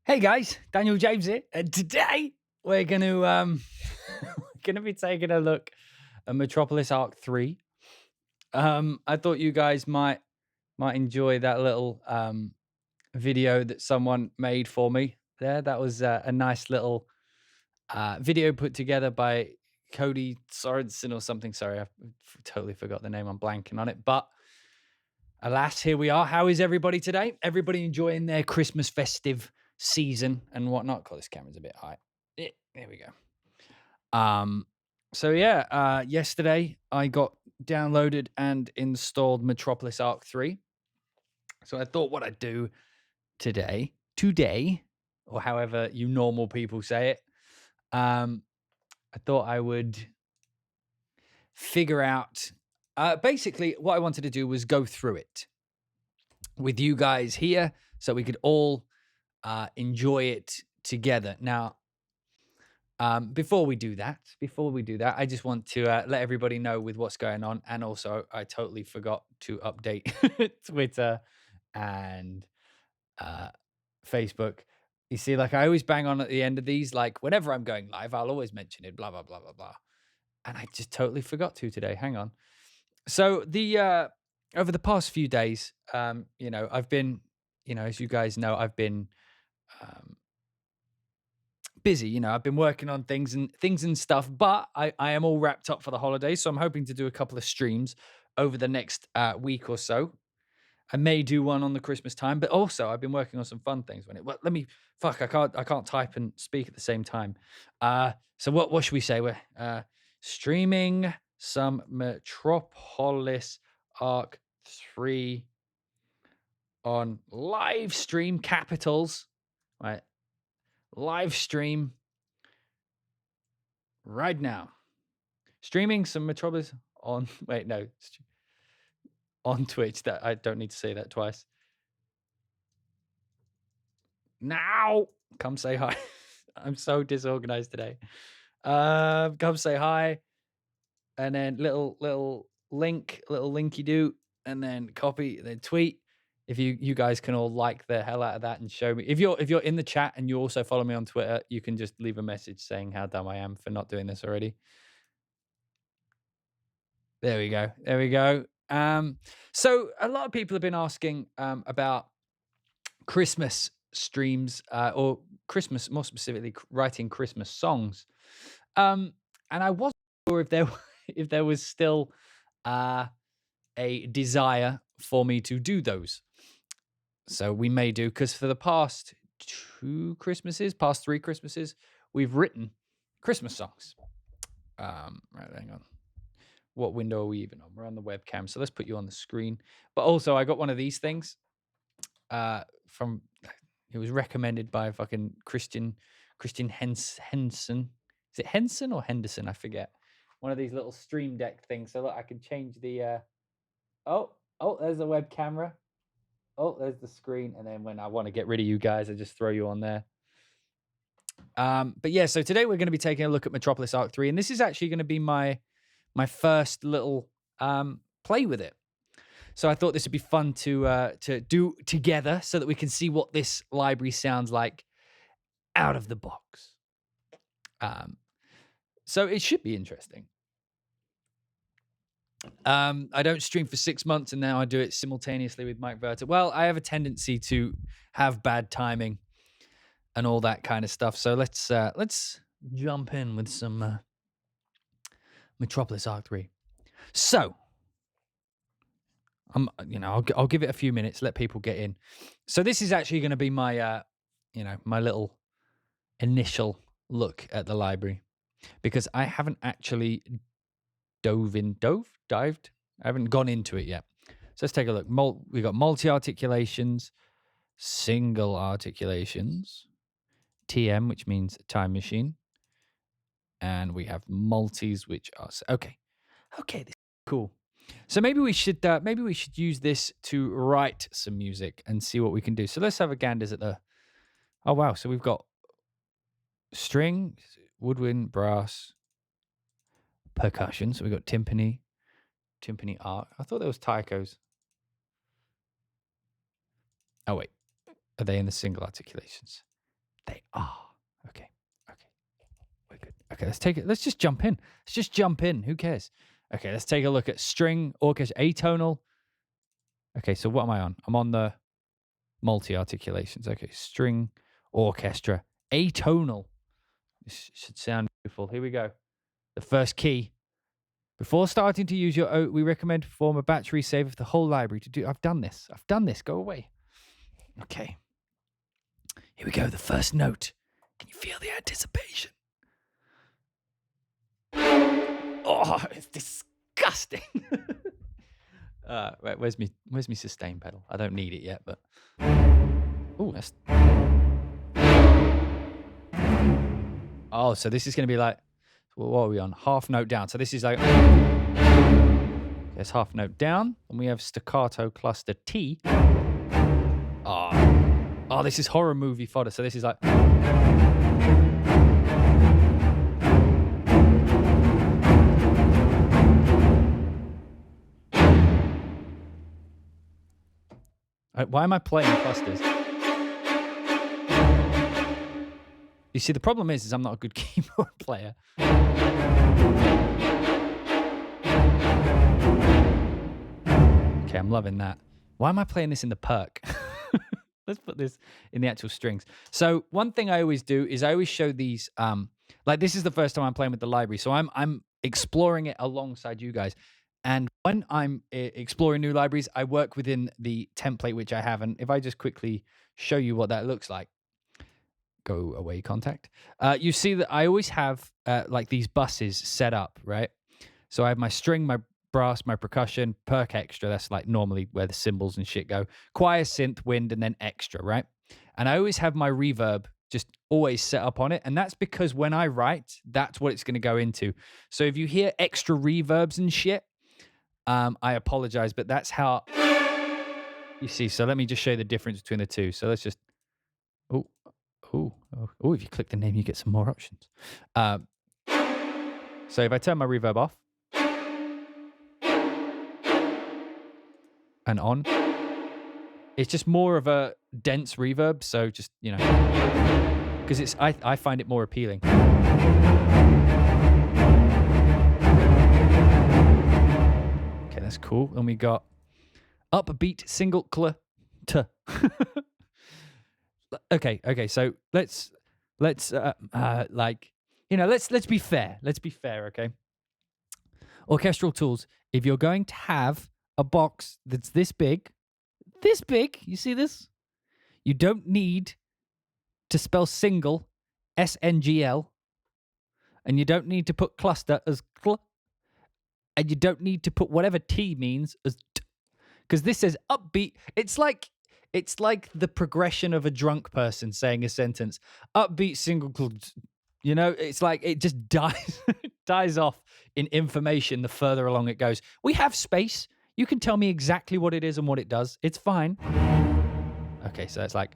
Hey guys, Daniel James here, and today we're going to going to be taking a look at Metropolis Ark 3. I thought you guys might enjoy that little video that someone made for me there. That was a nice little video put together by Cody Sorensen or something. Sorry, I totally forgot the name. I'm blanking on it, but alas, here we are. How is everybody today? Everybody enjoying their Christmas festive season and whatnot? God, this camera's a bit high. There we go. So yeah, yesterday I got downloaded and installed Metropolis Ark 3. So I thought what I'd do today, or however you normal people say it, I thought I would figure out. Basically, what I wanted to do was go through it with you guys here, so we could all enjoy it together. Now, before we do that, I just want to let everybody know with what's going on, and also I totally forgot to update Twitter and Facebook. You see, like I always bang on at the end of these, like whenever I'm going live, I'll always mention it, blah blah blah blah blah, and I just totally forgot to today. Hang on. So the over the past few days, I've been, as you guys know, I've been busy. I've been working on things and stuff, but I am all wrapped up for the holidays. So I'm hoping to do a couple of streams over the next week or so. I may do one on the Christmas time, but also I've been working on some fun things. I can't type and speak at the same time. So what should we say? We're streaming some Metropolis Ark 3 on live stream, capitals, right? Live stream right now. Streaming some Metropolis on on Twitch. That I don't need to say that twice. Now, come say hi. I'm so disorganized today. Come say hi, and then little linky do, and then copy, then tweet. If you guys can all like the hell out of that and show me. If you're in the chat and you also follow me on Twitter, you can just leave a message saying how dumb I am for not doing this already. There we go. So a lot of people have been asking about Christmas streams or Christmas, more specifically, writing Christmas songs. And I wasn't sure if there was still a desire for me to do those. So we may do, because for the past 3 Christmases, we've written Christmas songs. Right, hang on. What window are we even on? We're on the webcam, so let's put you on the screen. But also, I got one of these things from. It was recommended by fucking Christian Henson. Is it Henson or Henderson? I forget. One of these little stream deck things. So look, I can change the. Oh, there's the web camera. Oh, there's the screen, and then when I want to get rid of you guys, I just throw you on there. But yeah, so today we're going to be taking a look at Metropolis Ark 3, and this is actually going to be my first little play with it. So I thought this would be fun to do together, so that we can see what this library sounds like out of the box. So it should be interesting. I don't stream for 6 months, and now I do it simultaneously with Mike Verta. Well, I have a tendency to have bad timing and all that kind of stuff. So let's jump in with some Metropolis Ark 3. So I'll give it a few minutes, let people get in. So this is actually going to be my my little initial look at the library, because I haven't actually dived. I haven't gone into it yet. So let's take a look. We've got multi-articulations, single articulations, TM, which means time machine, and we have multis, which are okay. This is cool. So maybe we should use this to write some music and see what we can do. So let's have a ganders at the. Oh wow! So we've got string, woodwind, brass, percussion. So we've got timpani ark. I thought there was taikos. Oh wait, are they in the single articulations? They are. Okay. Okay. We're good. Okay, let's take it. Let's just jump in. Let's just jump in. Who cares? Okay, let's take a look at string, orchestra, atonal. Okay, so what am I on? I'm on the multi-articulations. Okay, string, orchestra, atonal. This should sound beautiful. Here we go. The first key. Before starting to use your oat, we recommend to perform a battery save of the whole library to do. I've done this. I've done this. Go away. Okay. Here we go. The first note. Can you feel the anticipation? Oh, it's disgusting. Right, where's me sustain pedal? I don't need it yet, but oh, that's. Oh, so this is going to be like, what are we on? Half note down. So this is like, there's half note down, and we have staccato cluster T. Oh, this is horror movie fodder. So this is like. Why am I playing clusters? You see, the problem is I'm not a good keyboard player. Okay, I'm loving that. Why am I playing this in the perk? Let's put this in the actual strings. So one thing I always do is I always show these, like this is the first time I'm playing with the library. So I'm exploring it alongside you guys. And when I'm exploring new libraries, I work within the template which I have. And if I just quickly show you what that looks like, go away contact. You see that I always have like these buses set up, right? So I have my string, my brass, my percussion, perk extra. That's like normally where the cymbals and shit go. Choir, synth, wind, and then extra, right? And I always have my reverb just always set up on it. And that's because when I write, that's what it's going to go into. So if you hear extra reverbs and shit, I apologize, but that's how you see. So let me just show you the difference between the two. So let's just, oh, if you click the name, you get some more options. So if I turn my reverb off and on, it's just more of a dense reverb. So just, you know, because it's, I find it more appealing. That's cool. And we got upbeat single t. Okay. So let's like, you know, let's be fair. Let's be fair. Okay. Orchestral Tools. If you're going to have a box that's this big, you see this? You don't need to spell single, SNGL, and you don't need to put cluster as cl. And you don't need to put whatever T means as t, because this says upbeat. It's like the progression of a drunk person saying a sentence. Upbeat single, you know, it's like it just dies off in information the further along it goes. We have space. You can tell me exactly what it is and what it does. It's fine. Okay, so it's like.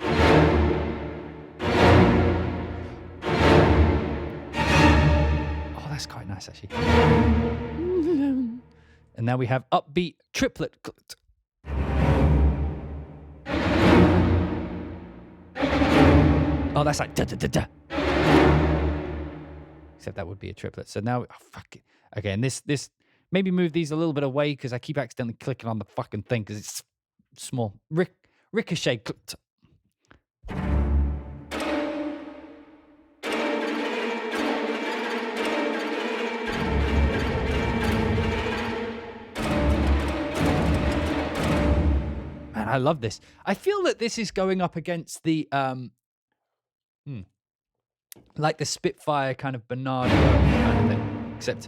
Oh, that's quite nice actually. And now we have upbeat triplet. Oh, that's like da da da da. Except that would be a triplet. So now, oh, fuck it. Okay, and this maybe move these a little bit away because I keep accidentally clicking on the fucking thing because it's small. Ricochet. I love this. I feel that this is going up against the like the Spitfire kind of Bernard kind of thing. Except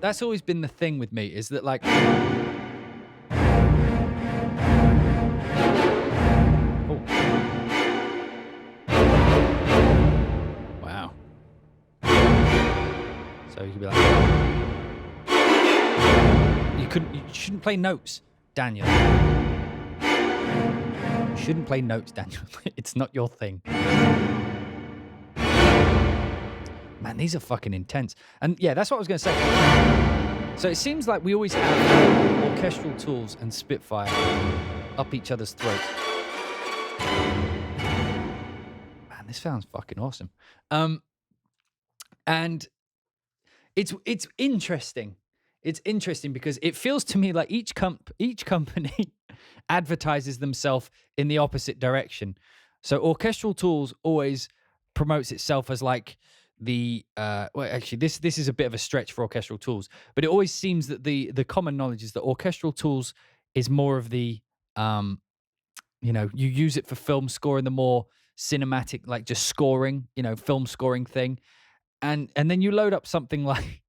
that's always been the thing with me is that like wow. So you could be like you shouldn't play notes. Daniel. You shouldn't play notes, Daniel. It's not your thing. Man, these are fucking intense. And yeah, that's what I was going to say. So it seems like we always have Orchestral Tools and Spitfire up each other's throats. this sounds fucking awesome. And it's interesting. It's interesting because it feels to me like each company advertises themselves in the opposite direction. So Orchestral Tools always promotes itself as like the well, actually this is a bit of a stretch for Orchestral Tools, but it always seems that the common knowledge is that Orchestral Tools is more of the you know, you use it for film scoring, the more cinematic, like just scoring, you know, film scoring thing. And then you load up something like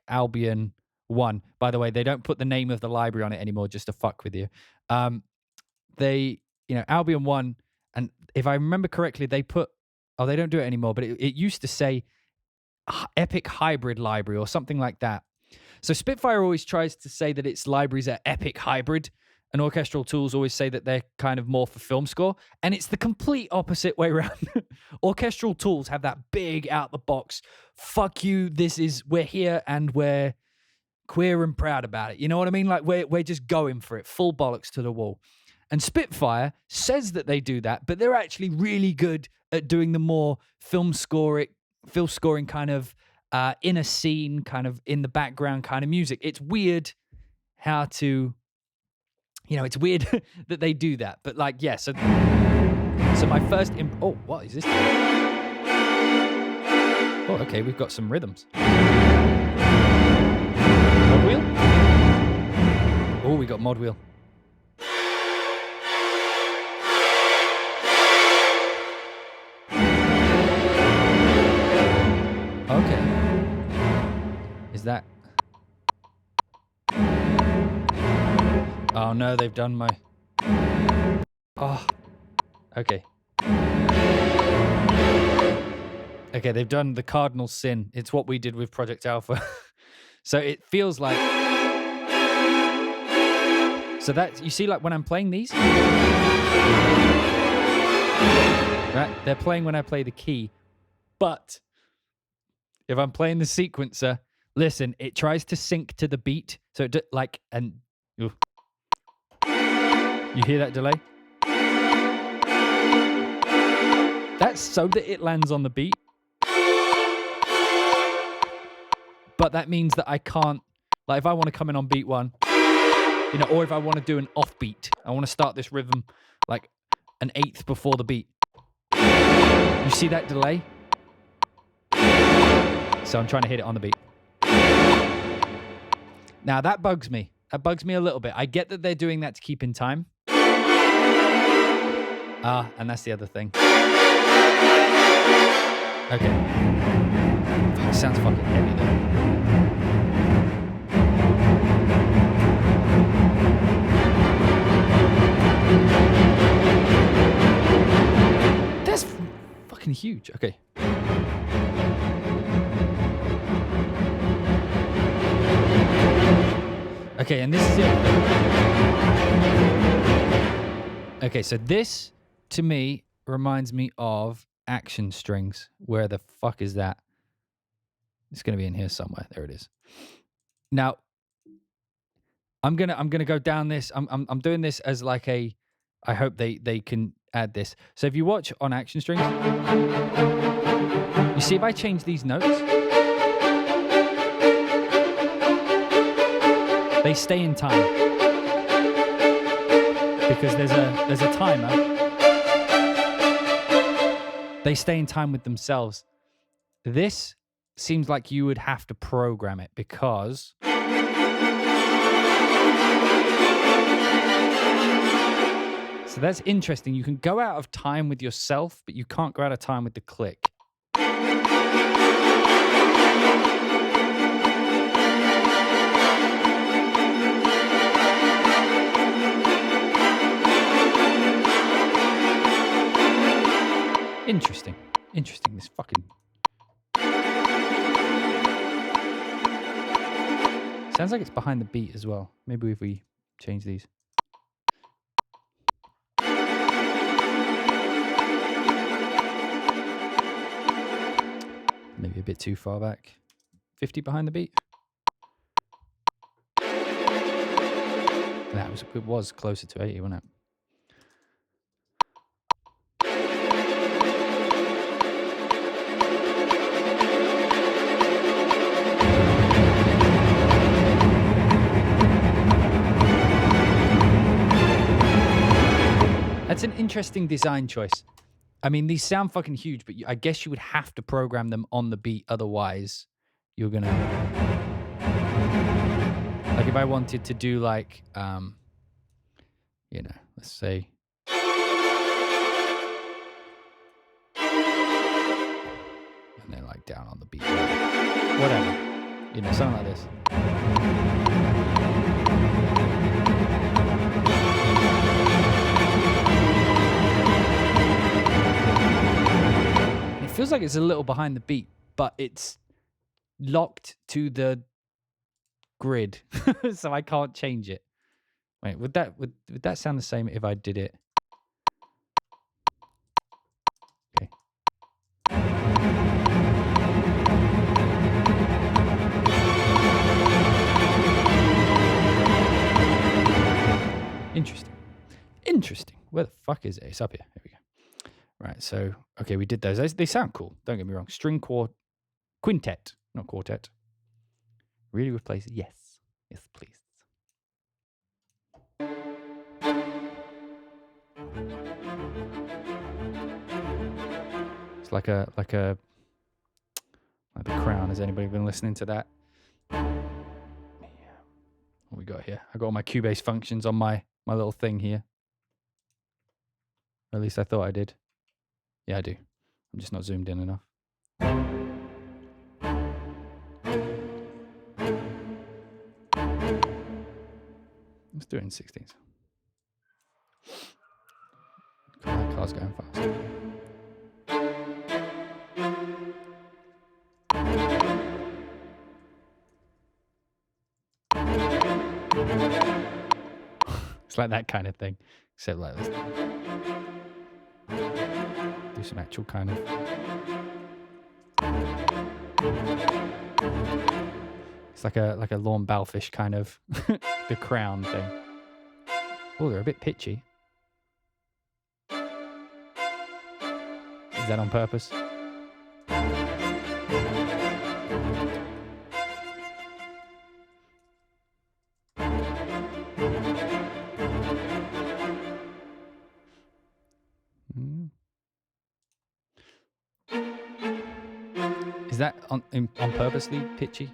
Albion 1. By the way, they don't put the name of the library on it anymore just to fuck with you. They, you know, Albion 1, and if I remember correctly, they put, oh, they don't do it anymore, but it used to say Epic Hybrid Library or something like that. So Spitfire always tries to say that its libraries are Epic Hybrid, and Orchestral Tools always say that they're kind of more for film score, and it's the complete opposite way around. Orchestral Tools have that big out the box, fuck you, we're here and we're queer and proud about it. You know what I mean? Like we're just going for it, full bollocks to the wall. And Spitfire says that they do that, but they're actually really good at doing the more film scoring kind of in a scene, kind of in the background kind of music. It's weird how to, you know, it's weird that they do that. But like, yeah, so my first, oh, what is this? Oh, okay, we've got some rhythms. Mod wheel? Oh, we got mod wheel. Okay. Is that... Oh no, they've done my... Oh. Okay. Okay, they've done the cardinal sin. It's what we did with Project Alpha. So it feels like... So that, you see, like when I'm playing these... Right? They're playing when I play the key. But if I'm playing the sequencer, listen, it tries to sync to the beat. So it like, and... Ooh. You hear that delay? That's so that it lands on the beat. But that means that I can't, like if I want to come in on beat 1, you know, or if I want to do an off beat, I want to start this rhythm like an eighth before the beat. You see that delay? So I'm trying to hit it on the beat. Now that bugs me. That bugs me a little bit. I get that they're doing that to keep in time. And that's the other thing. Okay. It sounds fucking heavy though. That's fucking huge. Okay. Okay, and this is it. Okay, so this, to me, reminds me of action strings. Where the fuck is that? It's going to be in here somewhere. There it is. Now, I'm gonna go down this. I'm doing this as like a. I hope they can add this. So if you watch on action strings, you see if I change these notes, they stay in time because there's a timer. They stay in time with themselves. This seems like you would have to program it because so that's interesting. You can go out of time with yourself, but you can't go out of time with the click. Interesting. Interesting, this fucking... Sounds like it's behind the beat as well. Maybe if we change these. Maybe a bit too far back. 50 behind the beat. It was closer to 80, wasn't it? That's an interesting design choice. I mean, these sound fucking huge, but I guess you would have to program them on the beat. Otherwise, you're gonna... Like, if I wanted to do, like, you know, let's say... And then, like, down on the beat. Whatever. You know, something like this. It feels like it's a little behind the beat, but it's locked to the grid, so I can't change it. Wait, would that sound the same if I did it? Okay. Interesting. Where the fuck is it? It's up here. Here we go. Right, so, okay, we did those. They sound cool. Don't get me wrong. String quintet, not quartet. Really replace it? Yes. Yes, please. It's like the Crown. Has anybody been listening to that? Yeah. What we got here? I got all my Cubase functions on my little thing here. Or at least I thought I did. Yeah, I do. I'm just not zoomed in enough. Let's do it in 16s. God, that car's going fast. It's like that kind of thing, except like this. Do some actual kind of... It's like a Lorne Balfish kind of the Crown thing. Oh, they're a bit pitchy. Is that on purpose? Is that on purposely pitchy?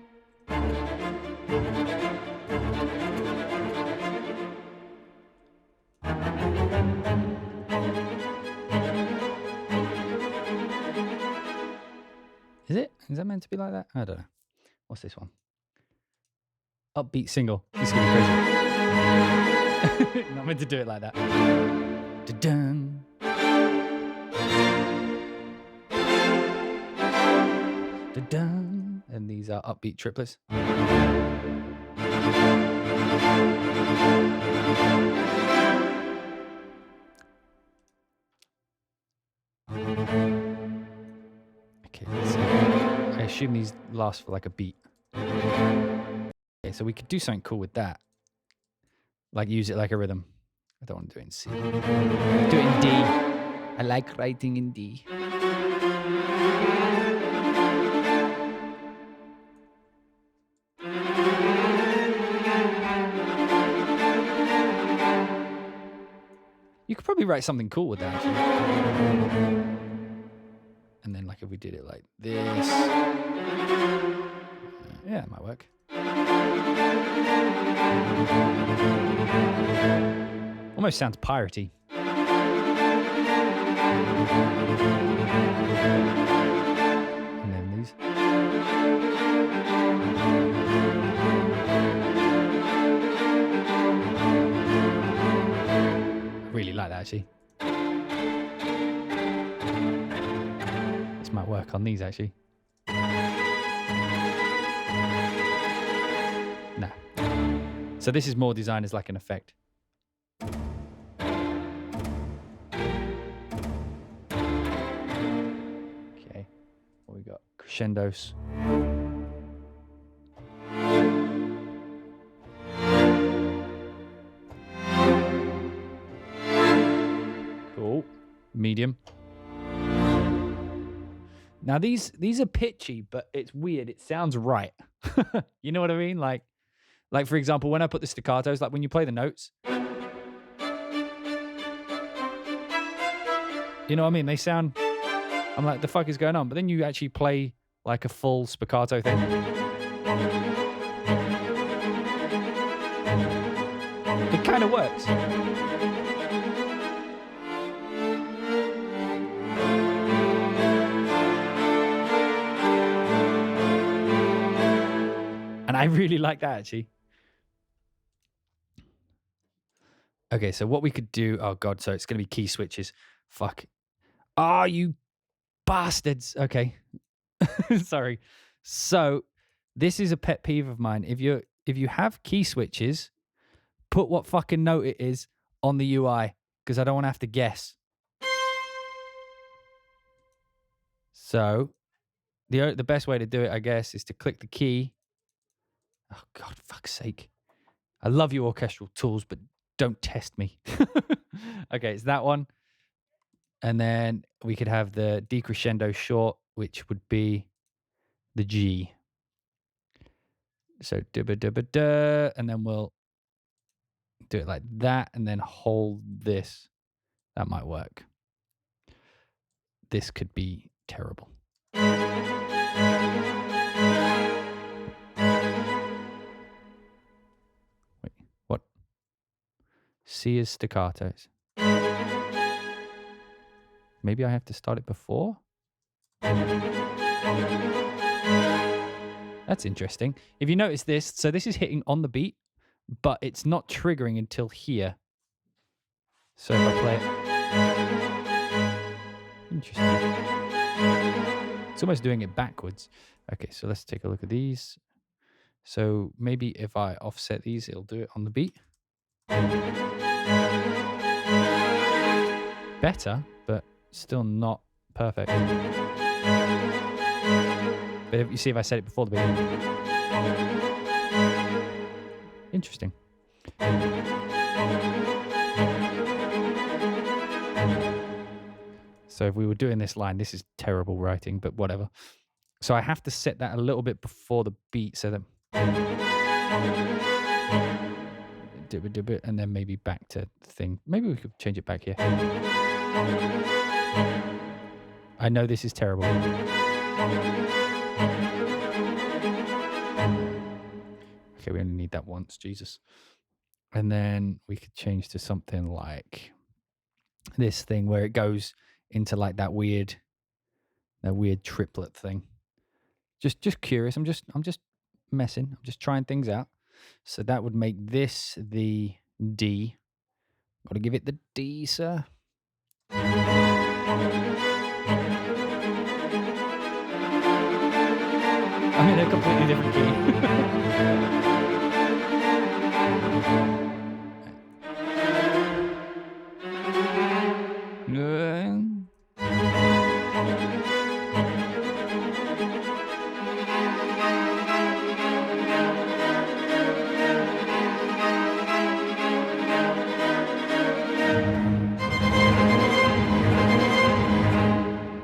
Is it? Is that meant to be like that? I don't know. What's this one? Upbeat single. This is going to be crazy. Not meant to do it like that. Da-dun. Da-dun. And these are upbeat triplets. Okay, let's see. I assume these last for like a beat. Okay, so we could do something cool with that. Like use it like a rhythm. I don't want to do it in C. Do it in D. I like writing in D. You could probably write something cool with that, actually. And then, like, if we did it like this. Yeah, it might work. Almost sounds piratey. And then these. Really like that, actually. This might work on these, actually. Nah. So this is more designed as like an effect. Okay. What we got? Crescendos. Medium. Now these are pitchy, but it's weird. It sounds right. You know what I mean? Like for example, when I put the staccatos, like when you play the notes, You know what I mean? They sound, I'm like, the fuck is going on? But then you actually play like a full spiccato thing. It kind of works. And I really like that, actually. Okay, so what we could do... Oh, God, so it's going to be key switches. Fuck. Oh, you bastards. Okay. Sorry. So this is a pet peeve of mine. If you have key switches, put what fucking note it is on the UI, because I don't want to have to guess. So the best way to do it, I guess, is to click the key. Oh, God, fuck's sake. I love you, Orchestral Tools, but don't test me. Okay, it's that one. And then we could have the decrescendo short, which would be the G. So dubba dubba duh, and then we'll do it like that, and then hold this. That might work. This could be terrible. Wait, what? C is staccatos. Maybe I have to start it before? That's interesting. If you notice this, so this is hitting on the beat, but it's not triggering until here. So if I play it... Interesting. It's almost doing it backwards. Okay, so let's take a look at these. So maybe if I offset these, it'll do it on the beat. Better, but still not perfect. But if you see if I set it before the beat. Interesting. So if we were doing this line, this is terrible writing, but whatever. So I have to set that a little bit before the beat so that... Dib it, and then maybe back to the thing. Maybe we could change it back here. I know this is terrible. Okay, we only need that once, Jesus. And then we could change to something like this thing where it goes into like that weird triplet thing. Just curious. I'm just messing. I'm just trying things out. So that would make this the D. Got to give it the D, sir. I'm in a completely different key.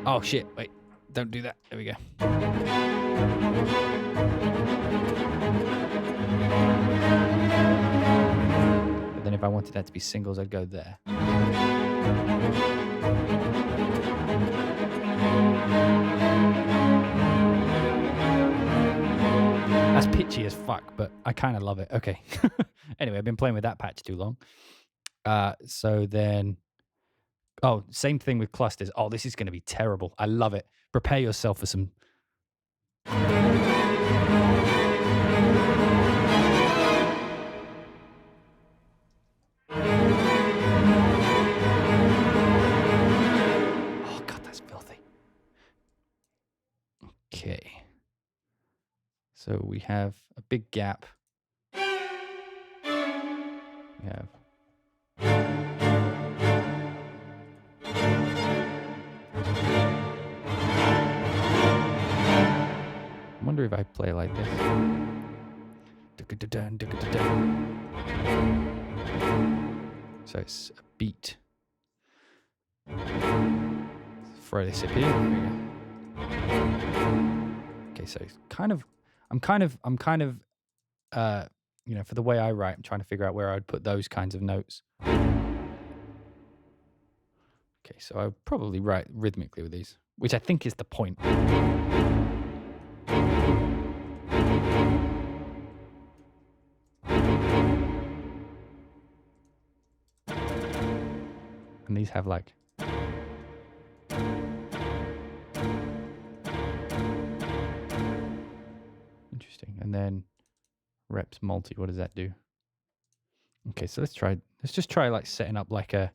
Oh shit, wait, don't do that. There we go. But then if I wanted that to be singles, I'd go there. That's pitchy as fuck, but I kind of love it. Okay. Anyway, I've been playing with that patch too long. So then... Oh, same thing with clusters. Oh, this is going to be terrible. I love it. Prepare yourself for some... Oh, God, that's filthy. Okay. So we have a big gap. We have... I wonder if I play like this. So it's a beat. Throw this up here. There we go. Okay, so it's I'm kind of, you know, for the way I write, I'm trying to figure out where I'd put those kinds of notes. Okay, Okay, so I'll probably write rhythmically with these, which I think is the point. And these have like interesting. And then reps multi, what does that do? Okay, so let's just try like setting up like a,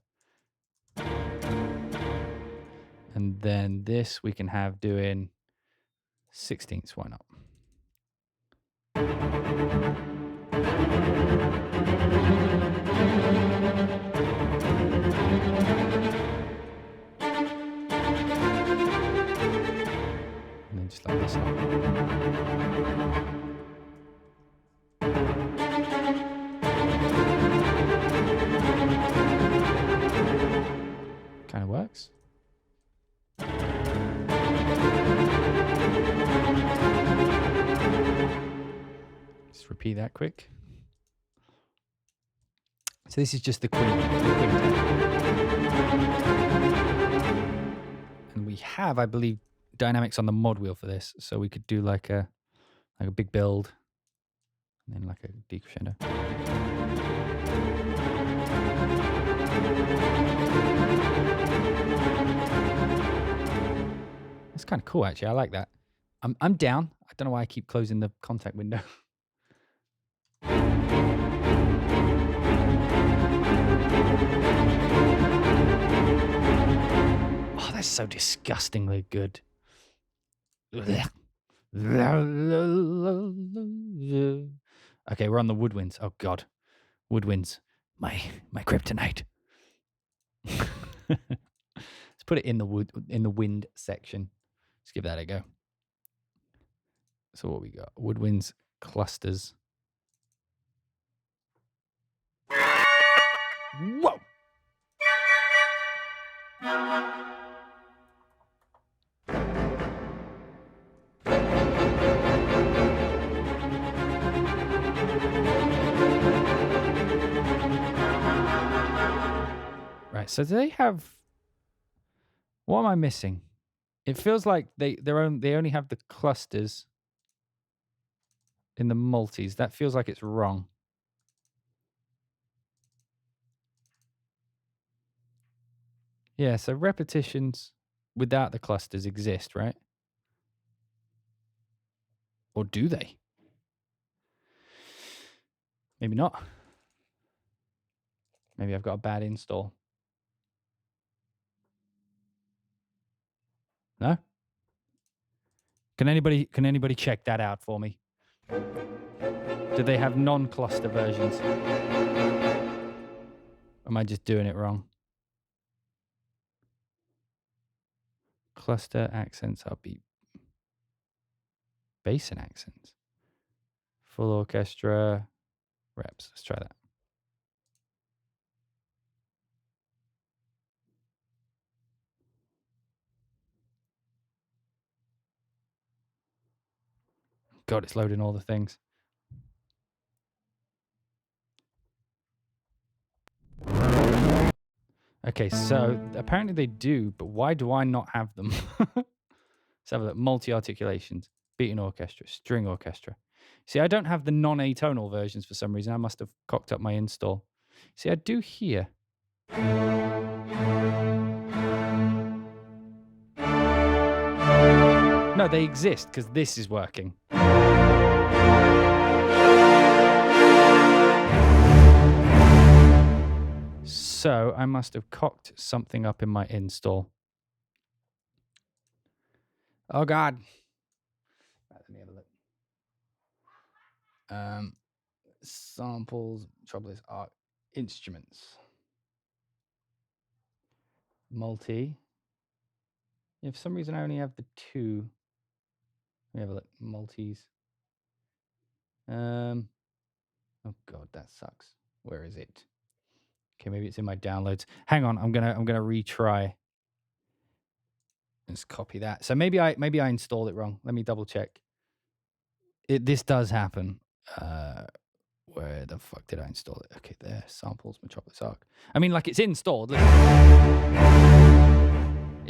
and then this we can have doing 16ths, why not? And then just like this up. Kind of works. Just repeat that quick. So this is just the quintet. And we have, I believe, dynamics on the mod wheel for this. So we could do like a big build and then like a decrescendo. That's kind of cool, actually. I like that. I'm down. I don't know why I keep closing the contact window. Oh, that's so disgustingly good. Okay, we're on the woodwinds. Oh God, woodwinds, my kryptonite. Let's put it in the wind section. Let's give that a go. So what we got? Woodwinds, clusters. Whoa! Right, so do they have... What am I missing? It feels like they only have the clusters in the multis. That feels like it's wrong. Yeah, so repetitions without the clusters exist, right? Or do they? Maybe not. Maybe I've got a bad install. No? Can anybody check that out for me? Do they have non-cluster versions? Or am I just doing it wrong? Cluster accents upbeat. Bass and accents. Full orchestra reps. Let's try that. God, it's loading all the things. Okay, so apparently they do, but why do I not have them? Let's have a look. Multi-articulations, beating orchestra, string orchestra. See, I don't have the non-atonal versions for some reason. I must have cocked up my install. See, I do here. No, they exist because this is working. So I must have cocked something up in my install. Oh God. Right, let me have a look. Samples, Metropolis Ark, instruments. Multi. Yeah, for some reason I only have the two. Let me have a look. Multis. Oh God, that sucks. Where is it? Okay, maybe it's in my downloads. Hang on, I'm gonna retry. Let's copy that. So maybe I installed it wrong. Let me double check. This does happen. Where the fuck did I install it? Okay, there. Samples, Metropolis Ark. I mean, like, it's installed.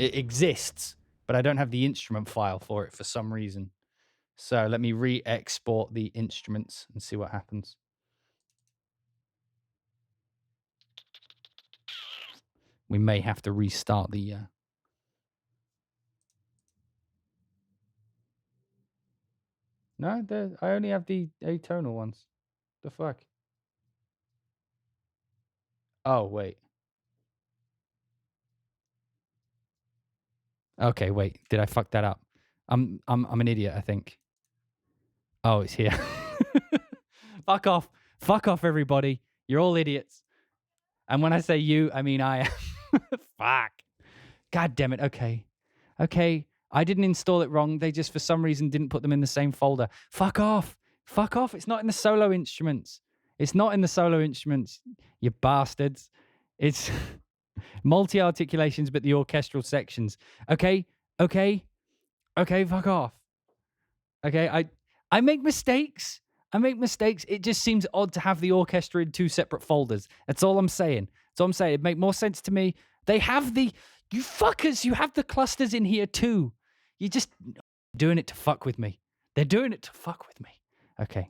It exists, but I don't have the instrument file for it for some reason. So let me re-export the instruments and see what happens. We may have to restart the... No, I only have the atonal ones. The fuck? Oh, wait. Okay, wait. Did I fuck that up? I'm an idiot, I think. Oh, it's here. Fuck off. Fuck off, everybody. You're all idiots. And when I say you, I mean I am. Fuck. God damn it. Okay. Okay. I didn't install it wrong. They just, for some reason, didn't put them in the same folder. Fuck off. Fuck off. It's not in the solo instruments. It's not in the solo instruments, you bastards. It's multi-articulations, but the orchestral sections. Okay? Okay? Okay, fuck off. Okay, I make mistakes. I make mistakes. It just seems odd to have the orchestra in two separate folders. That's all I'm saying. That's all I'm saying. It'd make more sense to me. They have the... You fuckers, you have the clusters in here too. You just doing it to fuck with me. They're doing it to fuck with me. Okay.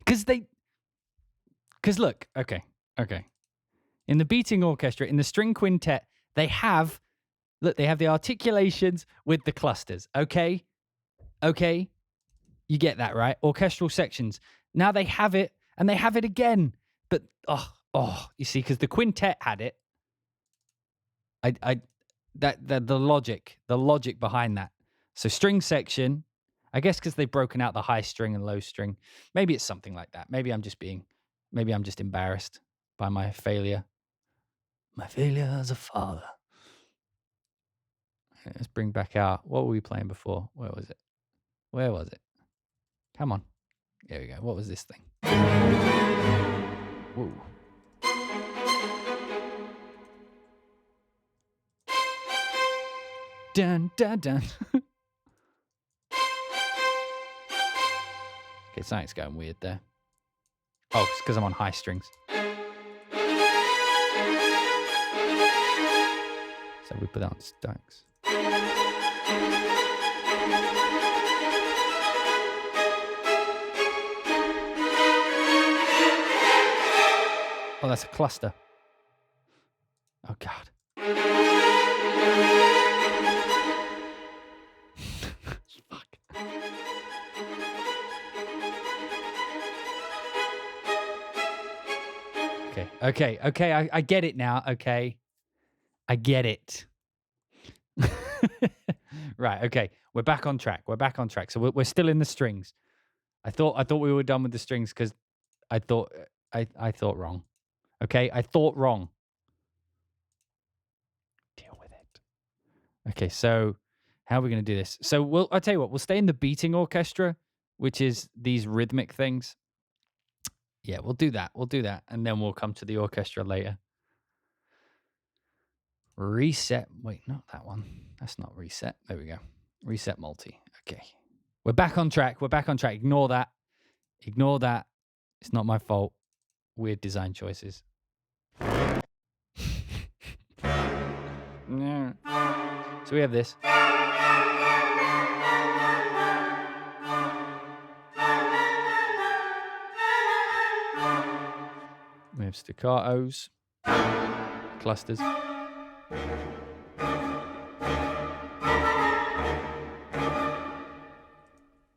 Because look, okay. In the beating orchestra, in the string quintet, they have the articulations with the clusters. Okay. You get that, right? Orchestral sections. Now they have it, and they have it again. But you see, because the quintet had it. The logic behind that. So string section, I guess because they've broken out the high string and low string. Maybe it's something like that. Maybe I'm just embarrassed by my failure. My failure as a father. Let's bring back out. What were we playing before? Where was it? Come on. There we go. What was this thing? Whoa. Dun, dun, dun. Okay, something's going weird there. Oh, it's because I'm on high strings. So we put that on stacks. Oh, that's a cluster. Oh, God. Fuck. Okay. I get it now. Okay. I get it. Right. Okay. We're back on track. So we're still in the strings. I thought we were done with the strings because I thought wrong. Okay. I thought wrong. Deal with it. Okay. So how are we going to do this? So I'll tell you what. We'll stay in the beating orchestra, which is these rhythmic things. Yeah, we'll do that. And then we'll come to the orchestra later. Reset. Wait, not that one. That's not reset. There we go. Reset multi. Okay. We're back on track. Ignore that. It's not my fault. Weird design choices. So we have this. We have staccatos, clusters.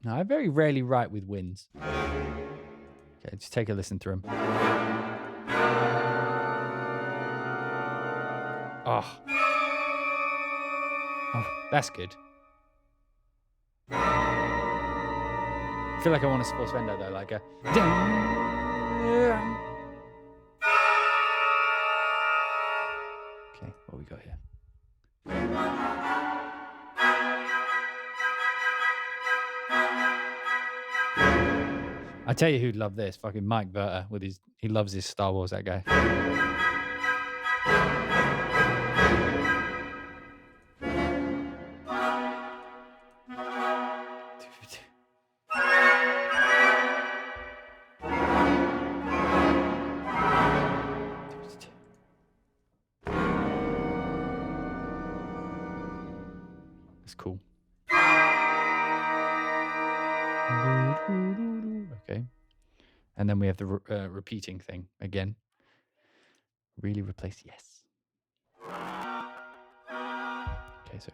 Now, I very rarely write with winds. Okay, just take a listen through them. Oh, that's good. I feel like I want a sports fender though, like a. Okay, what we got here? I tell you who'd love this, fucking Mike Berter with he loves his Star Wars, that guy. That's cool. Okay. And then we have the repeating thing again. Really replace yes. Okay, so.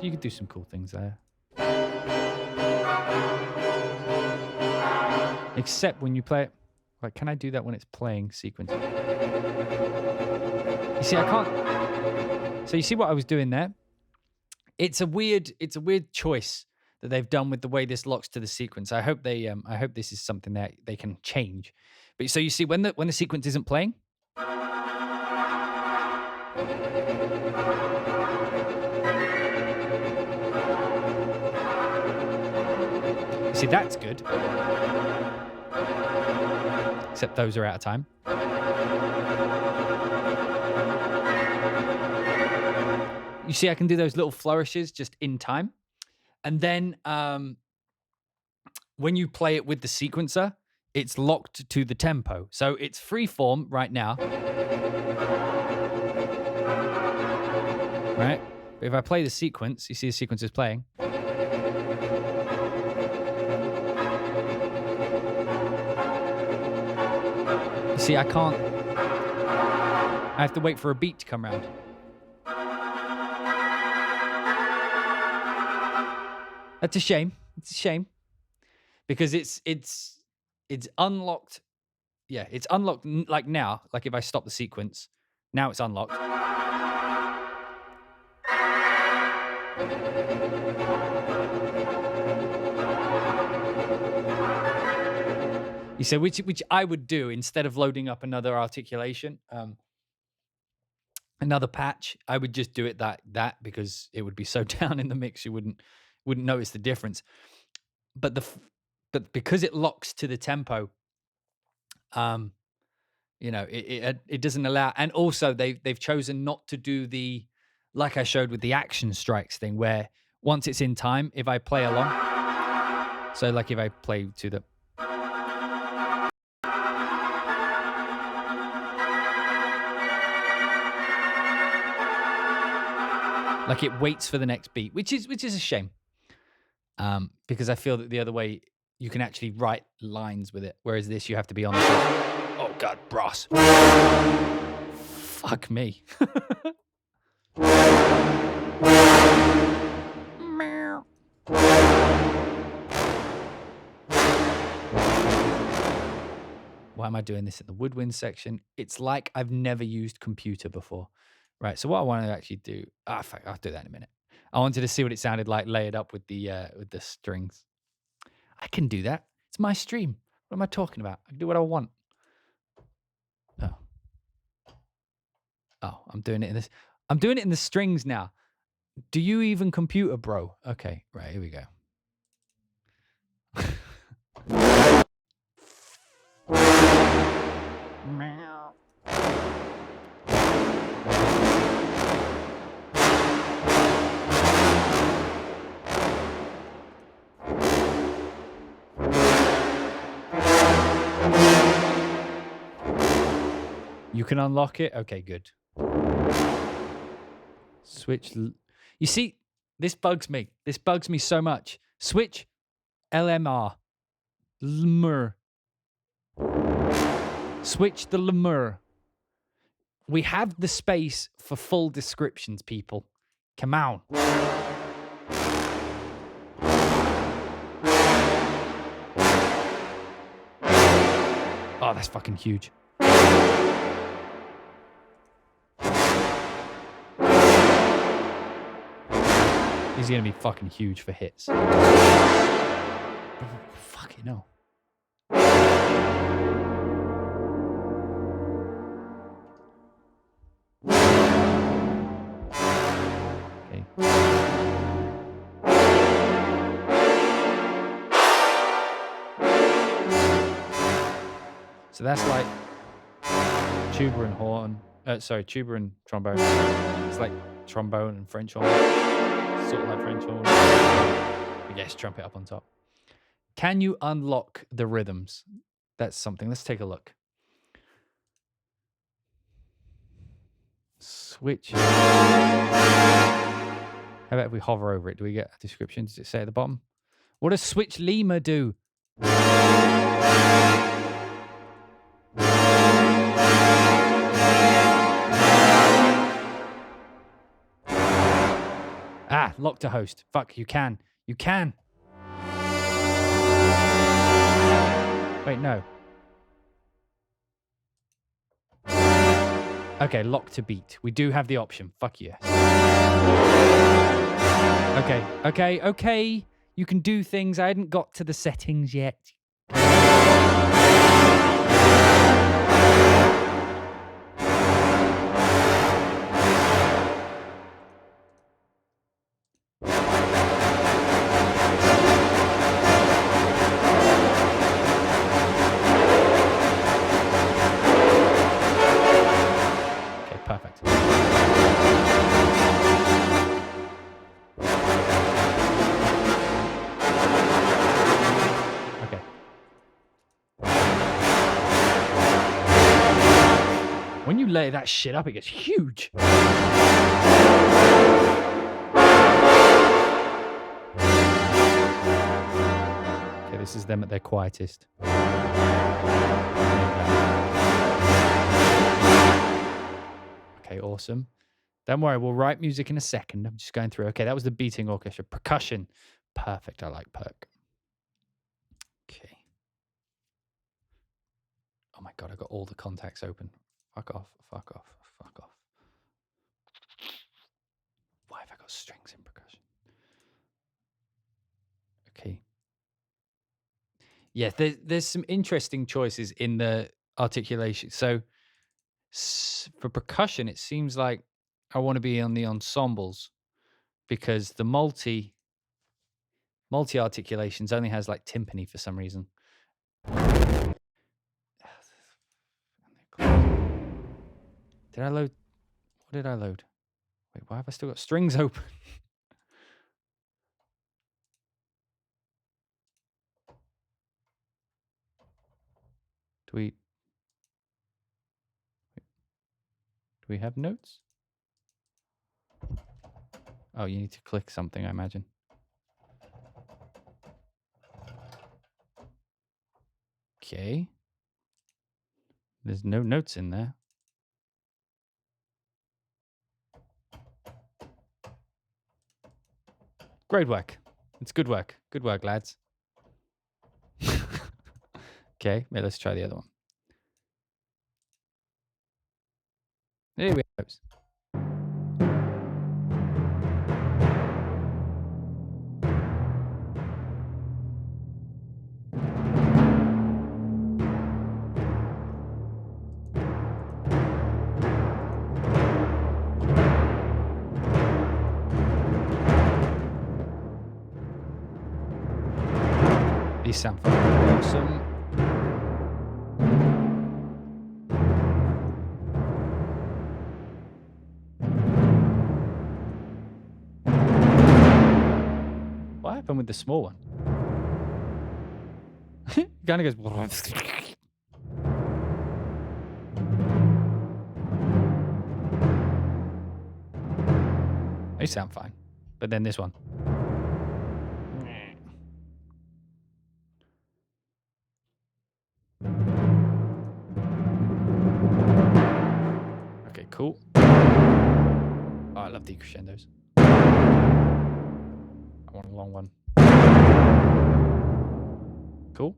You could do some cool things there. Except when you play it, like, can I do that when it's playing sequence? You see, I can't. So you see what I was doing there? It's a weird choice that they've done with the way this locks to the sequence. I hope this is something that they can change. But so you see, when the sequence isn't playing. See, that's good. Except those are out of time. You see, I can do those little flourishes just in time. And then when you play it with the sequencer, it's locked to the tempo. So it's free form right now. Right? But if I play the sequence, you see the sequence is playing. See, I can't. I have to wait for a beat to come round. That's a shame. It's a shame because it's unlocked. Yeah, it's unlocked. Like now, like if I stop the sequence, now it's unlocked. You say which I would do instead of loading up another articulation, another patch. I would just do it that because it would be so down in the mix you wouldn't notice the difference. But because it locks to the tempo, you know, it doesn't allow. And also they've chosen not to do the, like I showed with the action strikes thing, where once it's in time, if I play along, so like if I play to the. Like it waits for the next beat, which is a shame, because I feel that the other way you can actually write lines with it, whereas this you have to be on the beat. Oh God, Bros! Fuck me. Why am I doing this in the woodwind section? It's like I've never used computer before. Right, so what I want to actually do, fuck, I'll do that in a minute. I wanted to see what it sounded like layered up with the strings. I can do that. It's my stream. What am I talking about? I can do what I want. Oh, I'm doing it in this. I'm doing it in the strings now. Do you even computer, bro? Okay, right, here we go. You can unlock it? Okay, good. Switch. You see, this bugs me. This bugs me so much. Switch LMR. Lemur. Switch the lemur. We have the space for full descriptions, people. Come on. Oh, that's fucking huge. He's going to be fucking huge for hits. Fucking hell. So that's like tuba and horn. Tuba and trombone. It's like trombone and French horn. Sort of like French horn. But yes, trumpet up on top. Can you unlock the rhythms? That's something. Let's take a look. Switch. How about if we hover over it? Do we get a description? Does it say at the bottom? What does switch lemur do? Ah, lock to host. Fuck, you can. You can. Wait, no. Okay, lock to beat. We do have the option. Fuck yes. Okay. You can do things. I hadn't got to the settings yet. When you lay that shit up, it gets huge. Okay, this is them at their quietest. Okay, awesome. Don't worry, we'll write music in a second. I'm just going through. Okay, that was the beating orchestra. Percussion. Perfect, I like perc. Okay. Oh my God, I got all the contacts open. Fuck off. Why have I got strings in percussion? Okay. Yeah, there's some interesting choices in the articulation. So for percussion, it seems like I want to be on the ensembles because the multi articulations only has like timpani for some reason. Did I load? What did I load? Wait, why have I still got strings open? Do we have notes? Oh, you need to click something, I imagine. Okay. There's no notes in there. Great work. It's good work. Good work, lads. Okay, let's try the other one. There we go. These sound awesome. What happened with the small one? It kind of goes. They sound fine. But then this one. Okay, cool. Oh, I love the crescendos. I want a long one. Cool.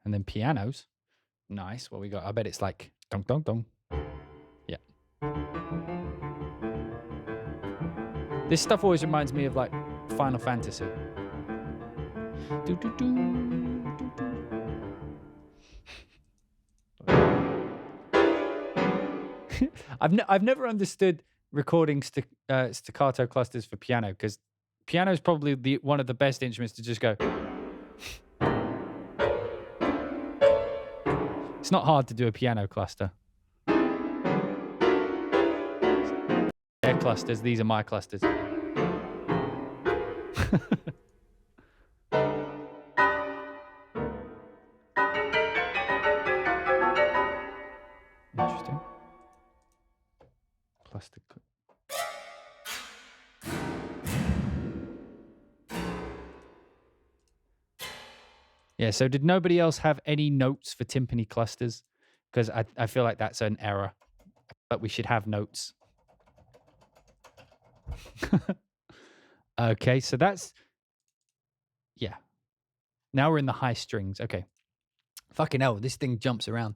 And then pianos. Nice. What we got? I bet it's like dong dong dong. Yeah. This stuff always reminds me of like Final Fantasy. Do, do, do, do, do. I've never understood recording staccato clusters for piano because piano is probably one of the best instruments to just go. It's not hard to do a piano cluster. Their clusters, these are my clusters. Interesting. Cluster. Yeah, so did nobody else have any notes for timpani clusters? Because I feel like that's an error. But we should have notes. Okay, so that's... Yeah. Now we're in the high strings. Okay. Fucking hell, this thing jumps around.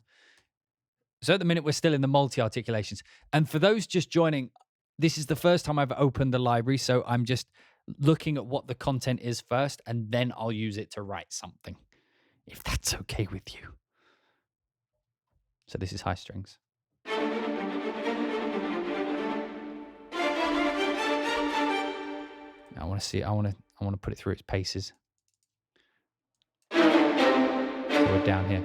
So at the minute, we're still in the multi-articulations. And for those just joining, this is the first time I've opened the library, so I'm just looking at what the content is first, and then I'll use it to write something, if that's okay with you. So this is high strings. I want to see. I want to put it through its paces. So we're down here.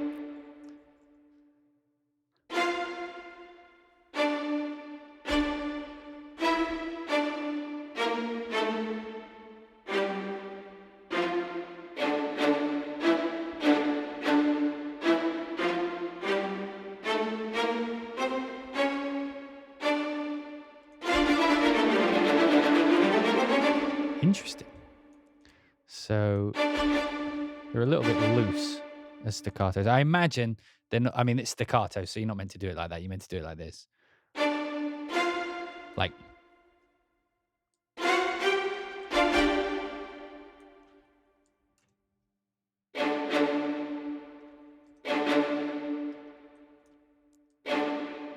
Interesting. So they're a little bit loose as staccatos. I imagine they're not. I mean, it's staccato, so you're not meant to do it like that. You're meant to do it like this. Like. Yeah,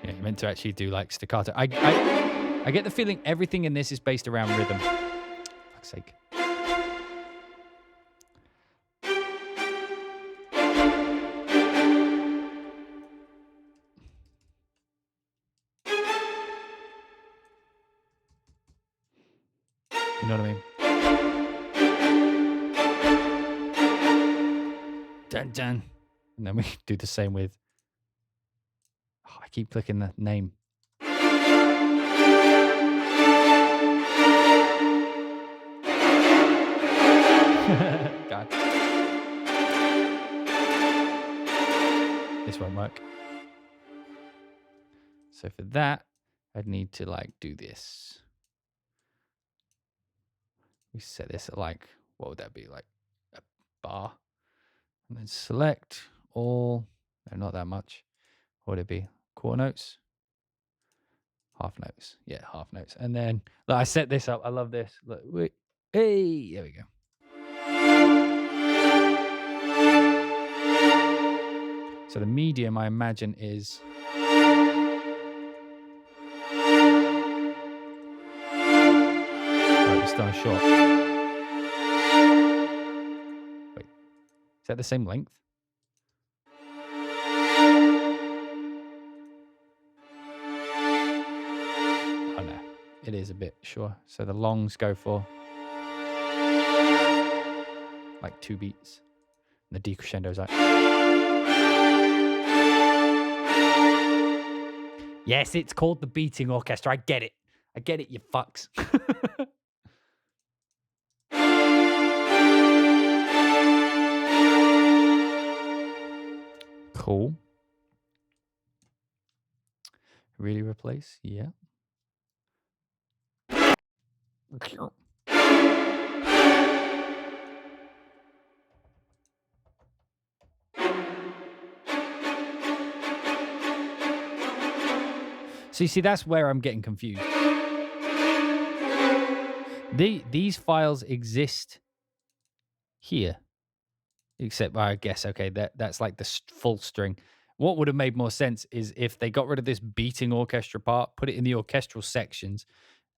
you're meant to actually do like staccato. I get the feeling everything in this is based around rhythm. For fuck's sake. You know what I mean? Dun dun. And then we do the same with... Oh, I keep clicking the name. God. This won't work. So for that, I'd need to like do this. We set this at like, what would that be? Like a bar. And then select all, no, not that much. What would it be? Quarter notes? Half notes. Yeah, half notes. And then like, I set this up. I love this. Look, wait. Hey, there we go. So the medium, I imagine, is... Right, we're starting short. Wait, is that the same length? Oh no, it is a bit, sure. So the longs go for like 2 beats. And the decrescendo's like... Yes, it's called the beating orchestra. I get it. I get it, you fucks. Cool. Really replace? Yeah. So you see, that's where I'm getting confused. These files exist here. Except, I guess, okay, that's like the full string. What would have made more sense is if they got rid of this beating orchestra part, put it in the orchestral sections,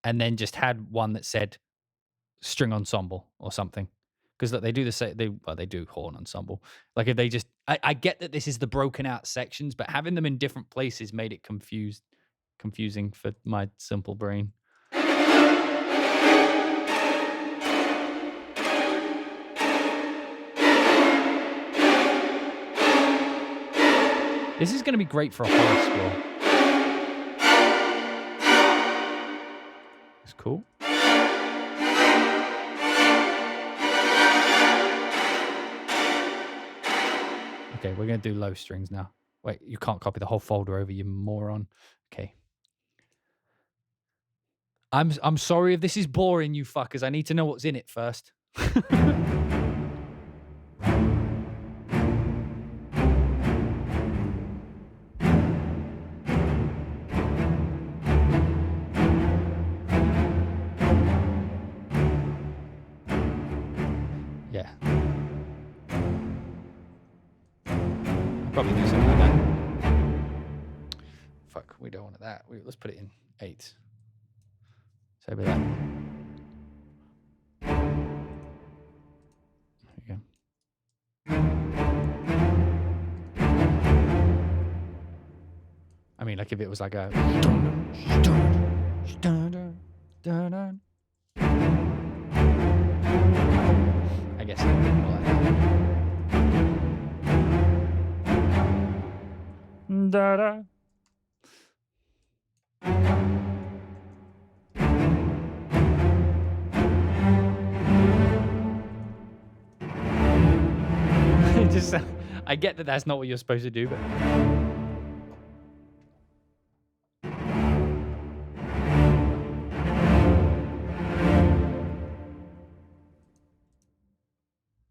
and then just had one that said string ensemble or something. Because they do the same, they do horn ensemble. Like if they just, I get that this is the broken out sections, but having them in different places made it confusing for my simple brain. This is going to be great for a horror score. It's cool. Okay, we're going to do low strings now. Wait, you can't copy the whole folder over, you moron. Okay. I'm sorry if this is boring, you fuckers. I need to know what's in it first. Yeah. Probably do something like that. Fuck, we don't want that. Let's put it in 8. So be that. There you go. I mean, like if it was like a... I guess more like that. Da-da. Just, I get that that's not what you're supposed to do, but...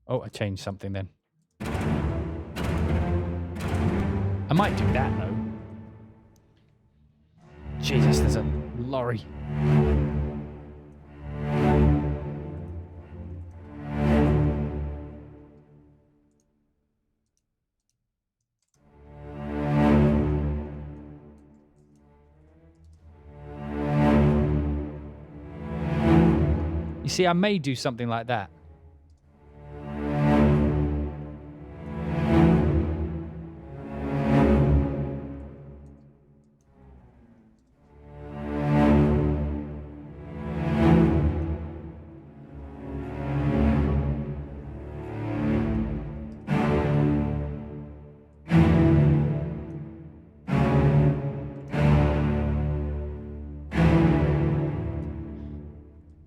Oh, I changed something then. I might do that, though. Jesus, there's a lorry. You see, I may do something like that.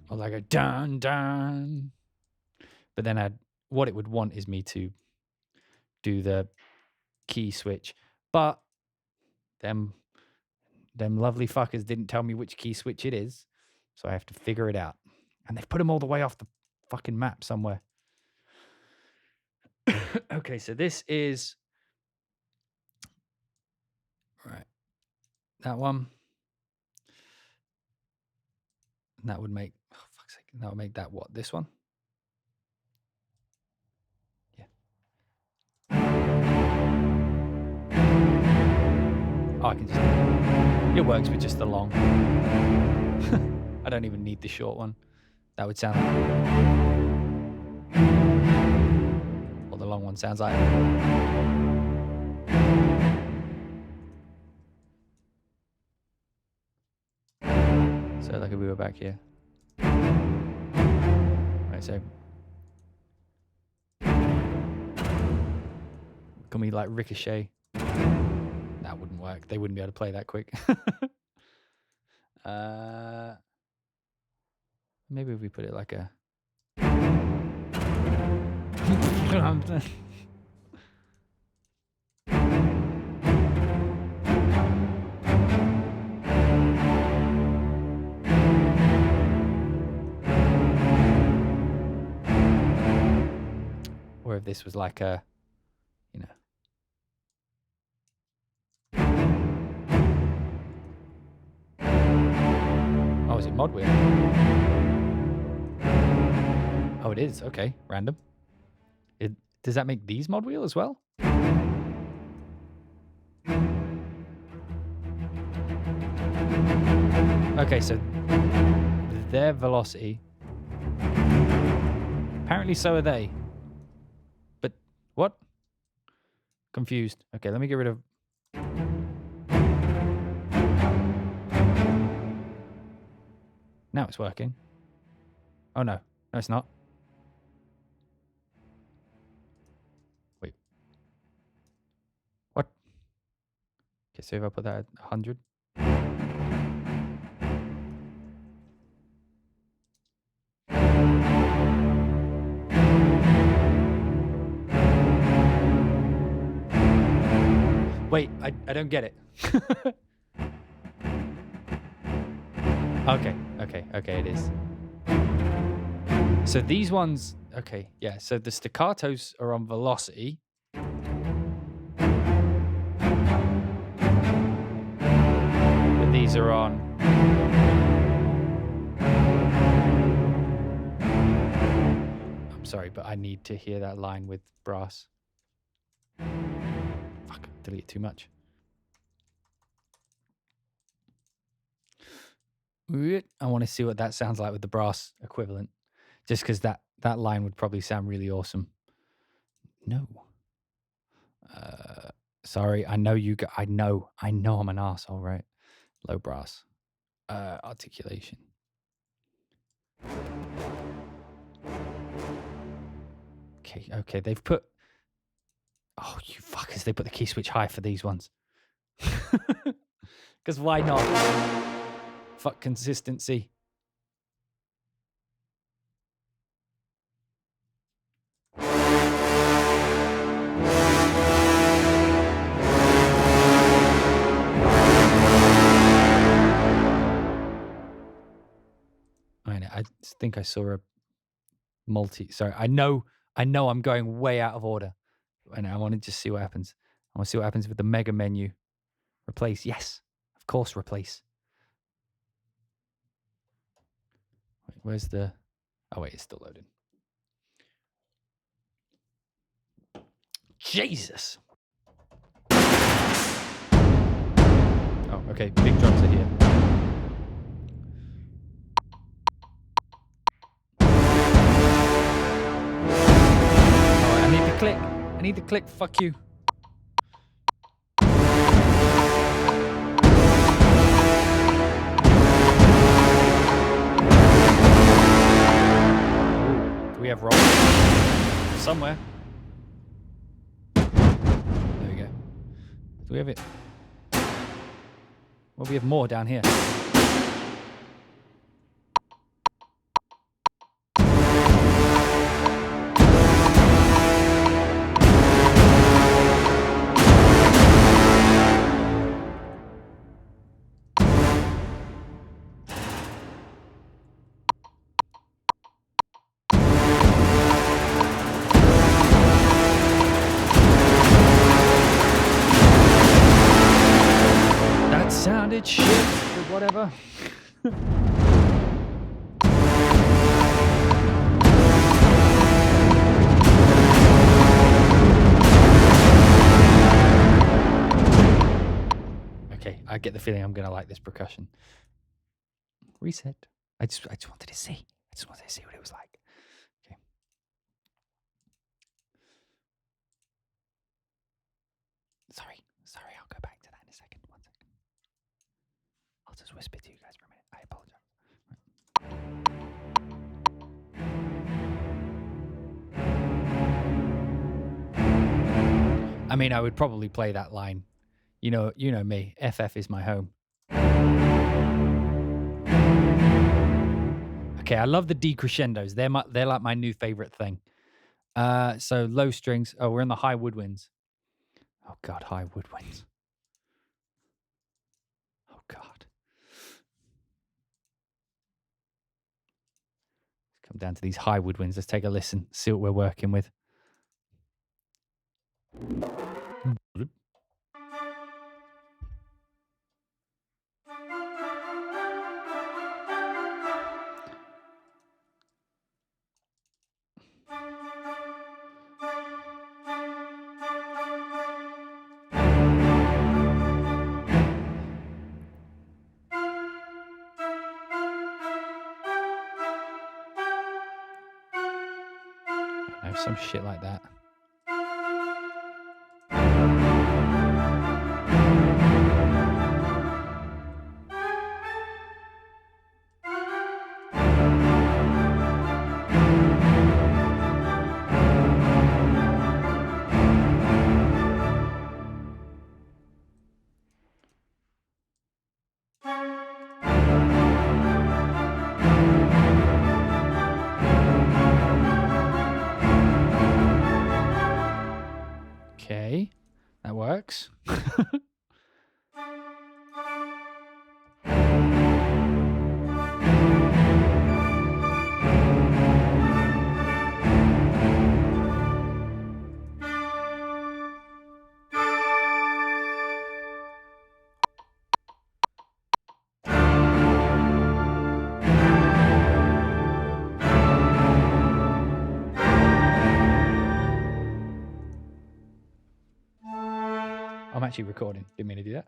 Or like a dun dun. But then what it would want is me to do the key switch. But them lovely fuckers didn't tell me which key switch it is. So I have to figure it out. And they've put them all the way off the fucking map somewhere. Okay, so this is... Right. That one. And that would make... Oh, fuck's sake. That would make that what? This one? Yeah. Oh, I can just... It works with just the long. I don't even need the short one. That would sound like... Well, the long one sounds like... So like if we were back here. Right, so... Can we like ricochet? That wouldn't work. They wouldn't be able to play that quick. Maybe if we put it like a... Or if this was like a, you know... Oh, is it mod wheel? Oh, it is. Okay, random. Does that make these mod wheel as well? Okay, so their velocity. Apparently so are they. But what? Confused. Okay, let me get rid of... Now it's working. Oh no. No, it's not. Wait. What? Okay, so if I put that at 100. Wait, I don't get it. Okay, it is. So these ones, okay, yeah, so the staccatos are on velocity. But these are on... I'm sorry, but I need to hear that line with brass. Fuck, delete too much. I want to see what that sounds like with the brass equivalent. Just because that line would probably sound really awesome. No. Sorry, I know you. I know I'm an arsehole, right? Low brass. Articulation. Okay, they've put... Oh, you fuckers, they put the key switch high for these ones. Because why not? Fuck consistency. I think I saw a Sorry, I know I'm going way out of order. And I want to just see what happens. I want to see what happens with the mega menu. Replace, yes. Of course, replace. Wait, where's the... Oh, wait, it's still loading. Jesus! Oh, okay, big drums are here. I need the click. I need the click. Fuck you. Do we have roll somewhere? There we go. Do we have it? Well, we have more down here. Sounded shit, but whatever. Okay, I get the feeling I'm gonna like this percussion. Reset. I just wanted to see. I just wanted to see what it was like. Okay. Sorry, I'll go back to that in a second. 1 second. I'll just whisper to you guys for a minute. I apologize. I mean, I would probably play that line. You know me. FF is my home. Okay, I love the decrescendos. They're like my new favorite thing. So low strings. Oh, we're in the high woodwinds. Oh God, high woodwinds. Oh God. Let's come down to these high woodwinds. Let's take a listen. See what we're working with. Some shit like that. box. I'm actually recording. Didn't mean to do that.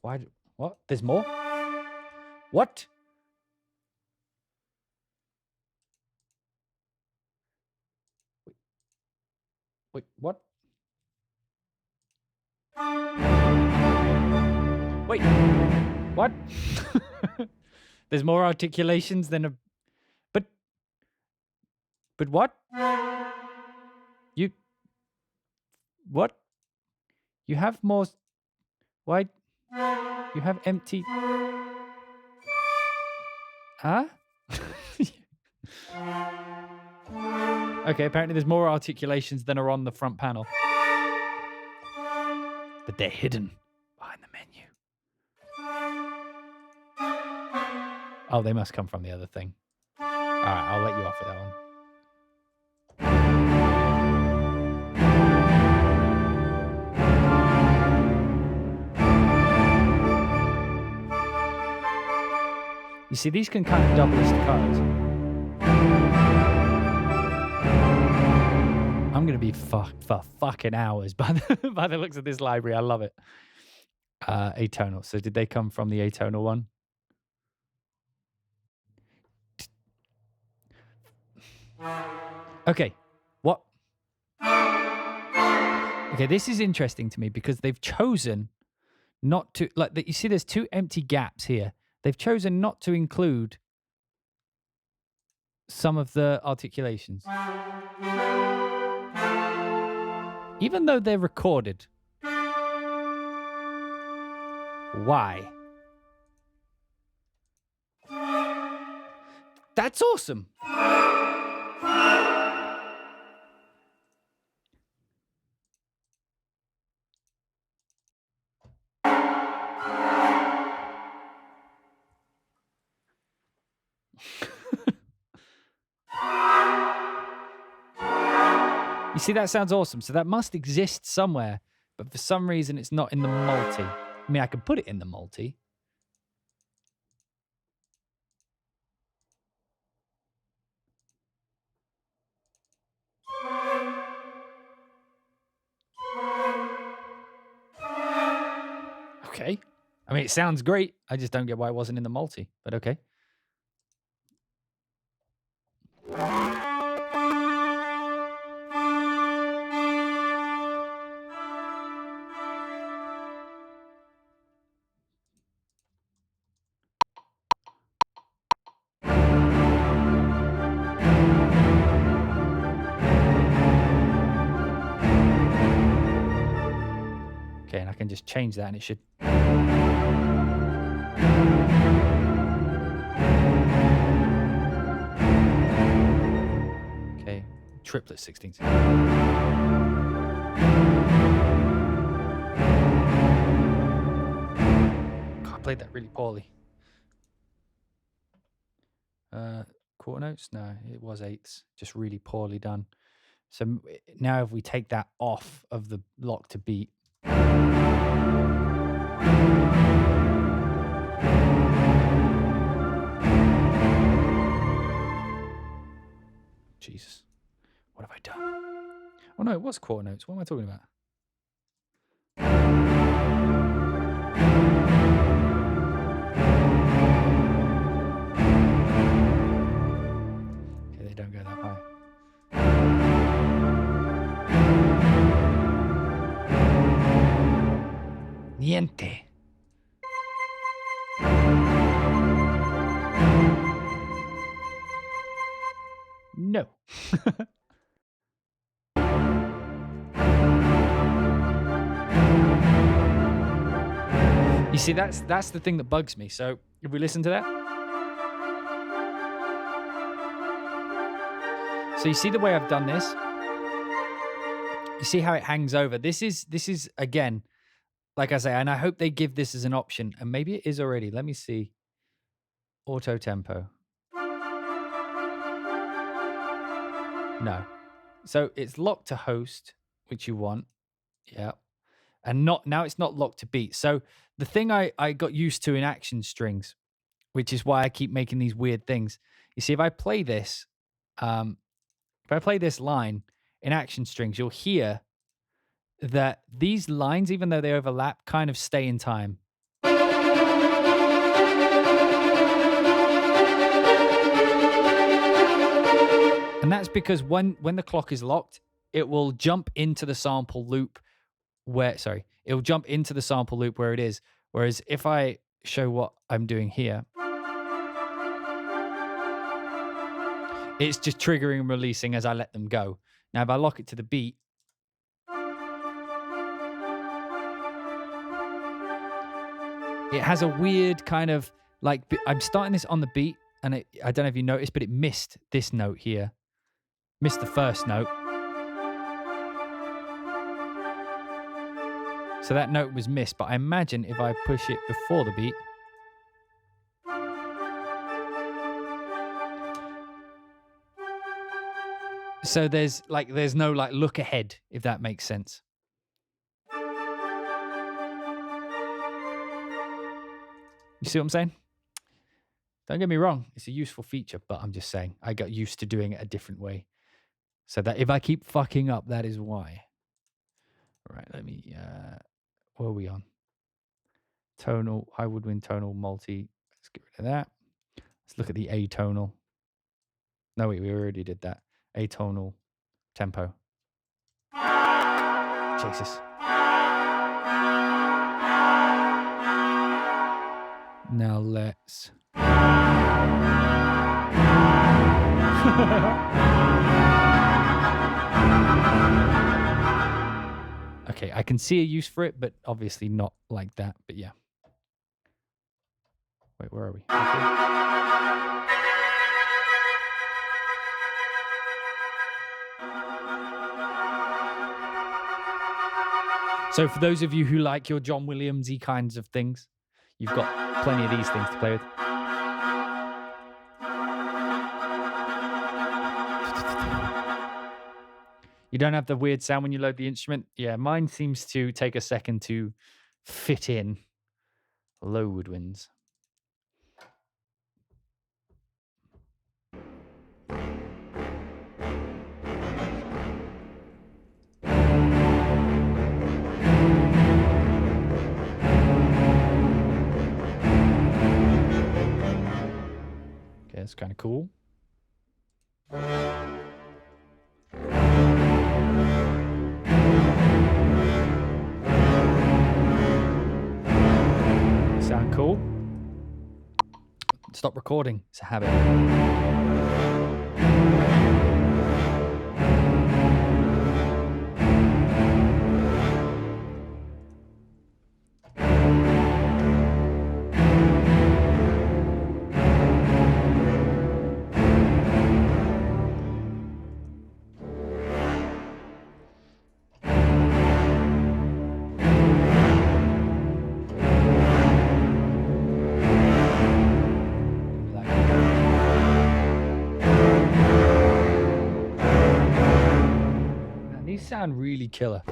Why? What? There's more? What? Wait, what? Wait, what? There's more articulations than a... But what? You... What? You have more... Why? You have empty... Huh? Okay, apparently there's more articulations than are on the front panel. But they're hidden behind the menu. Oh, they must come from the other thing. All right, I'll let you off with that one. You see, these can kind of double as staccatos. I'm going to be for fucking hours by the looks of this library. I love it. Atonal. So did they come from the atonal one? Okay. What? Okay, this is interesting to me because they've chosen not to... Like, you see there's two empty gaps here. They've chosen not to include some of the articulations. Even though they're recorded. Why? That's awesome. You see, that sounds awesome. So that must exist somewhere, but for some reason it's not in the multi. I mean, I could put it in the multi. Okay. I mean, it sounds great. I just don't get why it wasn't in the multi, but okay. Okay, and I can just change that and it should... Okay, triplet 16th. God, I played that really poorly. Quarter notes? No, it was eighths. Just really poorly done. So now if we take that off of the lock to beat... Jesus. What have I done? Oh no, it was quarter notes. What am I talking about? Okay, they don't go that high. Niente. No. You see, that's the thing that bugs me. So If we listen to that. So you see the way I've done this? You see how it hangs over? This is again, like I say, and I hope they give this as an option, and maybe it is already. Let me see. Auto tempo. No. So it's locked to host, which you want. Yeah. And now it's not locked to beat. So the thing I got used to in action strings, which is why I keep making these weird things. You see, if I play this line in action strings, you'll hear that these lines, even though they overlap, kind of stay in time. And that's because when the clock is locked, it will jump into the sample loop where it is. Whereas if I show what I'm doing here, it's just triggering and releasing as I let them go. Now, if I lock it to the beat, it has a weird kind of like, I'm starting this on the beat, and I don't know if you noticed, but it missed this note here. Missed the first note. So that note was missed, but I imagine if I push it before the beat, so there's no like look ahead, if that makes sense. You see what I'm saying? Don't get me wrong, it's a useful feature, but I'm just saying I got used to doing it a different way. So that if I keep fucking up, that is why. All right, let me, what are we on? Tonal, high woodwind, tonal, multi. Let's get rid of that. Let's look at the atonal. No, wait, we already did that. Atonal tempo. Jesus. Now let's... Okay, I can see a use for it, but obviously not like that. But yeah. Wait, where are we? Okay. So for those of you who like your John Williams-y kinds of things, you've got plenty of these things to play with. You don't have the weird sound when you load the instrument? Yeah, mine seems to take a second to fit in. Low woodwinds. Okay, that's kind of cool. Sound cool? Stop recording. It's a habit. Sound really killer.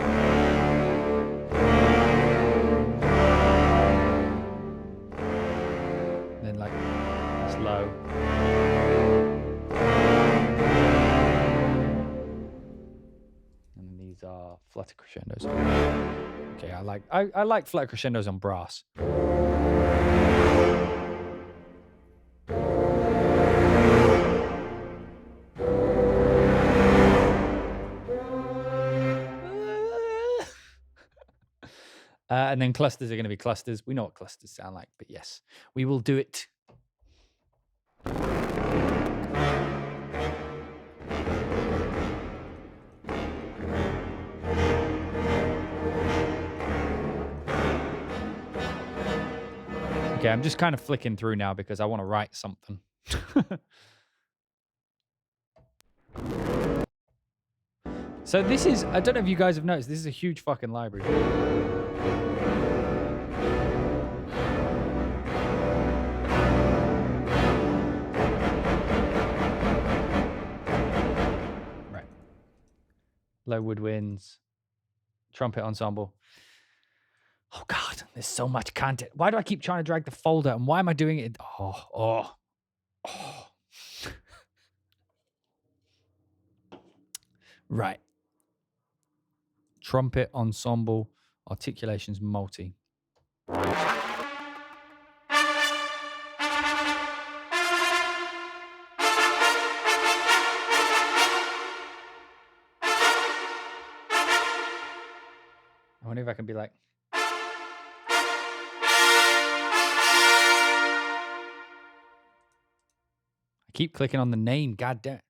Then like slow. And these are flutter crescendos. Okay, I like flutter crescendos on brass. And then clusters are going to be clusters. We know what clusters sound like, but yes, we will do it. Okay, Okay, I'm just kind of flicking through now because I want to write something. So this is, I don't know if you guys have noticed, this is a huge fucking library. Right. Low woodwinds, trumpet ensemble. Oh God, there's so much content. Why do I keep trying to drag the folder and why am I doing it? Oh. Right. Trumpet ensemble, articulations multi. I wonder if I can be like. I keep clicking on the name, god damn.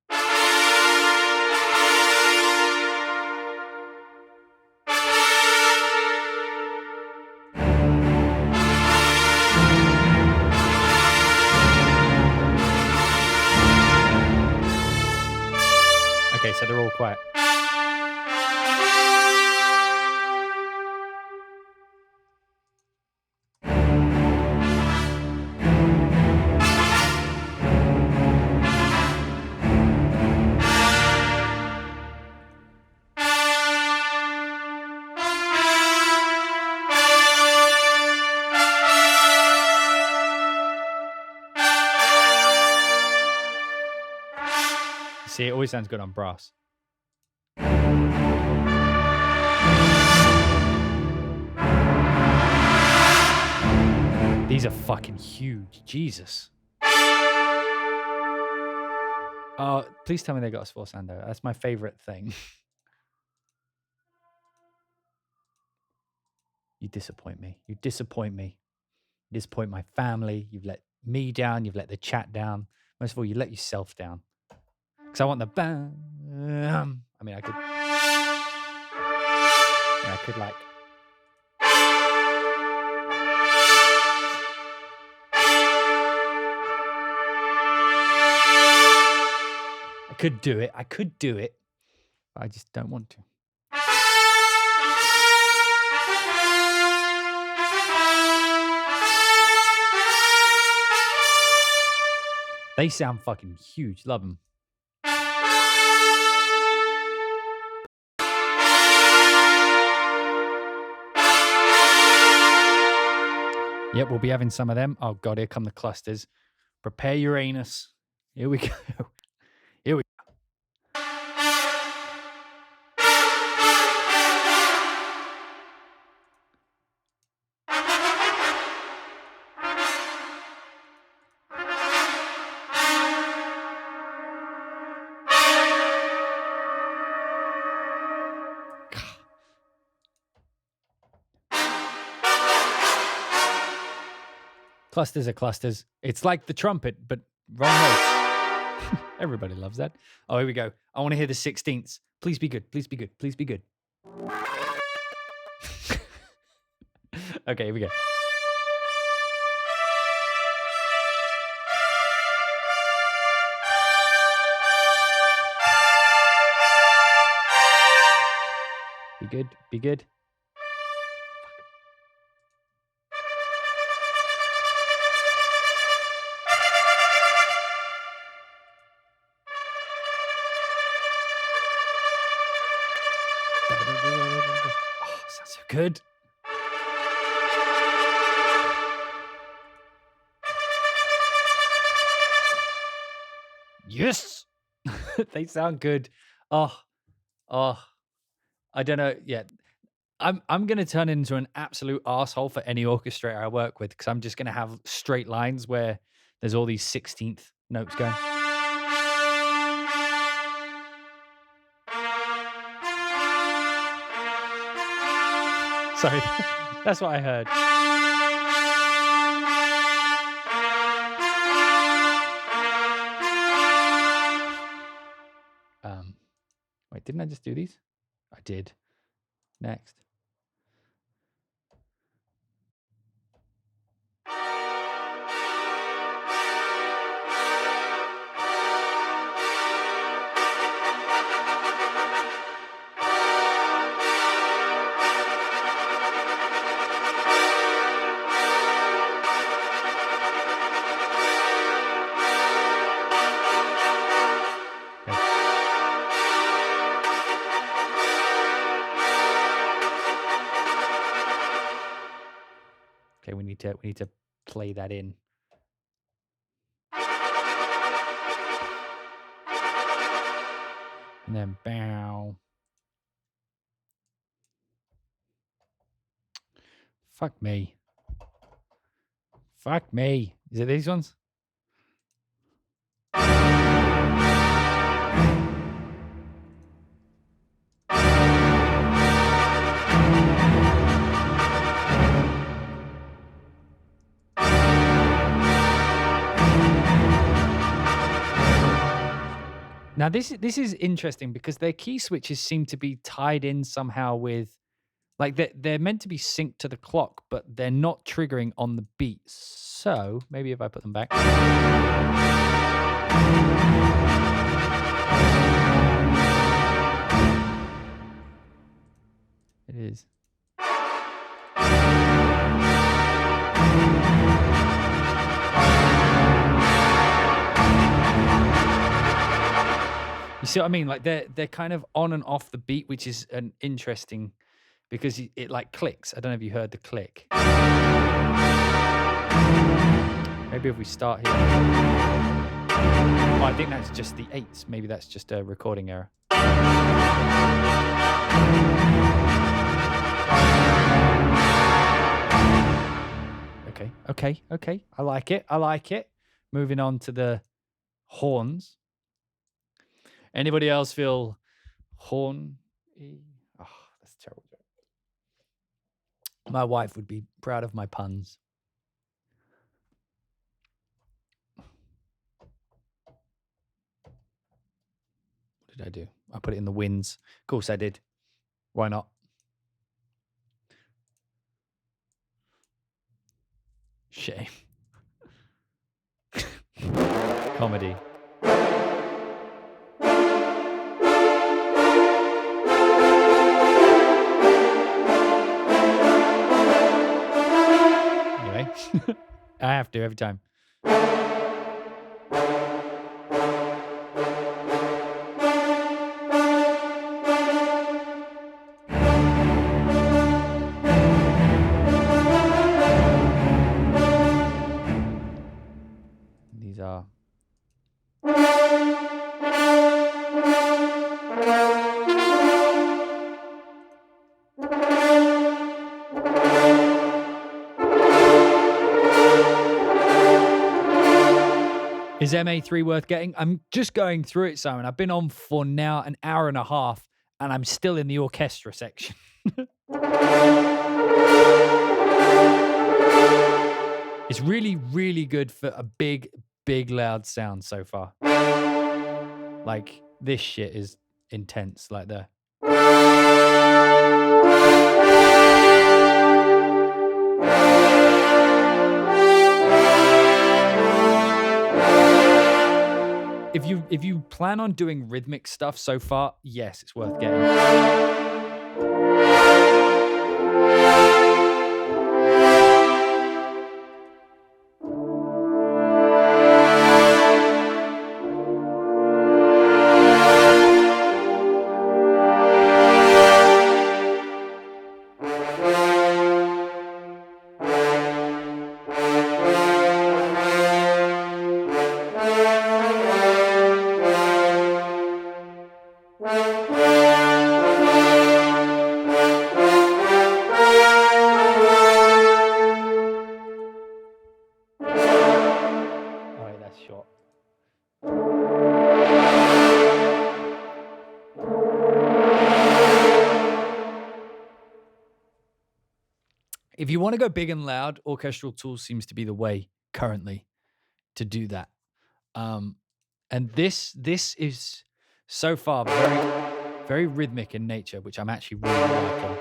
Okay, so they're all quiet. See, it always sounds good on brass. These are fucking huge. Jesus. Oh, please tell me they got a sforzando. That's my favorite thing. You disappoint me. You disappoint me. You disappoint my family. You've let me down. You've let the chat down. Most of all, you let yourself down. Because I want the bam. I mean, I could. Yeah, I could like. I could do it. I could do it. But I just don't want to. They sound fucking huge. Love them. Yep, we'll be having some of them. Oh, God, here come the clusters. Prepare your anus. Here we go. Here we go. Clusters are clusters. It's like the trumpet, but wrong notes. Everybody loves that. Oh, here we go. I want to hear the 16ths. Please be good. Please be good. Please be good. Okay, here we go. Be good. Be good. Oh, sounds so good. Yes. They sound good. Oh, I don't know. Yeah. I'm gonna turn into an absolute asshole for any orchestrator I work with because I'm just gonna have straight lines where there's all these 16th notes going. Sorry, that's what I heard. Wait, didn't I just do these? I did. Next. need to play that in. And then bow. Fuck me. Fuck me. Is it these ones? Now this is interesting because their key switches seem to be tied in somehow with, like they're meant to be synced to the clock, but they're not triggering on the beats. So maybe if I put them back. It is. You see what I mean? Like they're kind of on and off the beat, which is an interesting, because it like clicks. I don't know if you heard the click. Maybe if we start here. Oh, I think that's just the 8s. Maybe that's just a recording error. Okay. I like it. Moving on to the horns. Anybody else feel horn? Oh, that's a terrible joke. My wife would be proud of my puns. What did I do? I put it in the winds. Of course I did. Why not? Shame. Comedy. Anyway, I have to every time. These are Is MA3 worth getting? I'm just going through it, Simon. I've been on for now an hour and a half, and I'm still in the orchestra section. It's really, really good for a big, big, loud sound so far. Like, this shit is intense, like the... If you plan on doing rhythmic stuff so far, yes, it's worth getting. If you want to go big and loud, Orchestral Tools seems to be the way currently to do that. And this is so far very, very rhythmic in nature, which I'm actually really liking.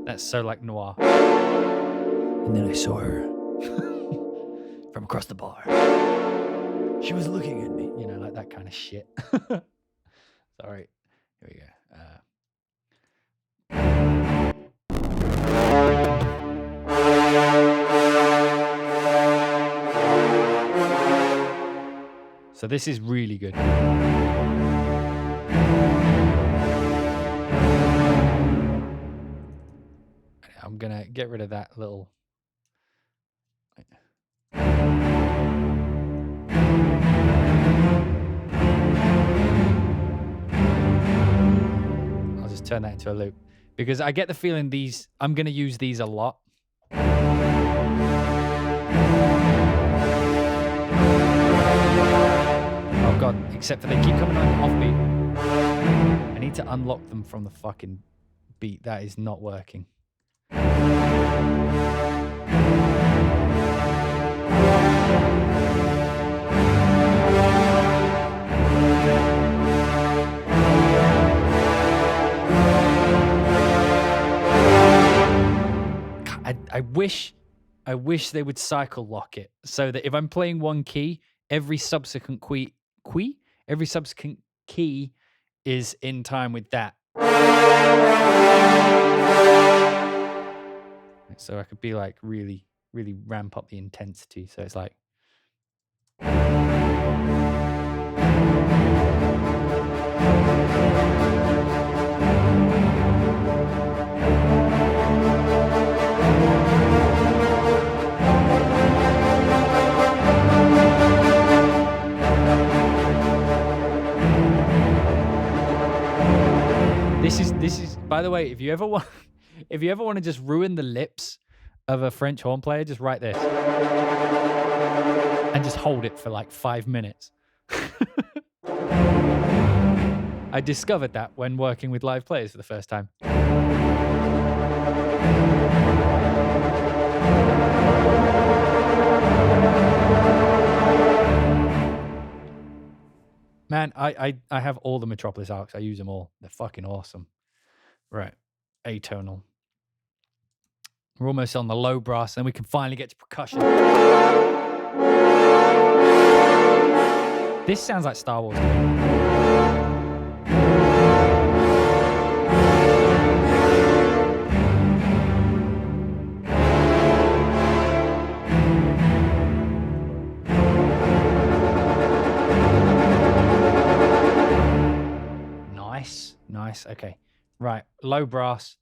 That's so like noir. And then I saw her from across the bar. She was looking at me, you know, like that kind of shit. Sorry. Here we go. So this is really good. I'm going to get rid of that little... I'll just turn that into a loop. Because I get the feeling these... I'm going to use these a lot. Oh god, except for they keep coming on offbeat. I need to unlock them from the fucking beat. That is not working. I wish they would cycle lock it so that if I'm playing one key, every subsequent key is in time with that. So I could be like really, really ramp up the intensity. So it's like. This is by the way, if you ever want to just ruin the lips of a French horn player, just write this and just hold it for like 5 minutes. I discovered that when working with live players for the first time. Man, I have all the Metropolis Arks. I use them all. They're fucking awesome. Right. Atonal. We're almost on the low brass, and we can finally get to percussion. This sounds like Star Wars. Nice. Okay. Right. Low brass.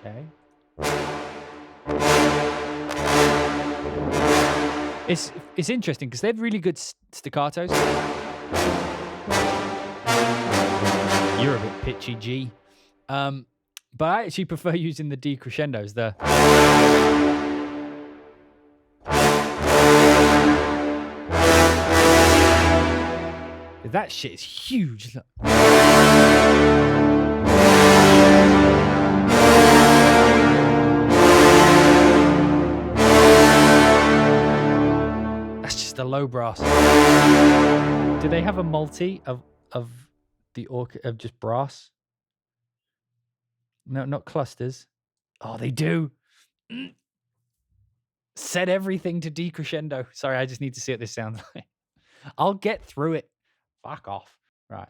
Okay. It's interesting because they have really good staccatos. You're a bit pitchy, G. But I actually prefer using the decrescendos. That shit is huge. Look. That's just a low brass. Do they have a multi of the of just brass? No, not clusters. Oh, they do. Set everything to decrescendo. Sorry, I just need to see what this sounds like. I'll get through it. Fuck off. Right.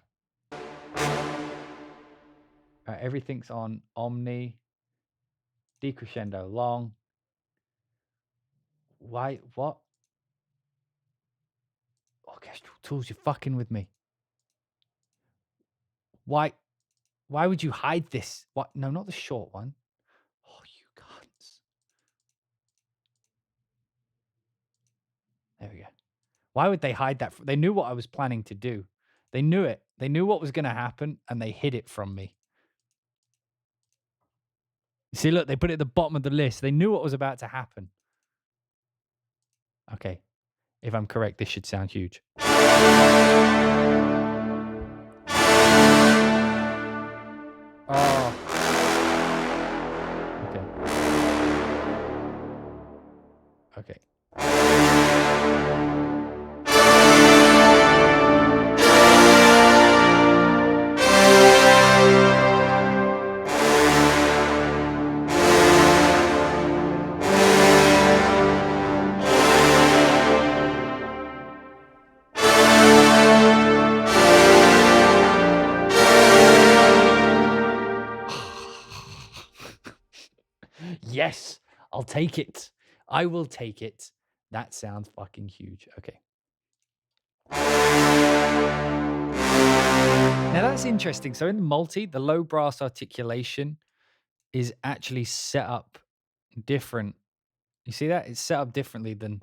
Right, everything's on omni. Decrescendo long. Why? What? Orchestral Tools, you're fucking with me. Why would you hide this? What? No, not the short one. Oh, you cunts. There we go. Why would they hide that? They knew what I was planning to do. They knew it. They knew what was going to happen, and they hid it from me. See, look, they put it at the bottom of the list. They knew what was about to happen. Okay. If I'm correct, this should sound huge. Oh. Okay. Yes, I'll take it. I will take it. That sounds fucking huge. Okay. Now that's interesting. So in the multi, the low brass articulation is actually set up different. You see that? It's set up differently than...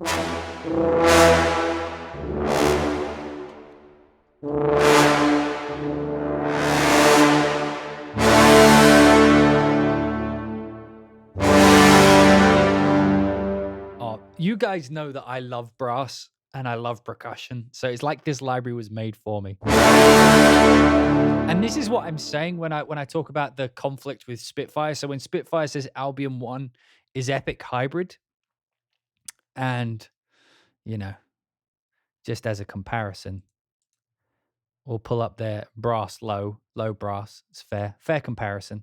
Oh, you guys know that I love brass and I love percussion. So it's like this library was made for me. And this is what I'm saying when I talk about the conflict with Spitfire. So when Spitfire says Albion 1 is epic hybrid, and, you know, just as a comparison, we'll pull up their brass low brass. It's fair comparison.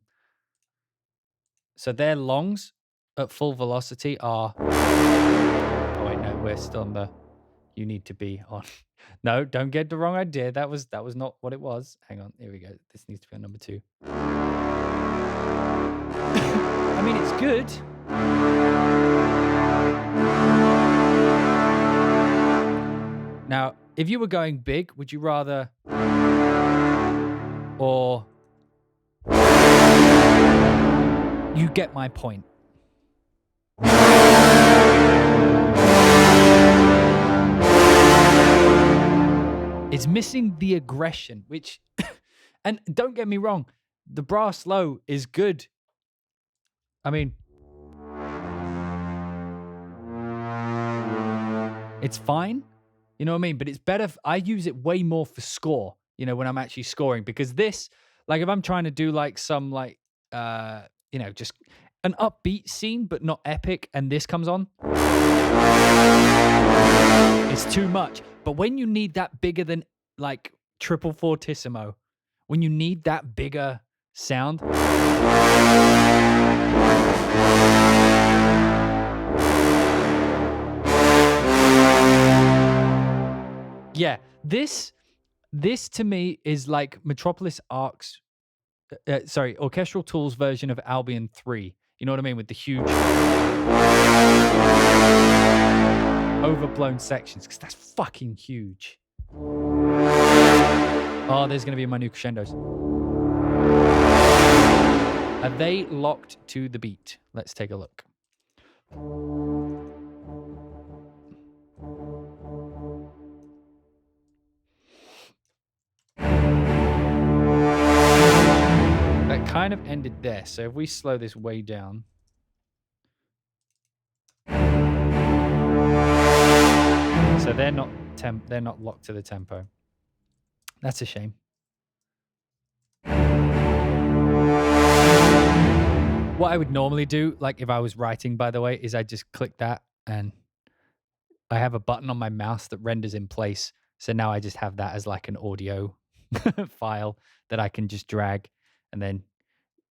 So their longs at full velocity are... Oh wait, no, we're still on the... You need to be on... No, don't get the wrong idea. That was not what it was. Hang on, here we go. This needs to be on number 2. I mean, it's good. Now, if you were going big, would you rather... Or... You get my point. It's missing the aggression, which... And don't get me wrong, the brass low is good. I mean... It's fine. You know what I mean? But it's better... I use it way more for score, you know, when I'm actually scoring. Because this... Like, if I'm trying to do, like, some, like... you know, just an upbeat scene, but not epic, and this comes on, it's too much. But when you need that bigger than, like, triple fortissimo, when you need that bigger sound, yeah, this to me is like Metropolis Ark's, Orchestral Tools version of Albion 3. You know what I mean? With the huge overblown sections, because that's fucking huge. Oh, there's going to be my new crescendos. Are they locked to the beat? Let's take a look. That kind of ended there. So if we slow this way down. So they're not locked to the tempo. That's a shame. What I would normally do, like if I was writing, by the way, is I just click that and I have a button on my mouse that renders in place. So now I just have that as like an audio file that I can just drag, and then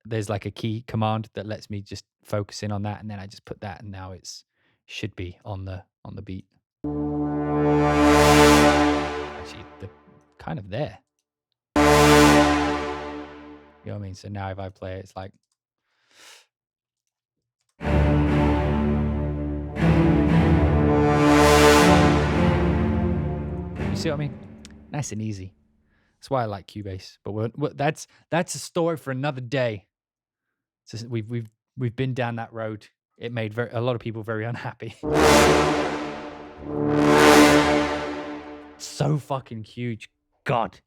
there's like a key command that lets me just focus in on that, and then I just put that, and now it's should be on the beat. Actually, they're kind of there. You know what I mean? So now if I play it, it's like... You see what I mean? Nice and easy. That's why I like Cubase. But that's a story for another day. So we've been down that road. It made a lot of people very unhappy. So fucking huge. God.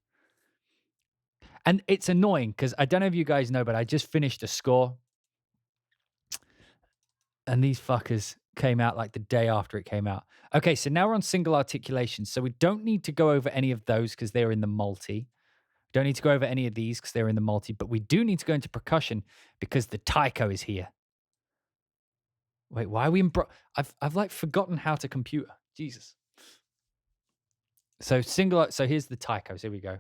And it's annoying because I don't know if you guys know, but I just finished a score. And these fuckers came out like the day after it came out. Okay, so now we're on single articulations. So we don't need to go over any of those because they're in the multi. Don't need to go over any of these because they're in the multi. But we do need to go into percussion because the Taiko is here. Wait, why are we in... I've like forgotten how to computer. Jesus. So so here's the Taikos. Here we go.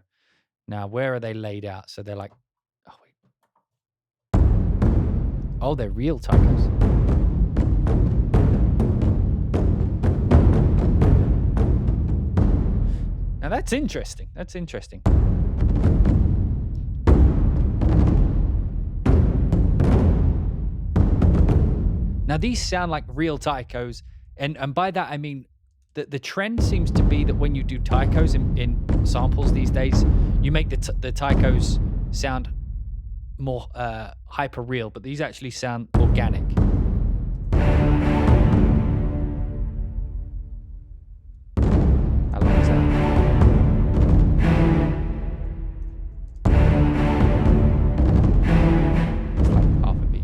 Now, where are they laid out? So they're like... Oh, wait. Oh, they're real Taikos. Now, that's interesting. That's interesting. Now these sound like real taikos, and by that I mean that the trend seems to be that when you do taikos in samples these days, you make the taikos sound more hyper real, but these actually sound organic. How long is that? It's like half a beat.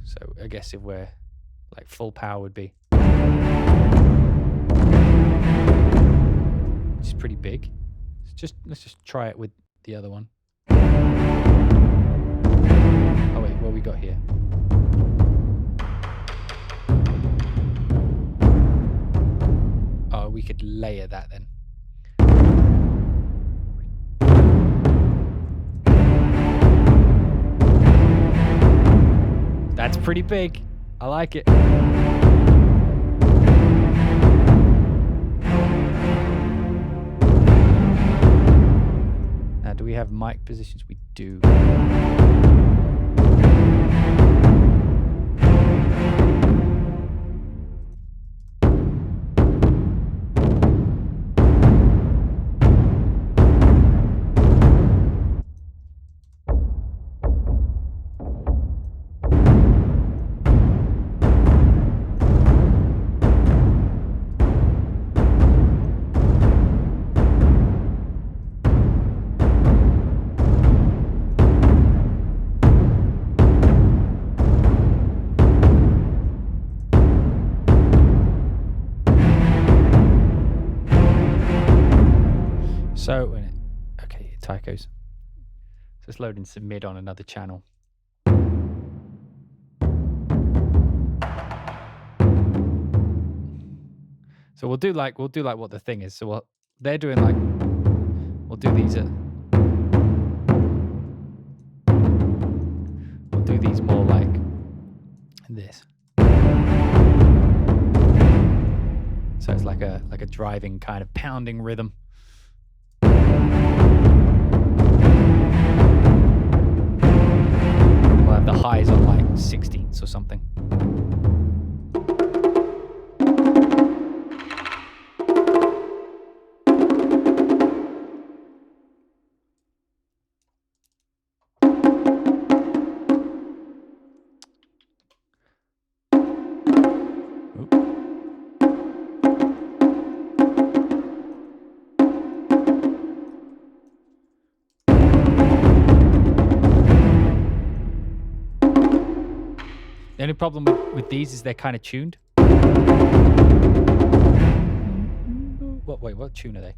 So I guess if we're like full power would be, which is pretty big. Let's just try it with the other one. Oh wait, what we got here? Oh, we could layer that then. That's pretty big. I like it. Now, do we have mic positions? We do. So, okay, Taiko's. So it's loading some mid on another channel. So we'll do like what the thing is. So they're doing like, we'll do these more like this. So it's like a driving kind of pounding rhythm. We'll have the highs on like 16ths or something. The only problem with these is they're kind of tuned. Wait, what tune are they?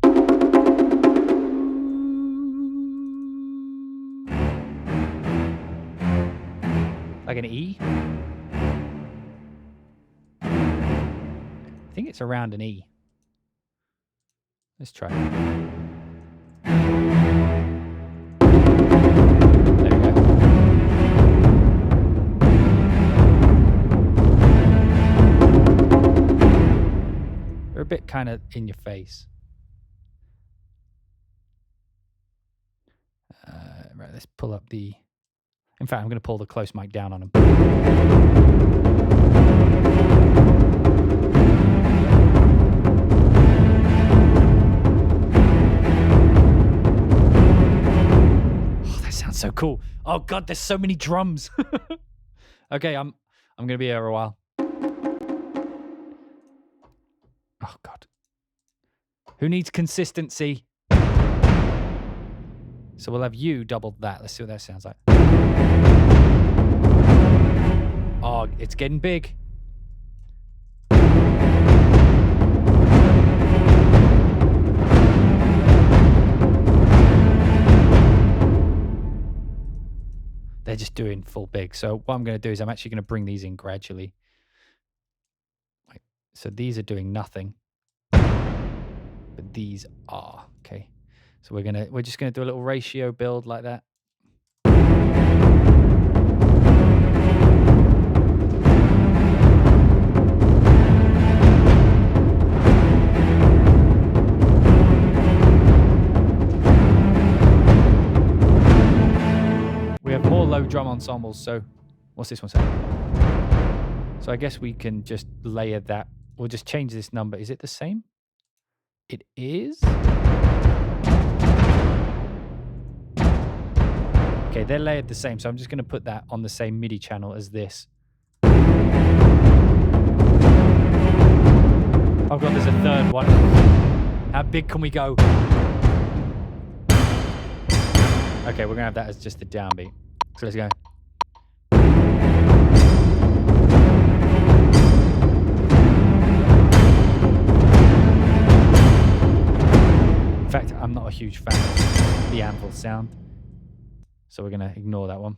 Like an E? I think it's around an E. Let's try it. A bit kind of in your face. Right, let's pull up the... In fact, I'm going to pull the close mic down on them. Oh, that sounds so cool. Oh God, there's so many drums. Okay, I'm going to be here a while. Oh, God. Who needs consistency? So we'll have you double that. Let's see what that sounds like. Oh, it's getting big. They're just doing full big. So what I'm going to do is I'm actually going to bring these in gradually. So these are doing nothing, but these are. Okay, so we're just gonna do a little ratio build like that. low drum ensembles. So what's this one say? So I guess we can just layer that. We'll just change this number. Is it the same? It is. Okay, they're layered the same. So I'm just going to put that on the same MIDI channel as this. Oh God, there's a third one. How big can we go? Okay, we're going to have that as just the downbeat. So let's go. In fact, I'm not a huge fan of the anvil sound. So we're going to ignore that one.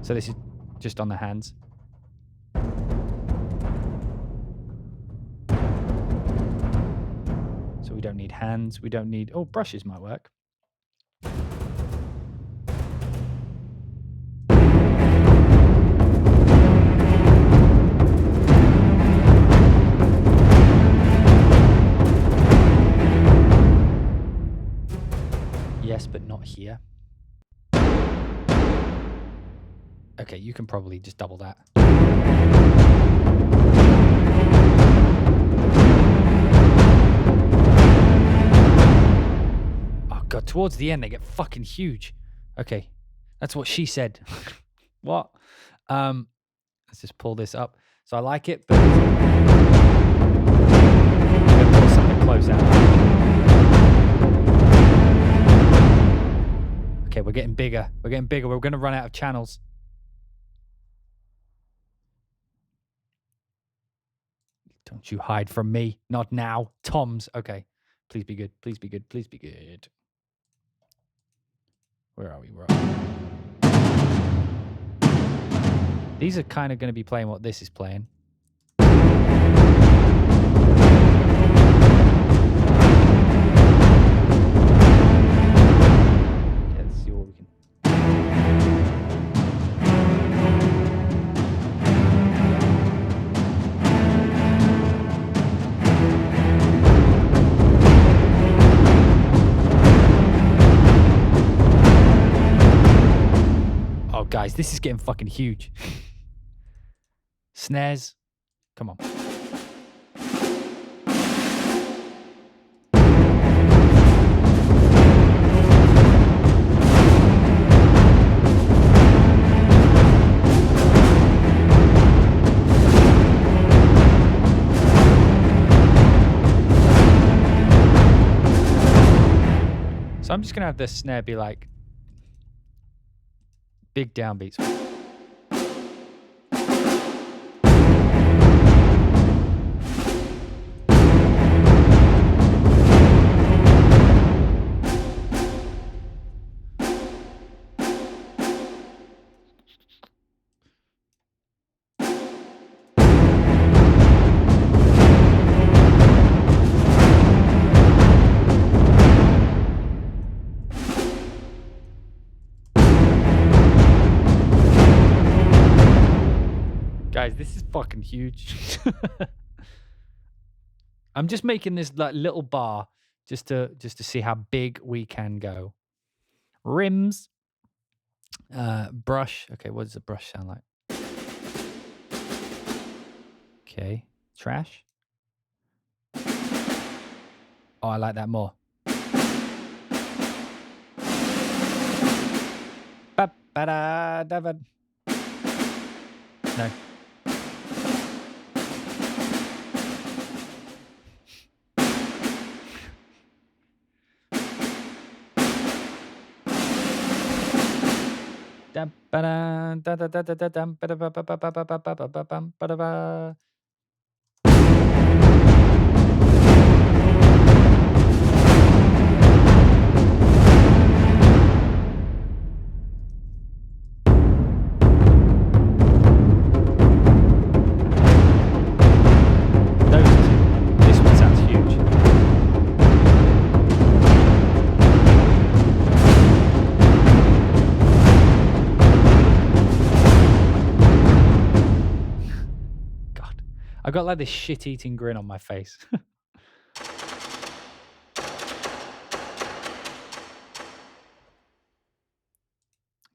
So this is just on the hands. So we don't need hands. We don't need... Oh, brushes might work. Yes, but not here. Okay, you can probably just double that. Oh God, towards the end they get fucking huge. Okay, that's what she said. What? Let's just pull this up. So I like it, but I'm gonna pull something close out. Okay, we're getting bigger. We're getting bigger. We're going to run out of channels. Don't you hide from me. Not now. Toms. Okay. Please be good. Please be good. Please be good. Where are we? These are kind of going to be playing what this is playing. Guys, this is getting fucking huge. Snares. Come on. So I'm just going to have the snare be like big downbeats. Guys, this is fucking huge. I'm just making this like little bar just to see how big we can go. Rims, brush. Okay, what does the brush sound like? Okay, trash. Oh, I like that more. No. This one sounds huge. I got like this shit-eating grin on my face.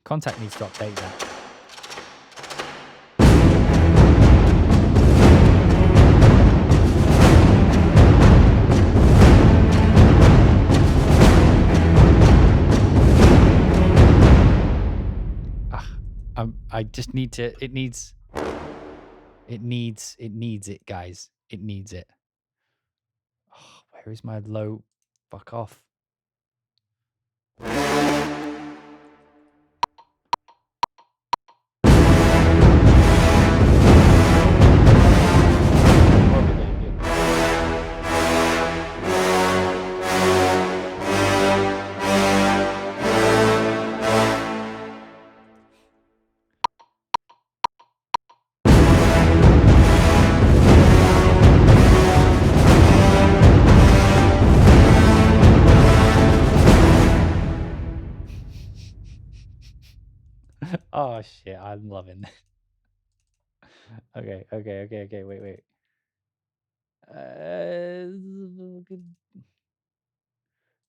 Contact needs to update that. I just need to, it needs it, guys. It needs it. Oh, where is my low? Fuck off. Oh shit, I'm loving this. Okay, wait.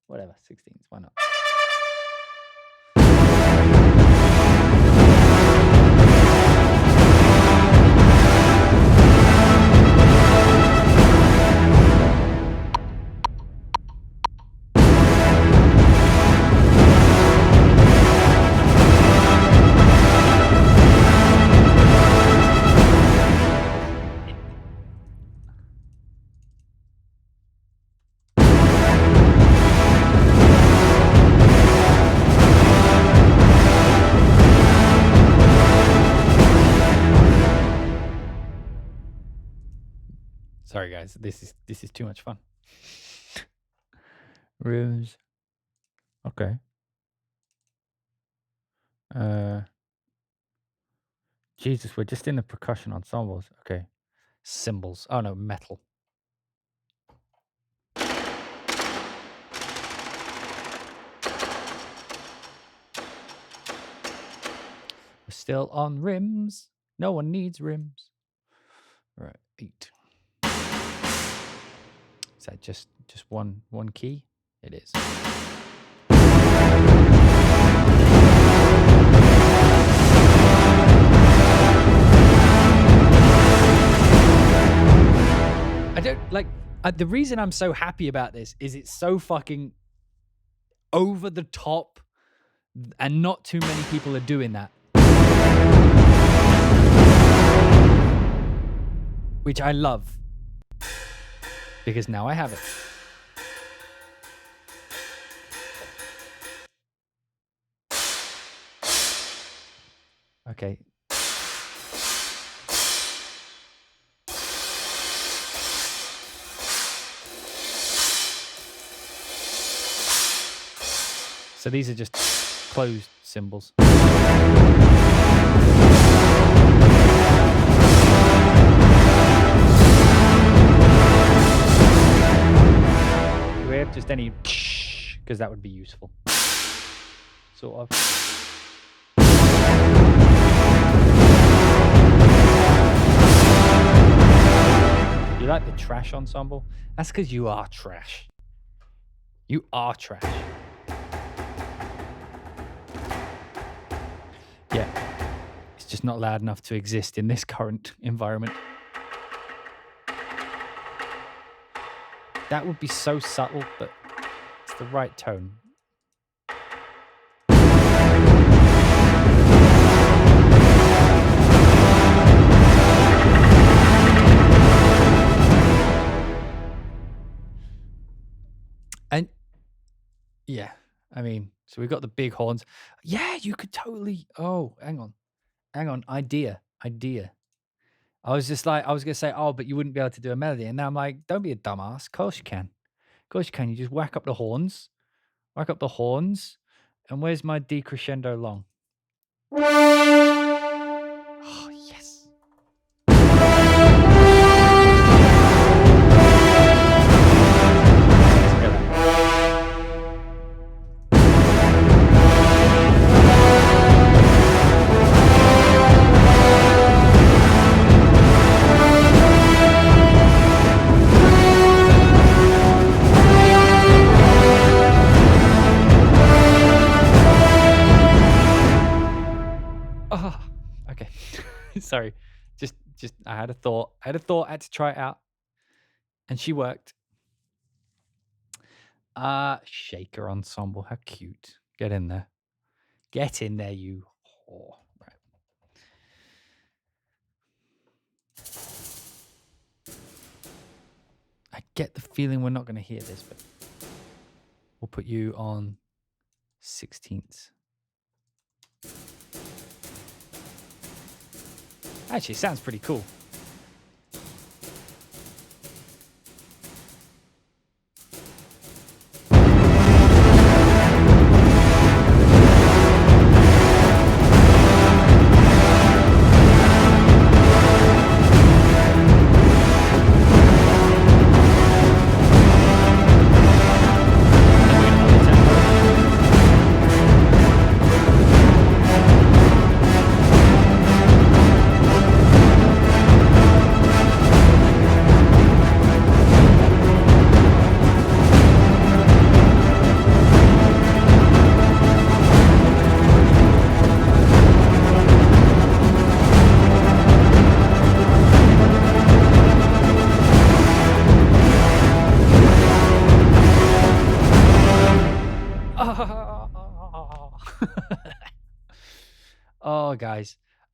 Whatever, 16s, why not? Sorry guys, this is too much fun. Rooms. Okay. Jesus, we're just in the percussion ensembles. Okay. Cymbals. Oh no, metal. We're still on rims. No one needs rims. All right, 8. Is that just one key? It is. I don't like the reason I'm so happy about this is it's so fucking over the top and not too many people are doing that. Which I love. Because now I have it. Okay. So these are just closed cymbals. Do we have just any, because that would be useful. Sort of. You like the trash ensemble? That's because you are trash. You are trash. Yeah. It's just not loud enough to exist in this current environment. That would be so subtle, but it's the right tone. And yeah, I mean, so we've got the big horns. Yeah, you could totally. Oh, hang on. Idea. I was just like, I was going to say, oh, but you wouldn't be able to do a melody. And now I'm like, don't be a dumbass. Of course you can. Of course you can. You just whack up the horns. And where's my decrescendo long? Oh, yes. Sorry, just I had a thought. I had to try it out, and she worked. Shaker ensemble. How cute. Get in there. Get in there, you whore. Right. I get the feeling we're not going to hear this, but we'll put you on 16ths. Actually, it sounds pretty cool.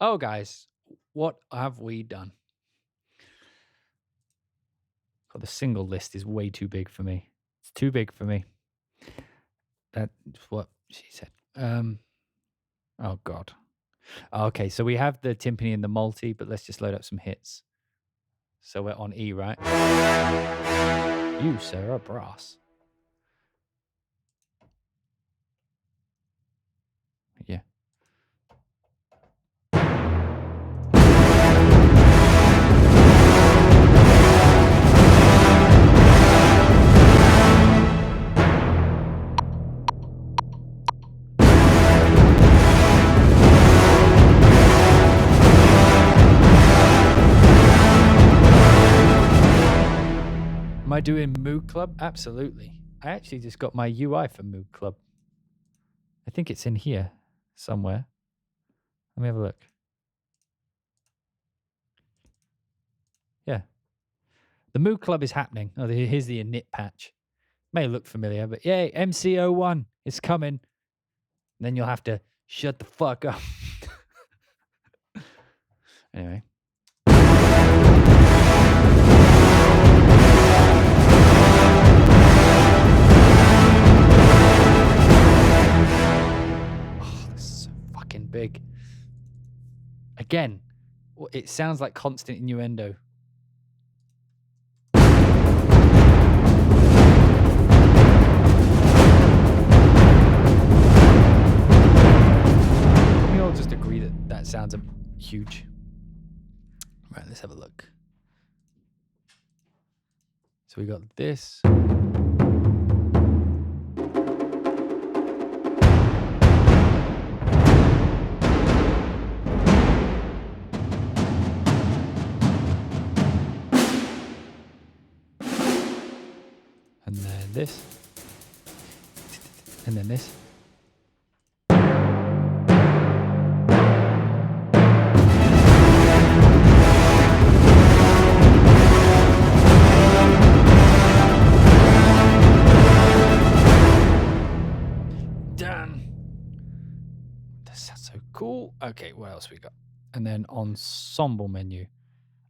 Oh, guys, what have we done? God, the single list is way too big for me. It's too big for me. That's what she said. Oh, God. Okay, so we have the timpani and the multi, but let's just load up some hits. So we're on E, right? You, sir, are brass. Yeah. Am I doing Moog Club? Absolutely. I actually just got my UI for Moog Club. I think it's in here somewhere. Let me have a look. Yeah. The Moog Club is happening. Oh, here's the init patch. May look familiar, but yay, MC01 is coming. And then you'll have to shut the fuck up. Anyway. Oh, this is so fucking big. Again, it sounds like constant innuendo. We all just agree that that sounds huge. Right, let's have a look. So we got this. And then this. And then this. Done. That sounds so cool. Okay, what else we got? And then ensemble menu.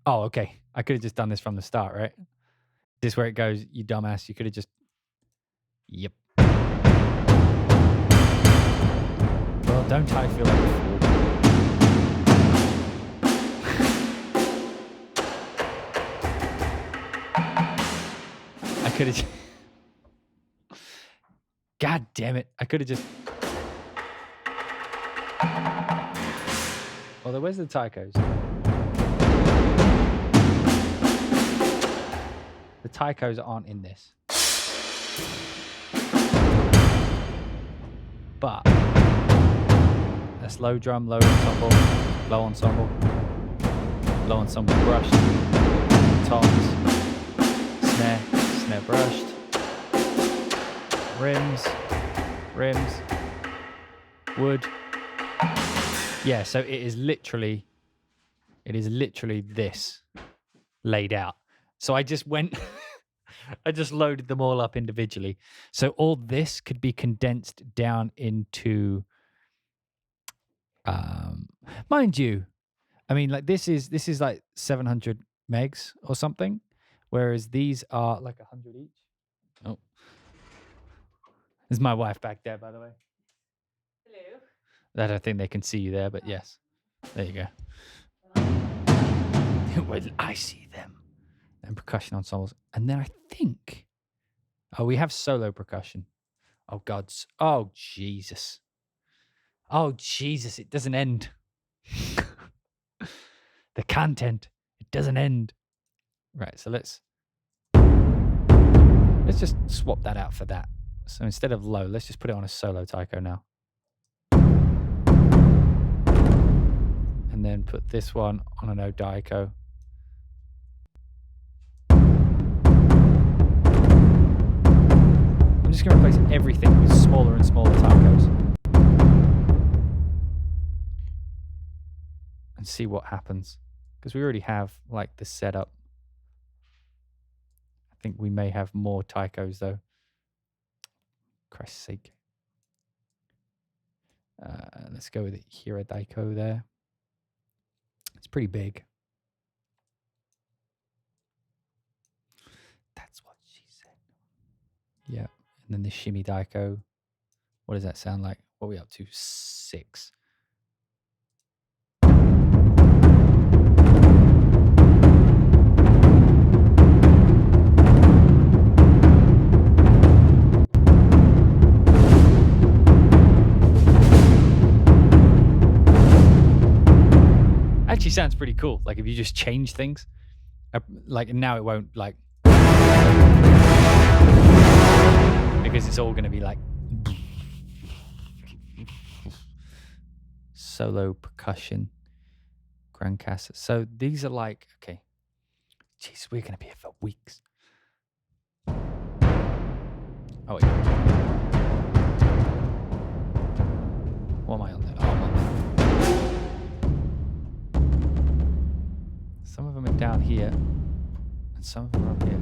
Oh, okay. I could have just done this from the start, right? This is where it goes, you dumbass. You could have just... Yep. Well, don't I feel like a fool? I could have... God damn it. I could have just... Well, where's the Taikos? The Taikos aren't in this. But that's low drum, low ensemble, low ensemble, low ensemble brushed, toms, snare, snare brushed, rims, wood. Yeah, so it is literally It is literally this laid out. So I just went, I just loaded them all up individually. So all this could be condensed down into, mind you, I mean, like this is like 700 megs or something, whereas these are like 100 each. Oh, there's my wife back there, by the way. Hello. I don't think they can see you there, but yes, there you go. Well, I see them. And percussion ensembles, and then I think, oh, we have solo percussion. Oh gods. Oh Jesus. Oh Jesus. It doesn't end. The content. It doesn't end. Right. So let's just swap that out for that. So instead of low, let's just put it on a solo taiko now. And then put this one on an odaiko. I'm just going to replace everything with smaller and smaller taikos. And see what happens. Because we already have like the setup. I think we may have more taikos though. Christ's sake. Let's go with Hiradaiko there. It's pretty big. That's what she said. Yeah. And then the shimmy daiko. What does that sound like? What are we up to? 6. Actually sounds pretty cool. Like if you just change things, like now it won't like, because it's all going to be like solo percussion, grand cassa. So these are like, okay, jeez, we're going to be here for weeks. Oh wait, what am I on there? Oh, I'm on there. Some of them are down here, and some of them are up here.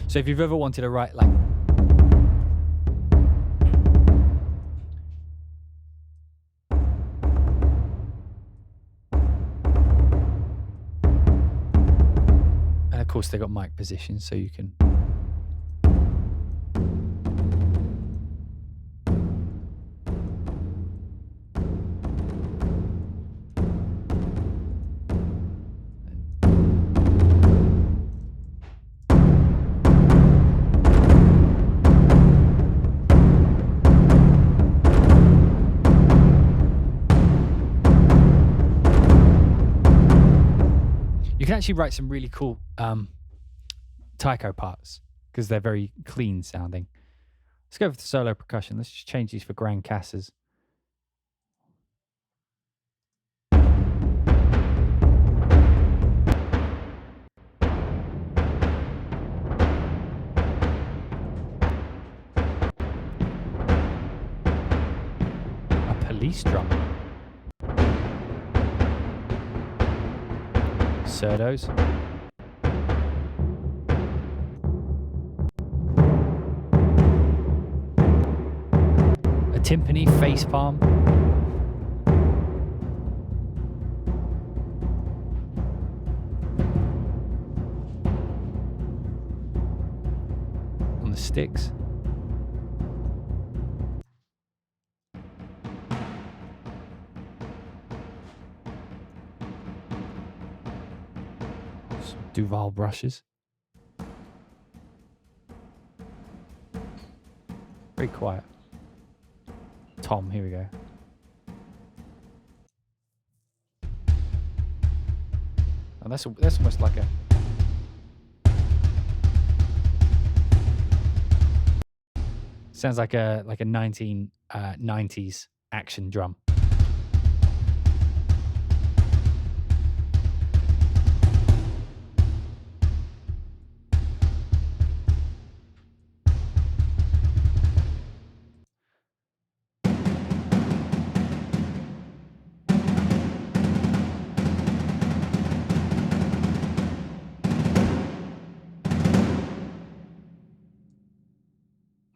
So if you've ever wanted to write like and of course they got mic positions so you can actually write some really cool taiko parts because they're very clean sounding. Let's go for the solo percussion. Let's just change these for grand cassas. A police drum. Surdos. A timpani facepalm. On the sticks. Duval brushes. Very quiet. Tom, here we go. Oh, that's almost like a sounds like a 1990s action drum.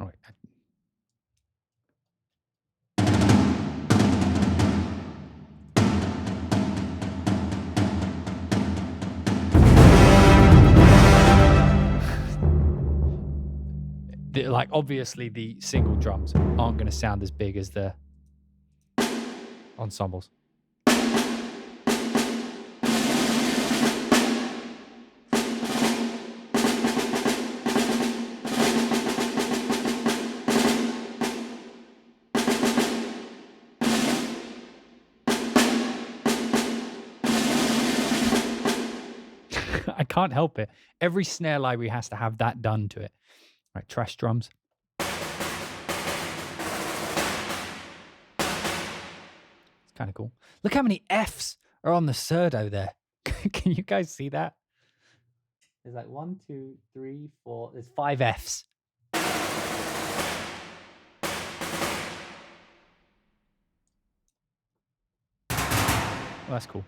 Oh, wait. Like, obviously, the single drums aren't going to sound as big as the ensembles. I can't help it. Every snare library has to have that done to it. Right, trash drums. It's kind of cool. Look how many Fs are on the surdo there. Can you guys see that? There's like 1, 2, 3, 4. There's 5 Fs. Well, that's cool.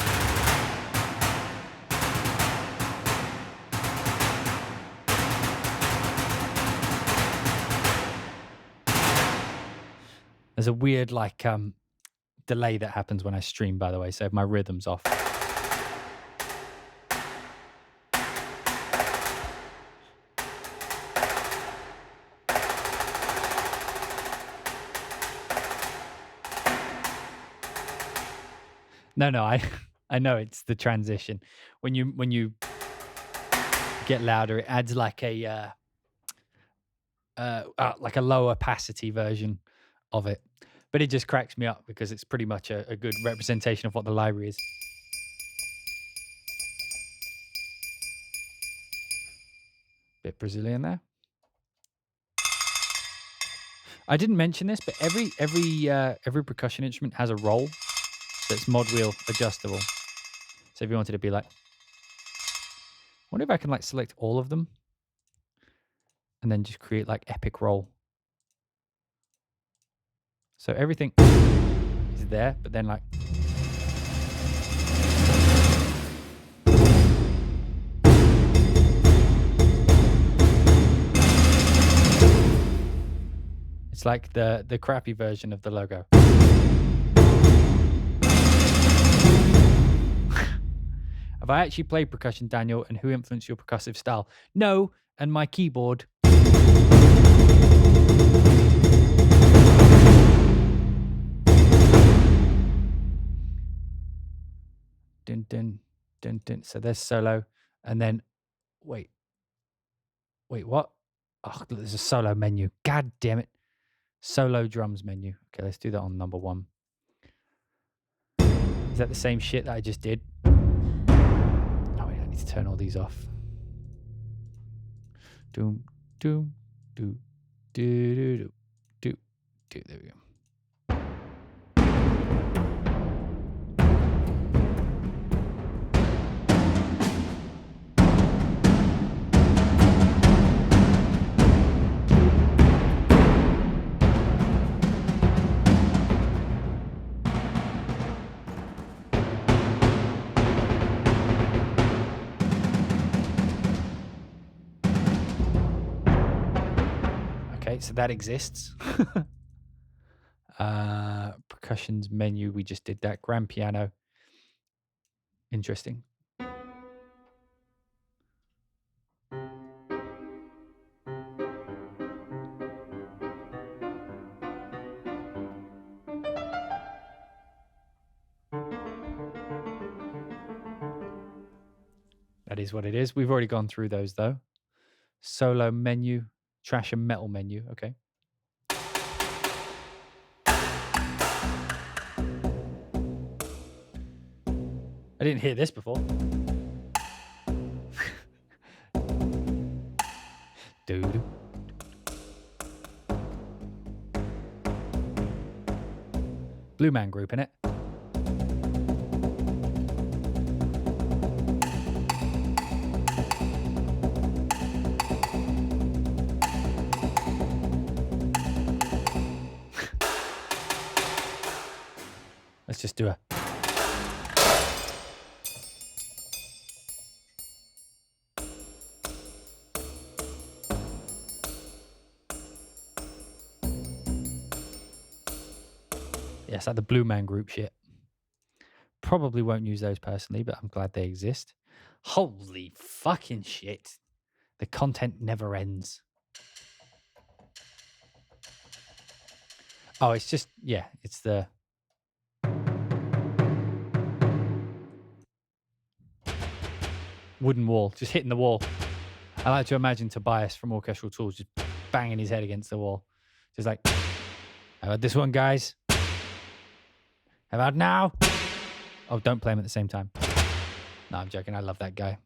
There's a weird like delay that happens when I stream, by the way, so if my rhythm's off. No, I know it's the transition. When you get louder, it adds like a lower opacity version of it. But it just cracks me up because it's pretty much a good representation of what the library is. Bit Brazilian there. I didn't mention this, but every percussion instrument has a roll that's mod wheel adjustable. So if you wanted to be like, I wonder if I can like select all of them and then just create like epic roll. So everything is there, but then like it's like the crappy version of the logo. Have I actually played percussion, Daniel, and who influenced your percussive style? No, and my keyboard. Dun, dun, dun, dun. So there's solo, and then wait, what? Oh, there's a solo menu. God damn it. Solo drums menu. Okay, let's do that on number 1. Is that the same shit that I just did? Oh, wait, I need to turn all these off. Doom, doom, do, do, do, do, do. There we go. So that exists. Percussions menu, we just did that. Grand piano. Interesting. That is what it is. We've already gone through those though. Solo menu, trash and metal menu. Okay. I didn't hear this before. Dude. Blue Man Group, innit? Let's just do a... Yeah, it's like the Blue Man Group shit. Probably won't use those personally, but I'm glad they exist. Holy fucking shit. The content never ends. Oh, it's just, yeah, it's the... wooden wall, just hitting the wall. I like to imagine Tobias from Orchestral Tools just banging his head against the wall. Just like, how about this one, guys? How about now? Oh, don't play him at the same time. No, I'm joking. I love that guy.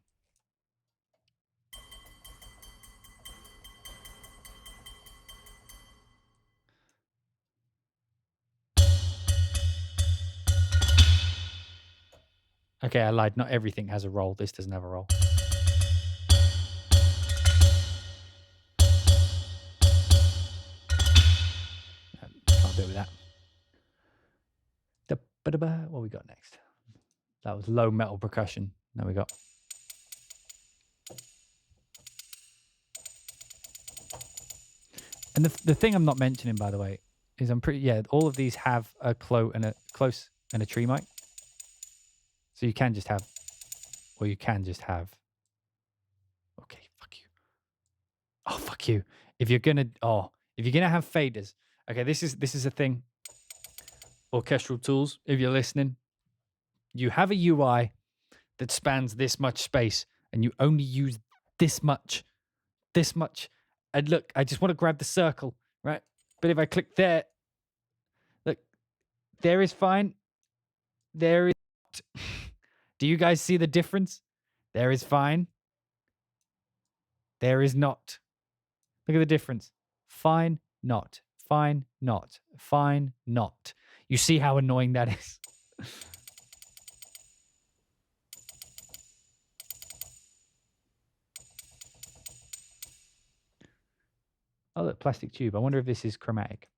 Okay, I lied. Not everything has a roll. This doesn't have a roll. Can't do it with that. What we got next? That was low metal percussion. Now we got... And the thing I'm not mentioning, by the way, is I'm pretty... Yeah, all of these have a close and a tree mic. So you can just have... Or you can just have... Okay, fuck you. Oh, fuck you. If you're gonna have faders... Okay, this is a thing. Orchestral Tools, if you're listening, you have a UI that spans this much space and you only use this much. And look, I just want to grab the circle, right? But if I click there, look, there is fine. There is not. Do you guys see the difference? There is fine. There is not. Look at the difference. Fine, not. Fine, not. Fine, not. You see how annoying that is? Oh, look, plastic tube. I wonder if this is chromatic.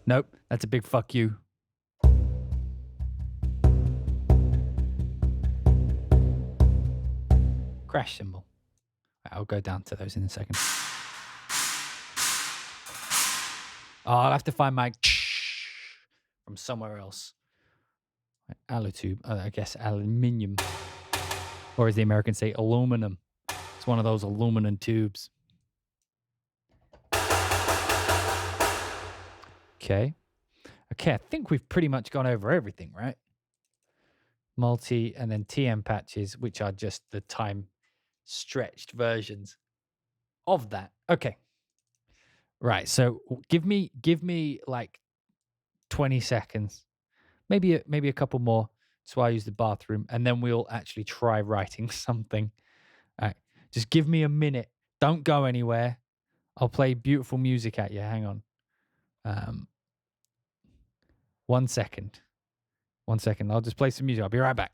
Nope, that's a big fuck you. Crash cymbal. I'll go down to those in a second. Oh, I'll have to find my from somewhere else. Alutube, I guess aluminium. Or as the Americans say, aluminum. It's one of those aluminum tubes. Okay. Okay, I think we've pretty much gone over everything, right? Multi and then TM patches, which are just the time stretched versions of that. Okay. Right, so give me like 20 seconds. Maybe a couple more. So I use the bathroom, and then we'll actually try writing something. All right, just give me a minute. Don't go anywhere. I'll play beautiful music at you. Hang on. 1 second. 1 second. I'll just play some music. I'll be right back.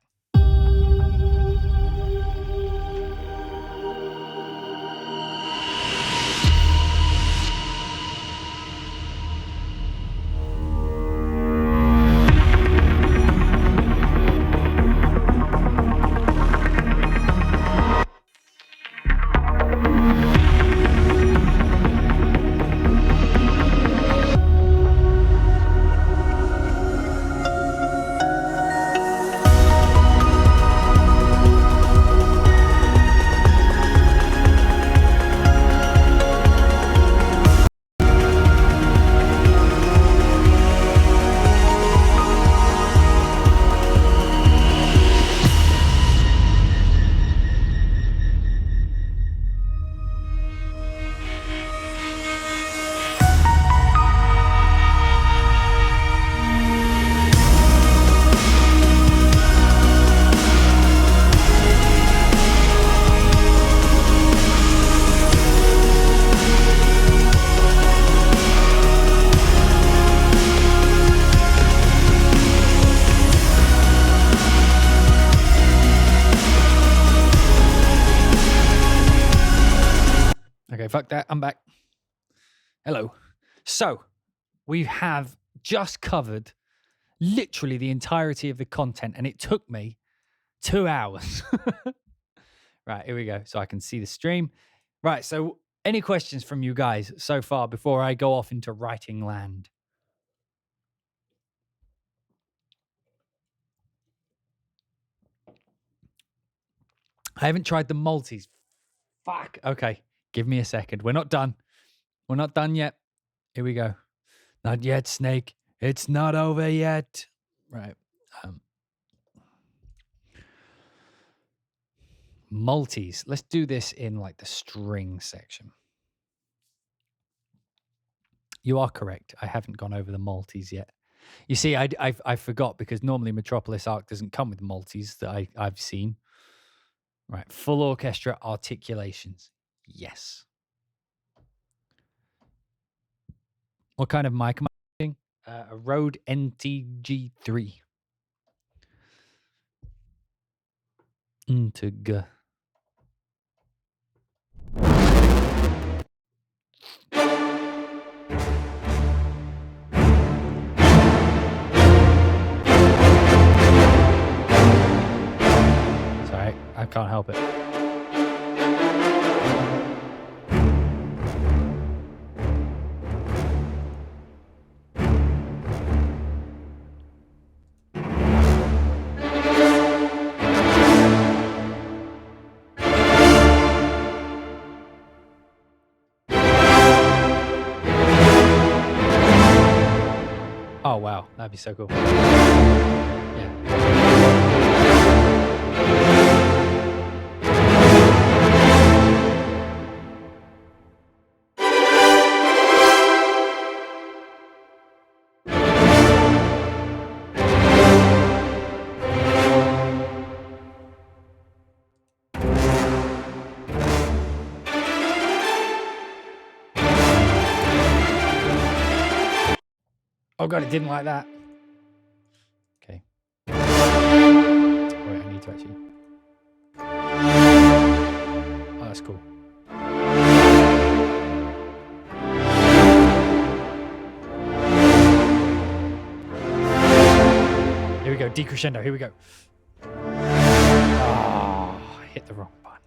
Fuck that. I'm back. Hello. So we have just covered literally the entirety of the content, and it took me 2 hours. Right, here we go. So I can see the stream. Right, so Any questions from you guys so far before I go off into writing land? I haven't tried the multis. Fuck. Okay. Give me a second. We're not done. We're not done yet. Here we go. Not yet, Snake. It's not over yet. Right. Multis. Let's do this in like the string section. You are correct. I haven't gone over the multis yet. You see, I forgot because normally Metropolis Ark doesn't come with multis that I've seen. Right. Full orchestra articulations. Yes. What kind of mic am I using? A Rode NTG3. Integ. Sorry, I can't help it. Oh, wow. That'd be so cool. Yeah. Oh god, it didn't like that. Okay. Wait, I need to actually. Oh, that's cool. Here we go, decrescendo. Here we go. Oh, I hit the wrong button.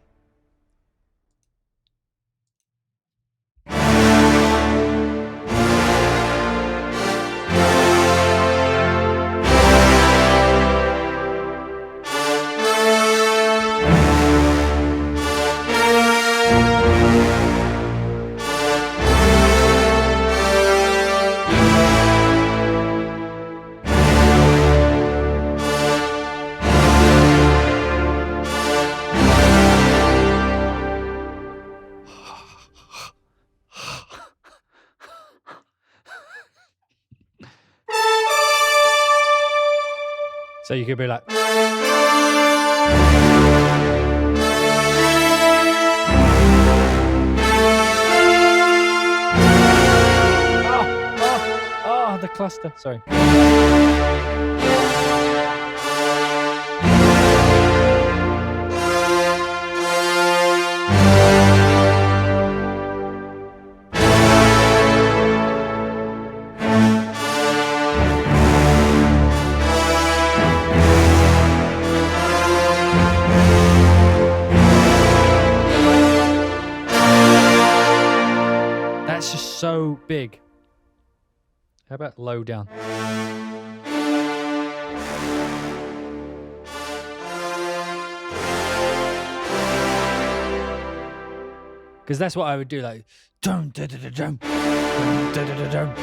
So you could be like, oh, the cluster. Sorry. So big. How about low down? Because that's what I would do, like dum da da da dum da da da dum.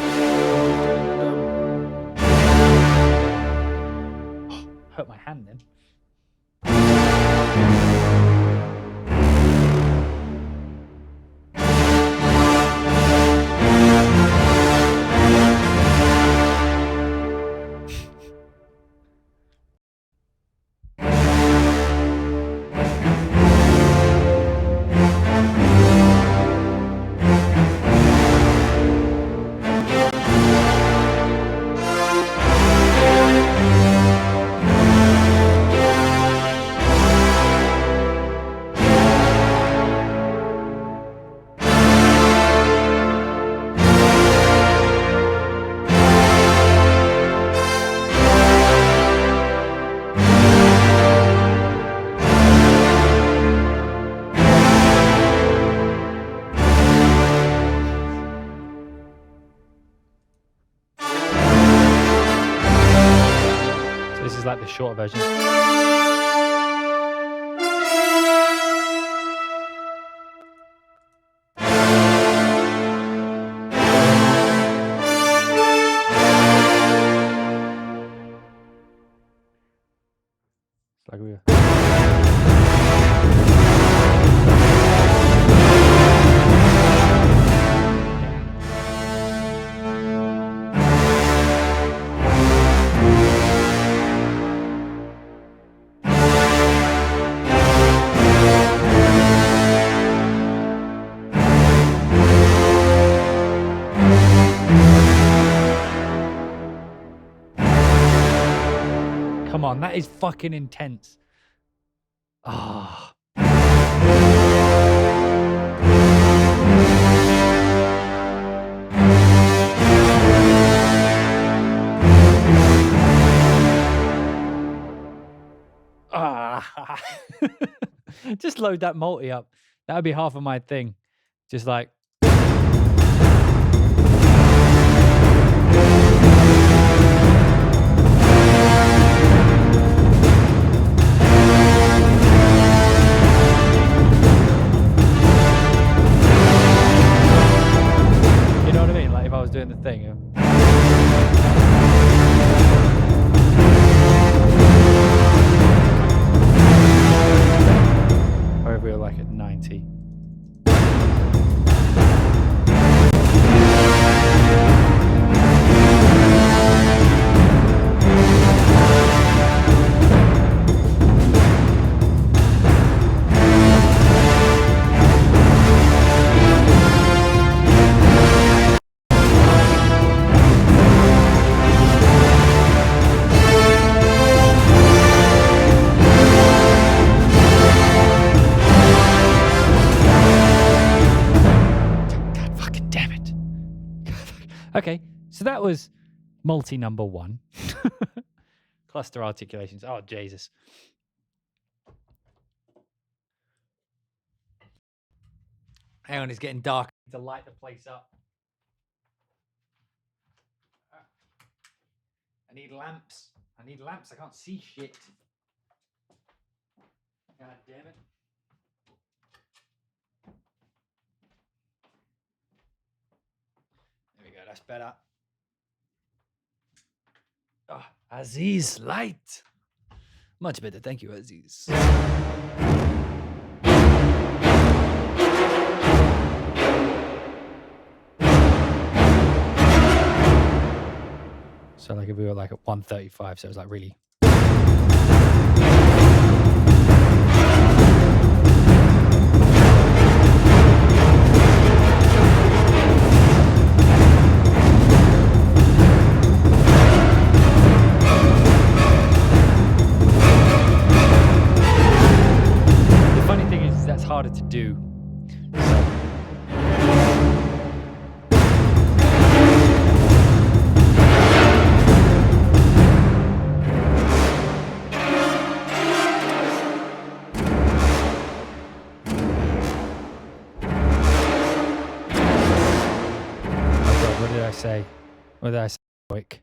Hurt my hand then. like the shorter version. It's like weird. Come on, that is fucking intense. Ah. Just load that multi up. That would be half of my thing. Just like. Doing the thing. Or if we were like at 90. Okay, so that was multi number 1. Cluster articulations. Oh, Jesus. Hang on, it's getting dark. I need to light the place up. I need lamps. I need lamps. I can't see shit. God damn it. There we go. That's better. Oh, Aziz, light. Much better. Thank you, Aziz. So like if we were like at 135, so it was like really. The funny thing is that's harder to do. Say, what did I say? Quick.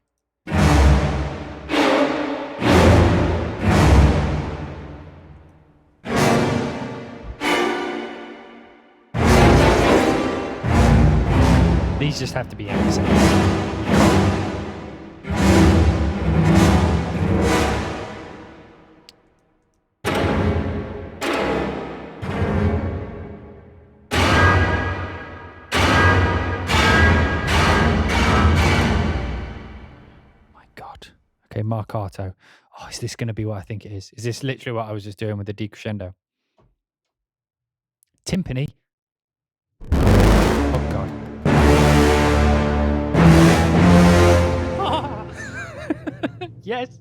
These just have to be empty. Okay, Marcato. Oh, is this going to be what I think it is? Is this literally what I was just doing with the decrescendo? Timpani. Oh, God. Yes.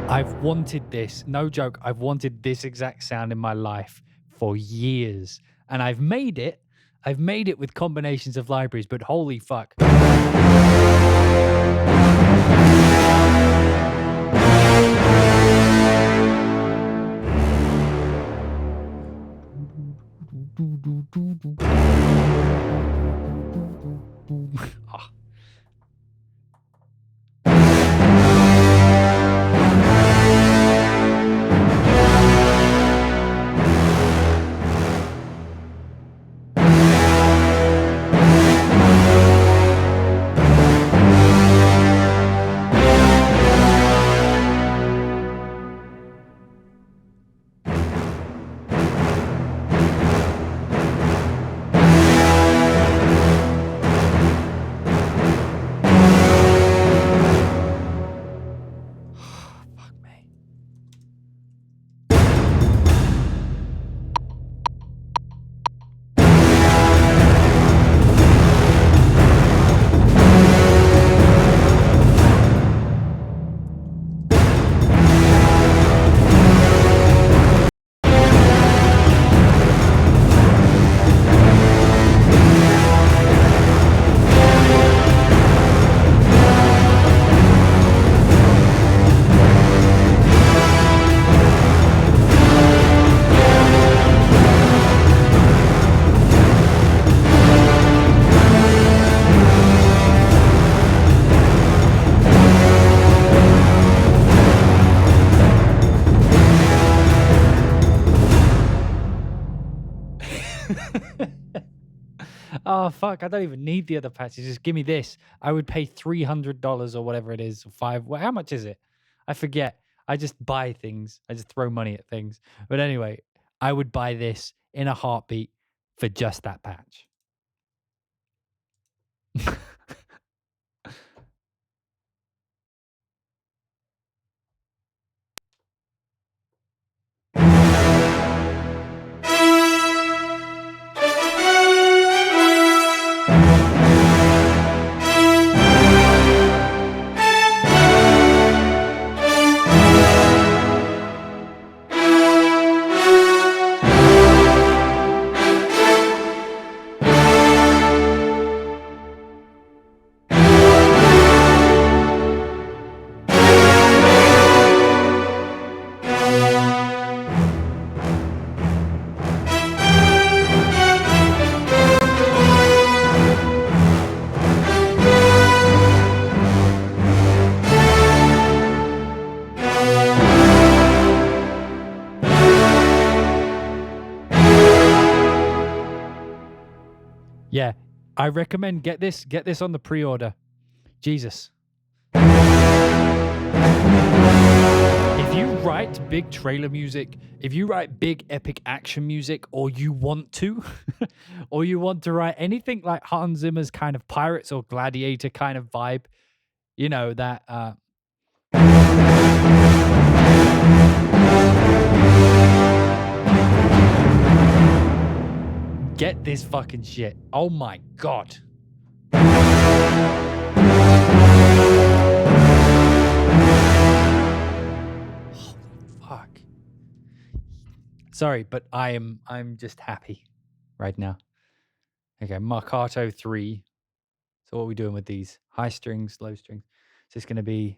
I've wanted this. No joke. I've wanted this exact sound in my life for years. And I've made it. I've made it with combinations of libraries, but holy fuck. Oh, fuck. I don't even need the other patches. Just give me this. I would pay $300 or whatever it is. How much is it? I forget. I just buy things. I just throw money at things. But anyway, I would buy this in a heartbeat for just that patch. Yeah, I recommend get this on the pre-order. Jesus. If you write big trailer music, if you write big epic action music, or you want to, or you want to write anything like Hans Zimmer's kind of Pirates or Gladiator kind of vibe, you know, that get this fucking shit. Oh my God. Holy fuck. Sorry, but I'm just happy right now. Okay, Marcato 3. So what are we doing with these? High strings, low strings. So it's going to be...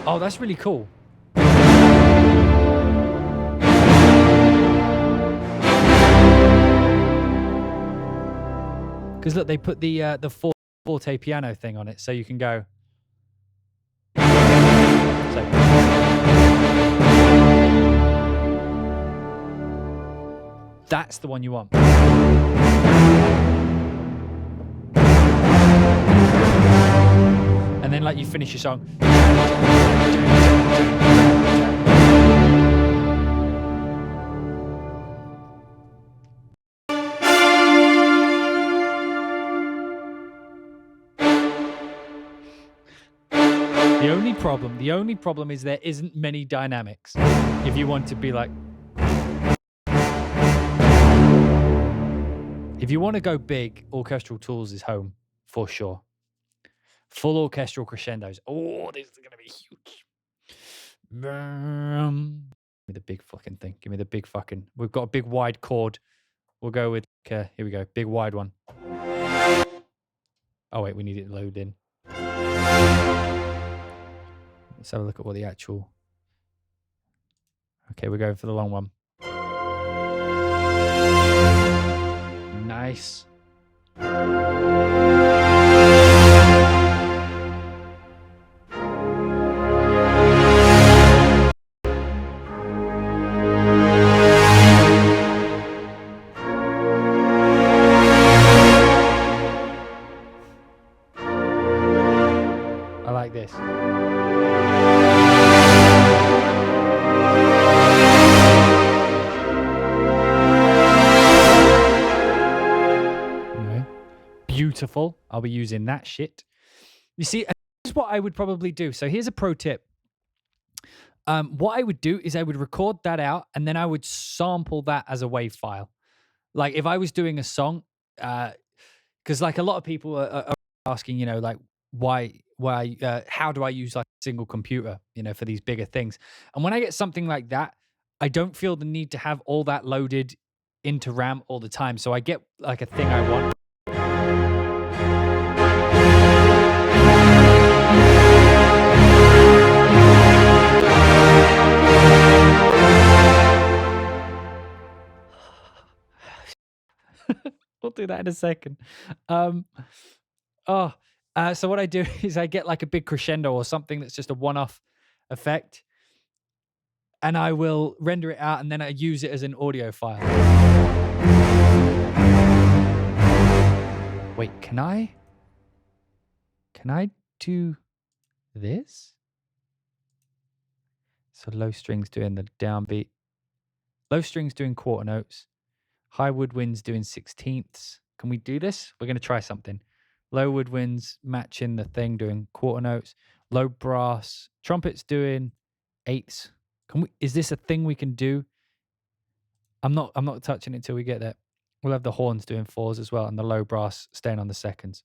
Oh, that's really cool. Because look, they put the forte piano thing on it, so you can go. So. That's the one you want. And then, like, you finish your song. The only problem is there isn't many dynamics. If you want to be like... If you want to go big, Orchestral Tools is home, for sure. Full orchestral crescendos. Oh, this is going to be huge. Give me the big fucking thing. Give me the big fucking... We've got a big wide chord. We'll go with... here we go. Big wide one. Oh, wait. We need it to load in. Let's have a look at what the actual... Okay, we're going for the long one. Nice. I like this. Beautiful. I'll be using that shit. You see, here's what I would probably do. So here's a pro tip. What I would do is I would record that out and then I would sample that as a WAV file. Like if I was doing a song, because like a lot of people are asking, you know, like how do I use like a single computer, you know, for these bigger things? And when I get something like that, I don't feel the need to have all that loaded into RAM all the time. So I get like a thing I want. do that in a second. So what I do is I get like a big crescendo or something that's just a one-off effect, and I will render it out, and then I use it as an audio file. Wait, can I do this? So low strings doing the downbeat, low strings doing quarter notes, high woodwinds doing 16ths. Can we do this? We're going to try something. Low woodwinds matching the thing doing quarter notes, low brass, trumpets doing eighths. Is this a thing we can do? I'm not touching it till we get there. We'll have the horns doing fours as well, and the low brass staying on the seconds.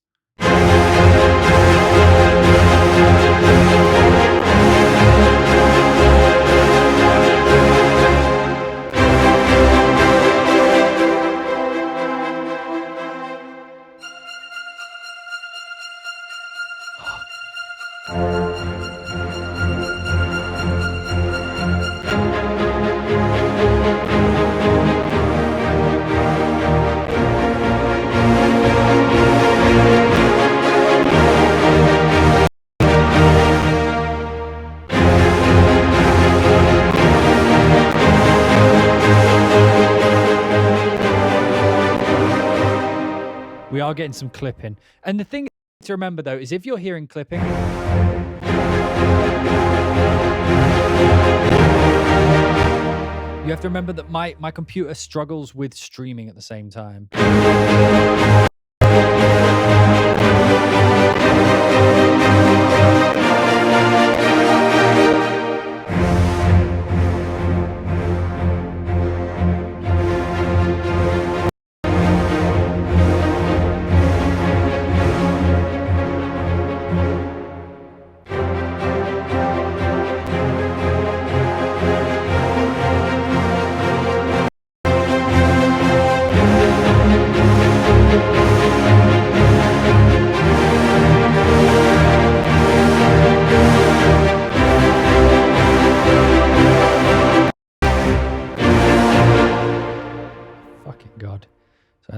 We are getting some clipping. And the thing to remember, though, is if you're hearing clipping, you have to remember that my computer struggles with streaming at the same time.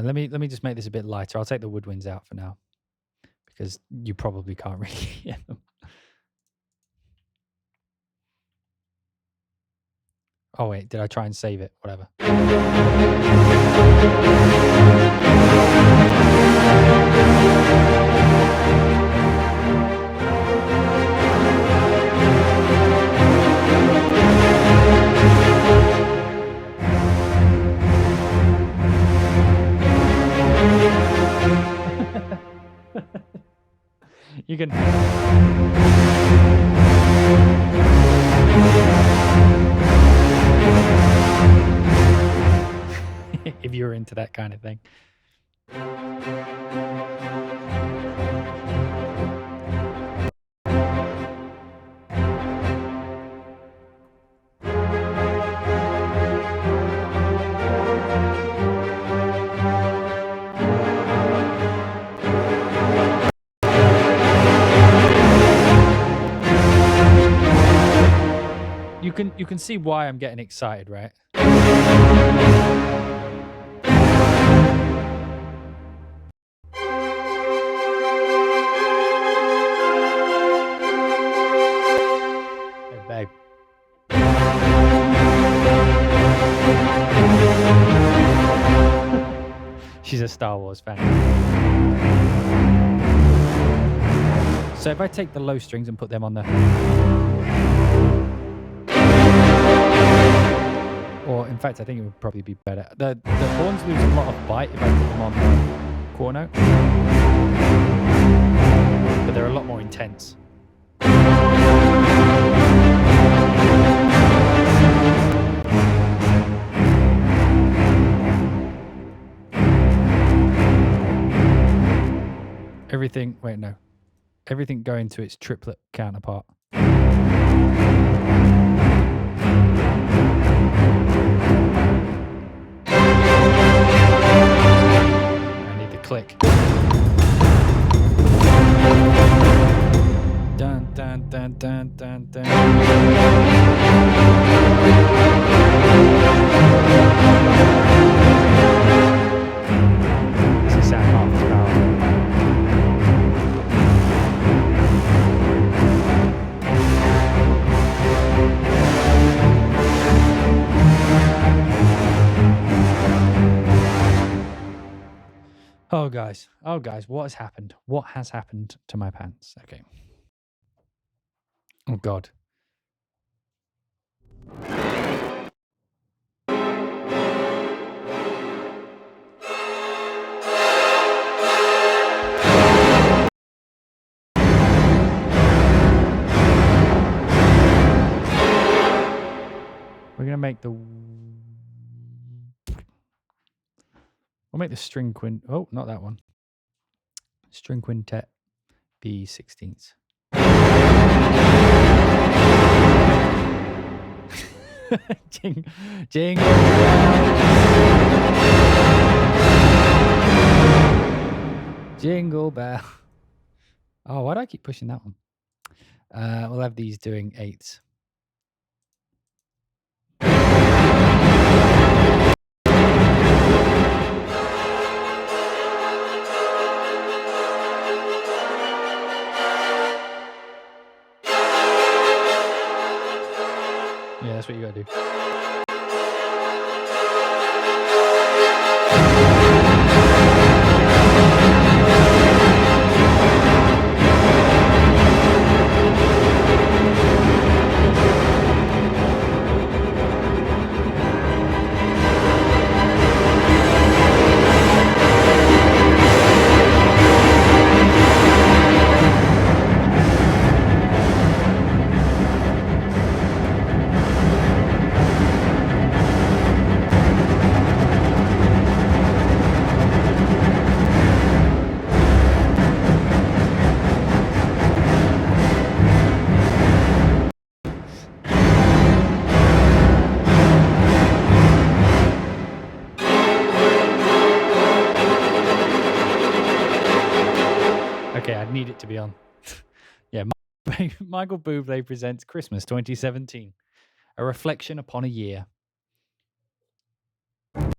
Let me just make this a bit lighter. I'll take the woodwinds out for now because you probably can't really hear them. Oh wait, did I try and save it? Whatever. You can. If you're into that kind of thing. You can see why I'm getting excited, right? Hey, babe. She's a Star Wars fan. So if I take the low strings and put them on the... Or, in fact, I think it would probably be better. The horns lose a lot of bite if I put them on the quarter note. But they're a lot more intense. Everything... Wait, no. Everything going to its triplet counterpart. Click. Dun dun dun dun dun dun. Oh, guys. Oh, guys. What has happened? What has happened to my pants? Okay. Oh, God. We're going to make the... We'll make the string quint... Oh, not that one. String quintet B16ths. Jingle. Jingle bell. Oh, why do I keep pushing that one? We'll have these doing eighths. Yeah, that's what you gotta do. Okay, I'd need it to be on. Yeah, Michael Bublé presents Christmas 2017, a reflection upon a year. Yeah.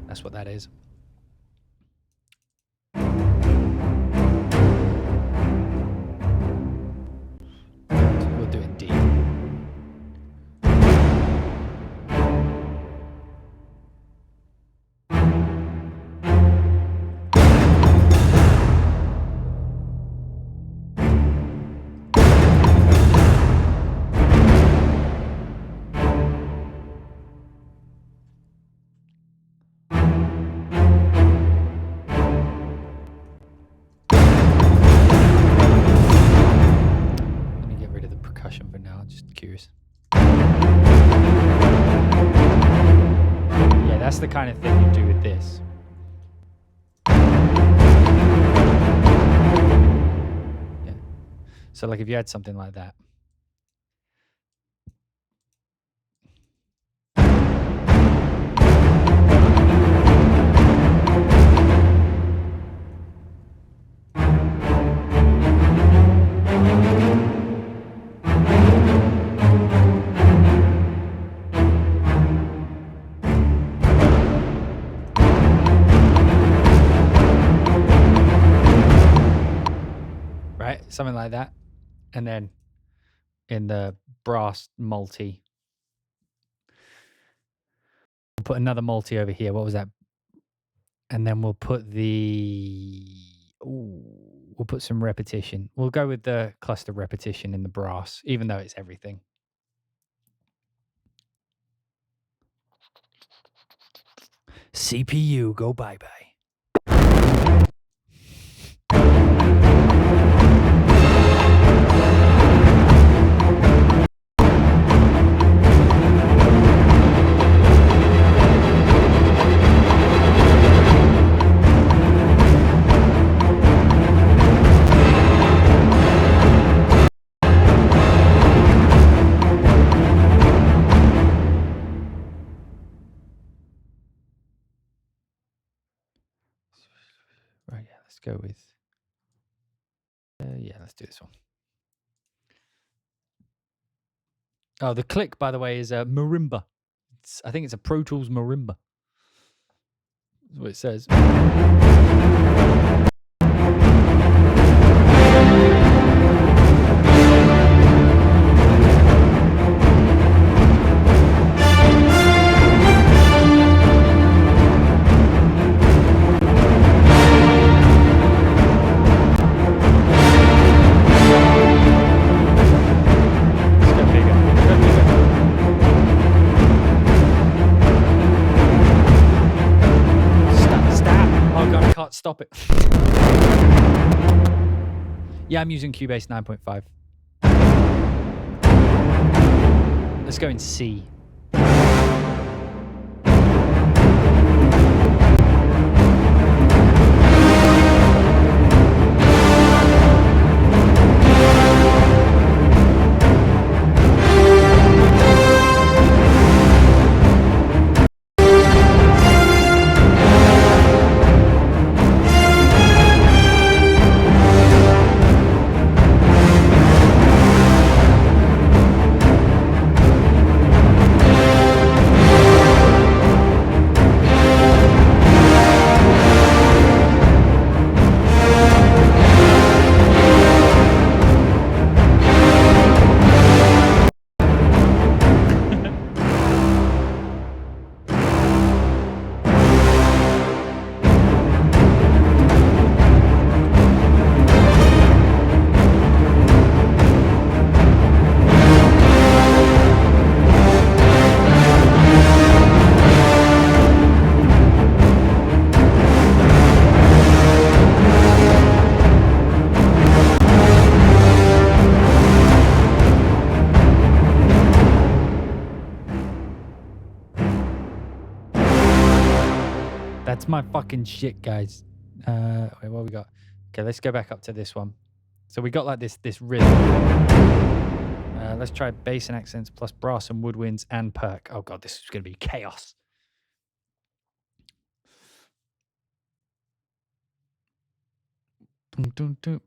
That's what that is. We'll do it in D. Percussion for now, just curious. Yeah, that's the kind of thing you do with this. Yeah. So like if you had something like that. Something like that. And then in the brass multi, we'll put another multi over here. What was that? And then we'll put we'll put some repetition. We'll go with the cluster repetition in the brass, even though it's everything. CPU, go bye-bye. Right, yeah, let's go with... yeah, let's do this one. Oh, the click, by the way, is a marimba. I think it's a Pro Tools marimba. That's what it says. Oh, stop it. Yeah, I'm using Cubase 9.5. Let's go in C. That's my fucking shit, guys. Wait, what we got? Okay, let's go back up to this one. So we got like this rhythm. Let's try bass and accents plus brass and woodwinds and perk. Oh god, this is going to be chaos.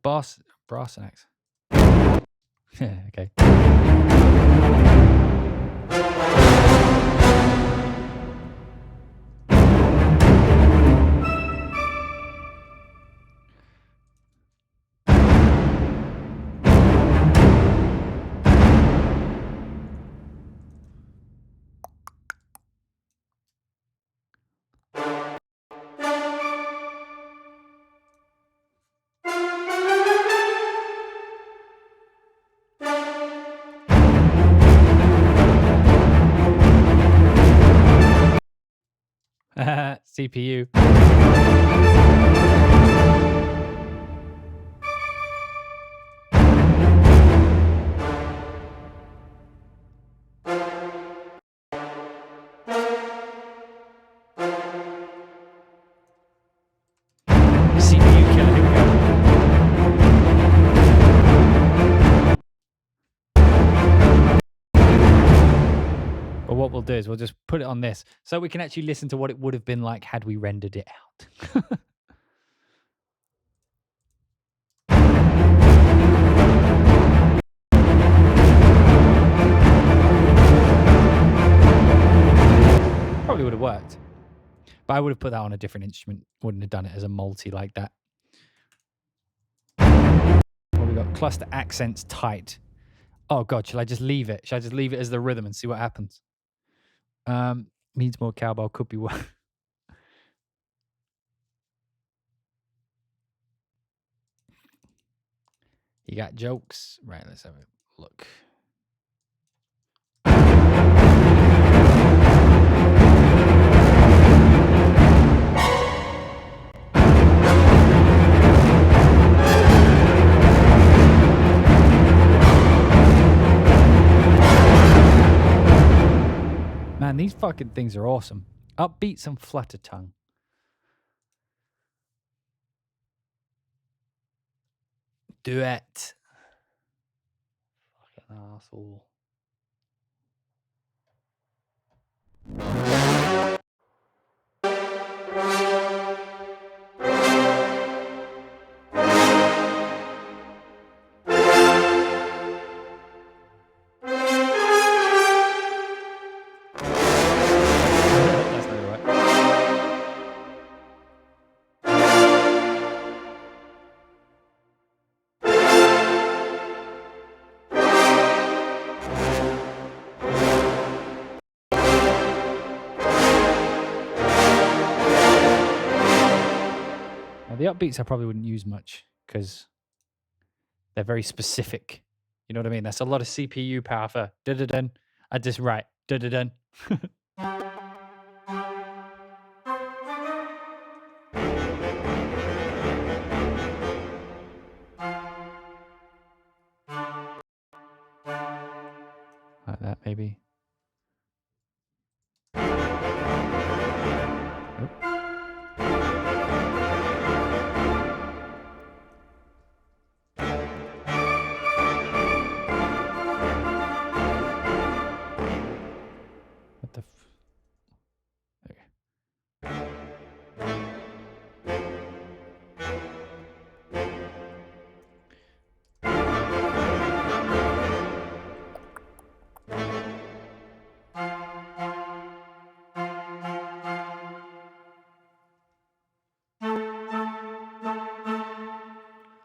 Brass and accents. Yeah, okay. CPU. CPU killer. Here we go. But what we'll do is we'll just put it on this so we can actually listen to what it would have been like had we rendered it out. Probably would have worked. But I would have put that on a different instrument. Wouldn't have done it as a multi like that. Well, we got cluster accents tight. Oh god, shall I just leave it? Shall I just leave it as the rhythm and see what happens? Needs more cowbell, could be worse. You got jokes? Right, let's have a look. Man, these fucking things are awesome. Upbeats and flutter tongue. Duet. Fucking asshole. The upbeats I probably wouldn't use much because they're very specific. You know what I mean? That's a lot of CPU power for da-da-dun. I just write da-da-dun. maybe. What the okay.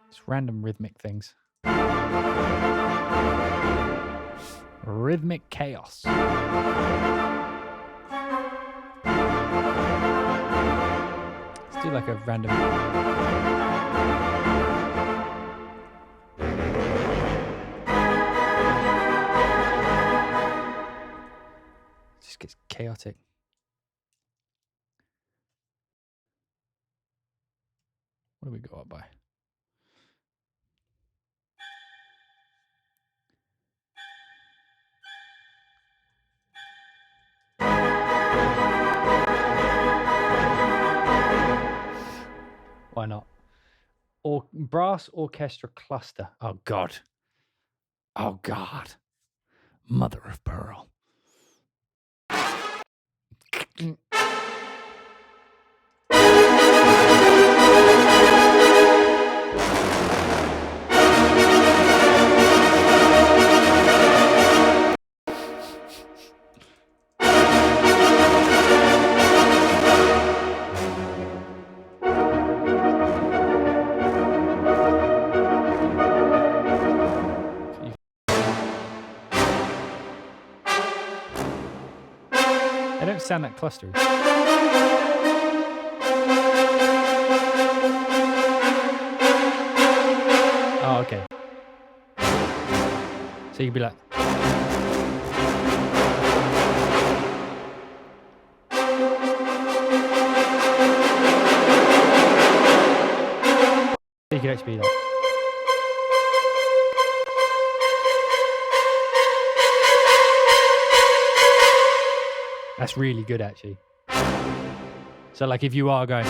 It's random rhythmic things. Rhythmic chaos. Let's do like a random. It just gets chaotic. What do we go up by? Why not? Or brass orchestra cluster. Oh God. Oh God. Mother of pearl. They don't sound that clustery. Oh, okay. So you'd be like. You could actually be like. That's really good, actually. So, like, if you are going.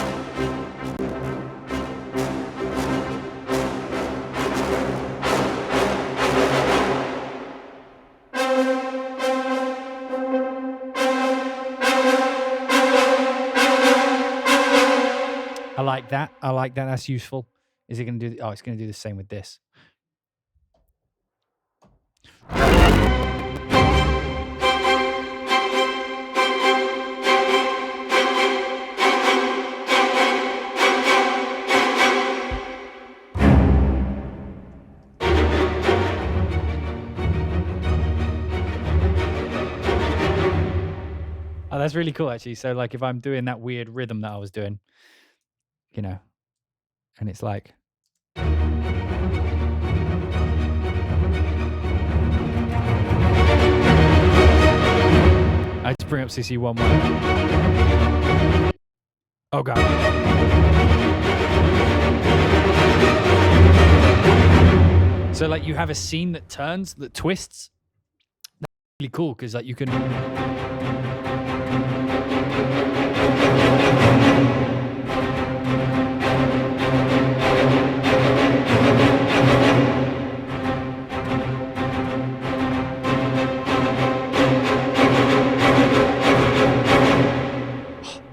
I like that. I like that. That's useful. Is it going to do? Oh, it's going to do the same with this. Oh, that's really cool, actually. So, like, if I'm doing that weird rhythm that I was doing, you know, and it's like. I just bring up CC 1-1. Oh, God. So, like, you have a scene that turns, that twists. That's really cool, because, like, you can.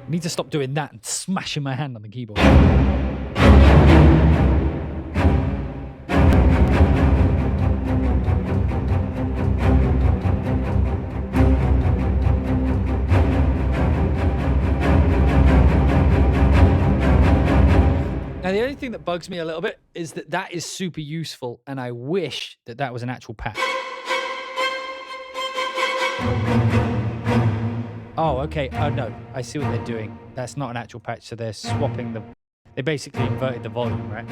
I need to stop doing that and smashing my hand on the keyboard. Now, the only thing that bugs me a little bit is that that is super useful, and I wish that that was an actual patch. Oh, okay. Oh, no. I see what they're doing. That's not an actual patch, so they're swapping the... They basically inverted the volume, right?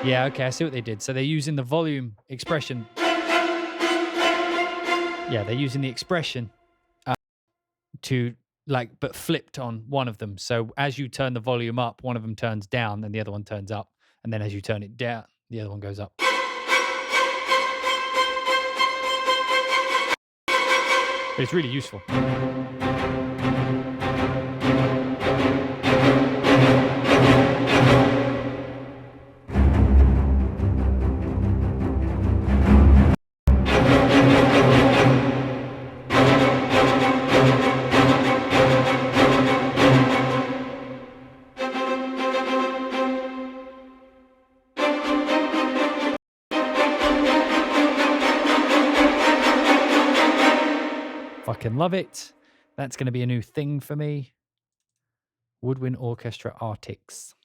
Yeah, okay. I see what they did. So they're using the volume expression. Yeah, they're using the expression to, like, but flipped on one of them. So as you turn the volume up, one of them turns down and the other one turns up. And then as you turn it down, the other one goes up. But it's really useful. Fucking love it. That's going to be a new thing for me. Woodwind Orchestra Artics.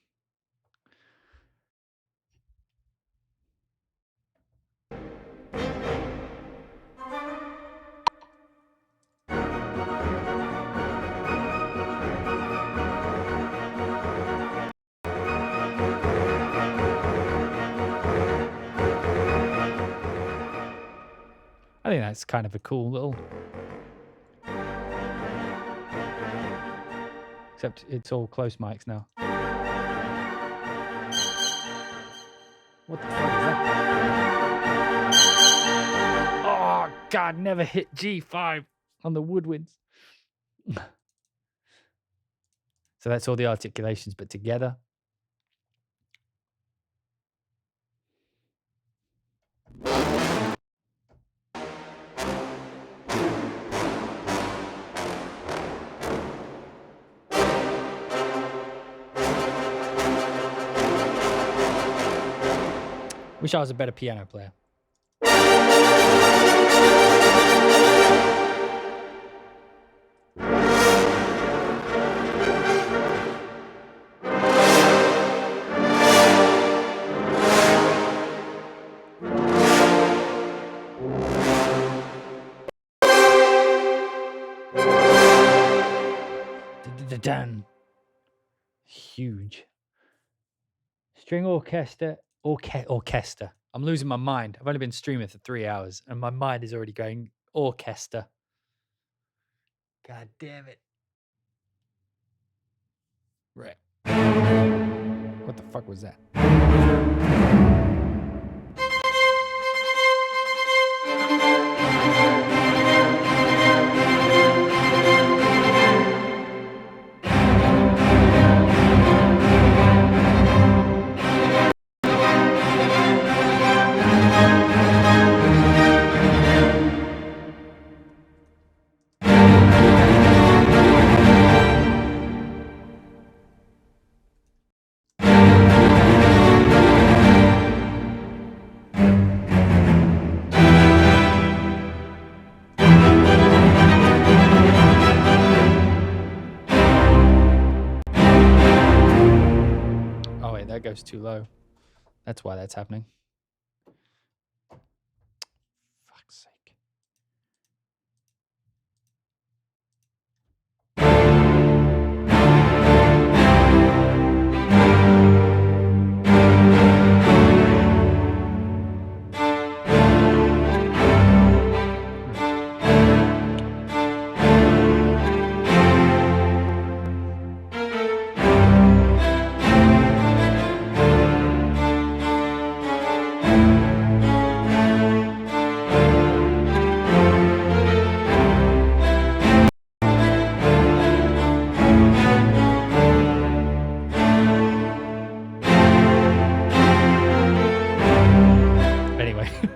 I think that's kind of a cool little... Except it's all close mics now. What the fuck is that? Oh, God, never hit G5 on the woodwinds. So that's all the articulations, but together. Wish I was a better piano player. Dun. Huge. String orchestra. Orchestra. I'm losing my mind. I've only been streaming for 3 hours and my mind is already going orchestra. God damn it. Right. What the fuck was that? That goes too low. That's why that's happening. Fuck's sake.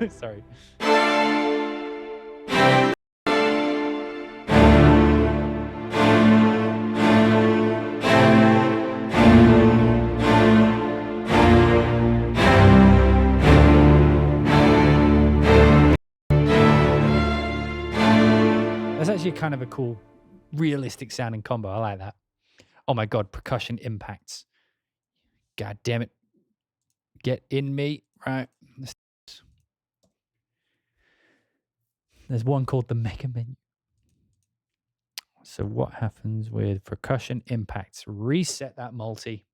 Sorry. That's actually kind of a cool, realistic sounding combo. I like that. Oh my God, percussion impacts. God damn it. Get in me. Right. There's one called the Mega Menu. So what happens with percussion impacts? Reset that multi.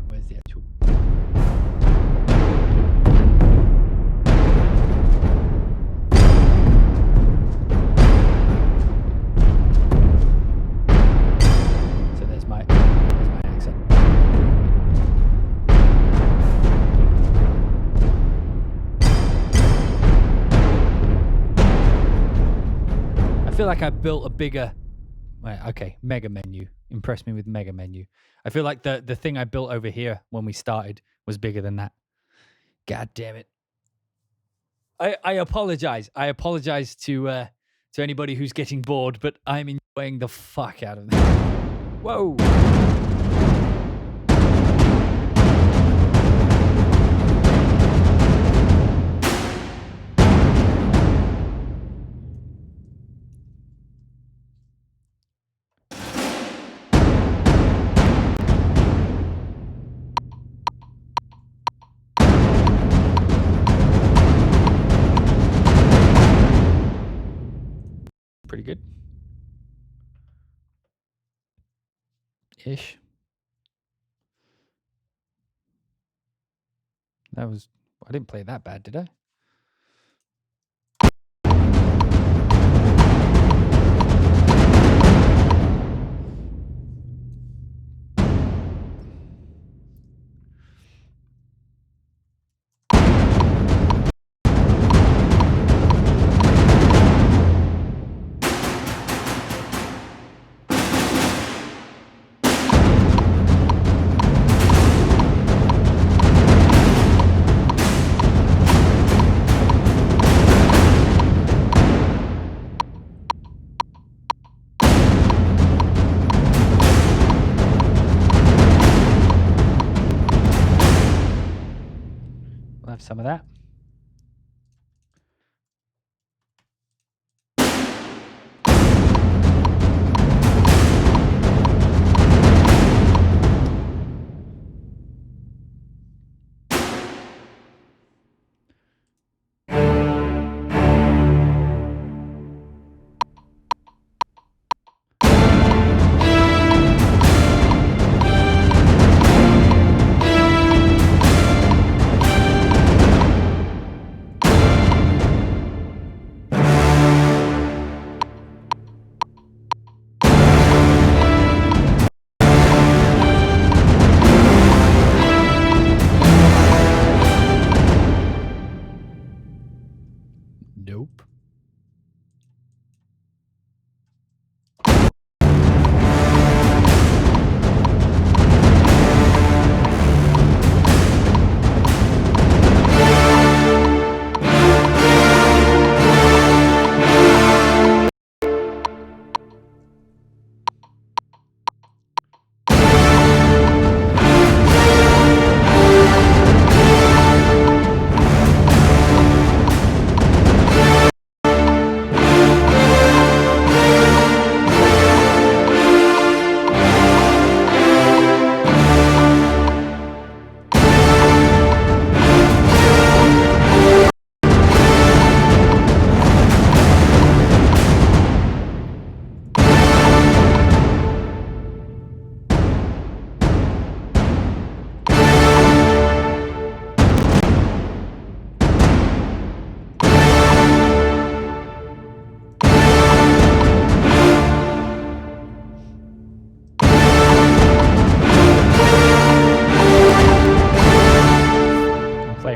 Where's the actual... feel like I built a bigger. Okay, mega menu. Impress me with mega menu. I feel like the thing I built over here when we started was bigger than that. God damn it. I apologize. I apologize to anybody who's getting bored, but I'm enjoying the fuck out of this. Whoa. Pretty good. Ish. That was... I didn't play that bad, did I? Some of that. Nope.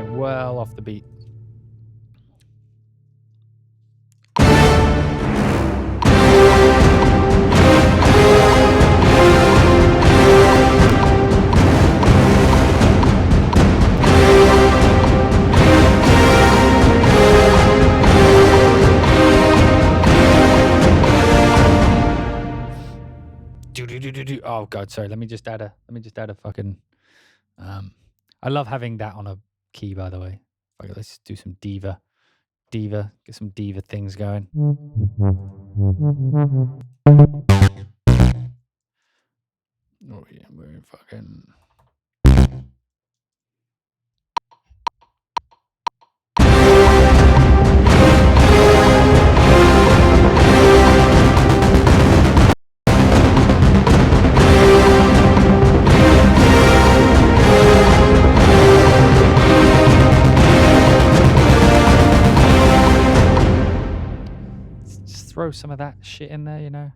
Well off the beat. Oh god, sorry. Let me just add a fucking I love having that on a key, by the way. Okay, let's do some diva, get some diva things going. Oh yeah, we're in fucking. Throw some of that shit in there, you know.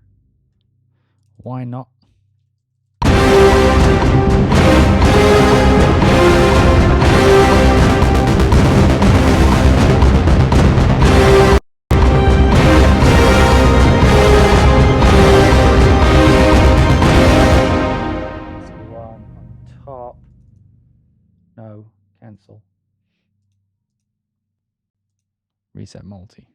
Why not? Reset multi.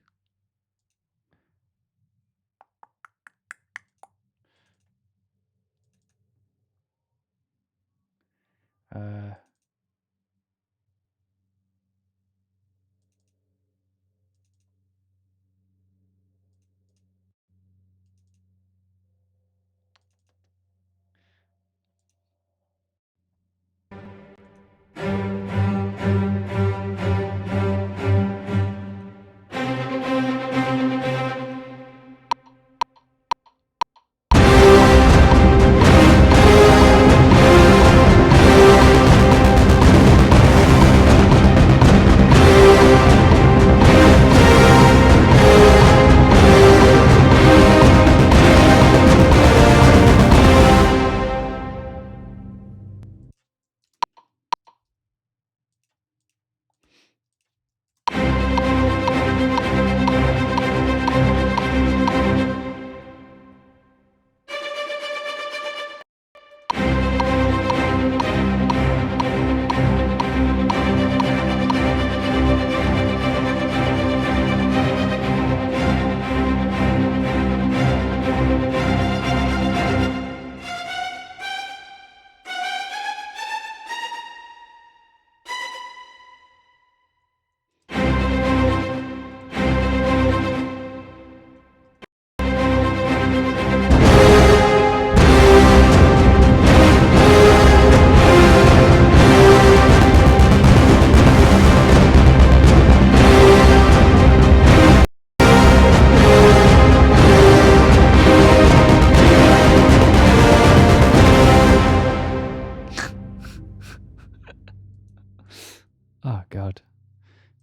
Oh God.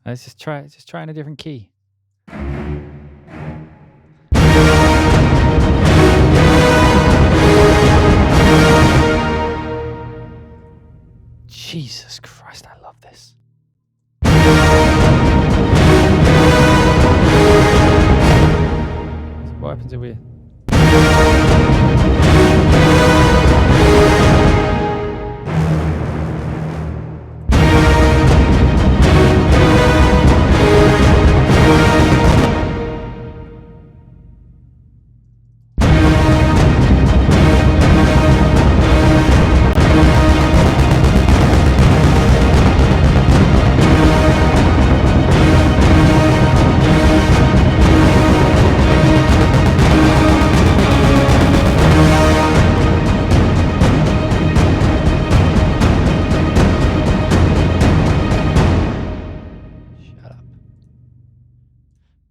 Let's just try in a different key. Jesus Christ, I love this. What happens if we...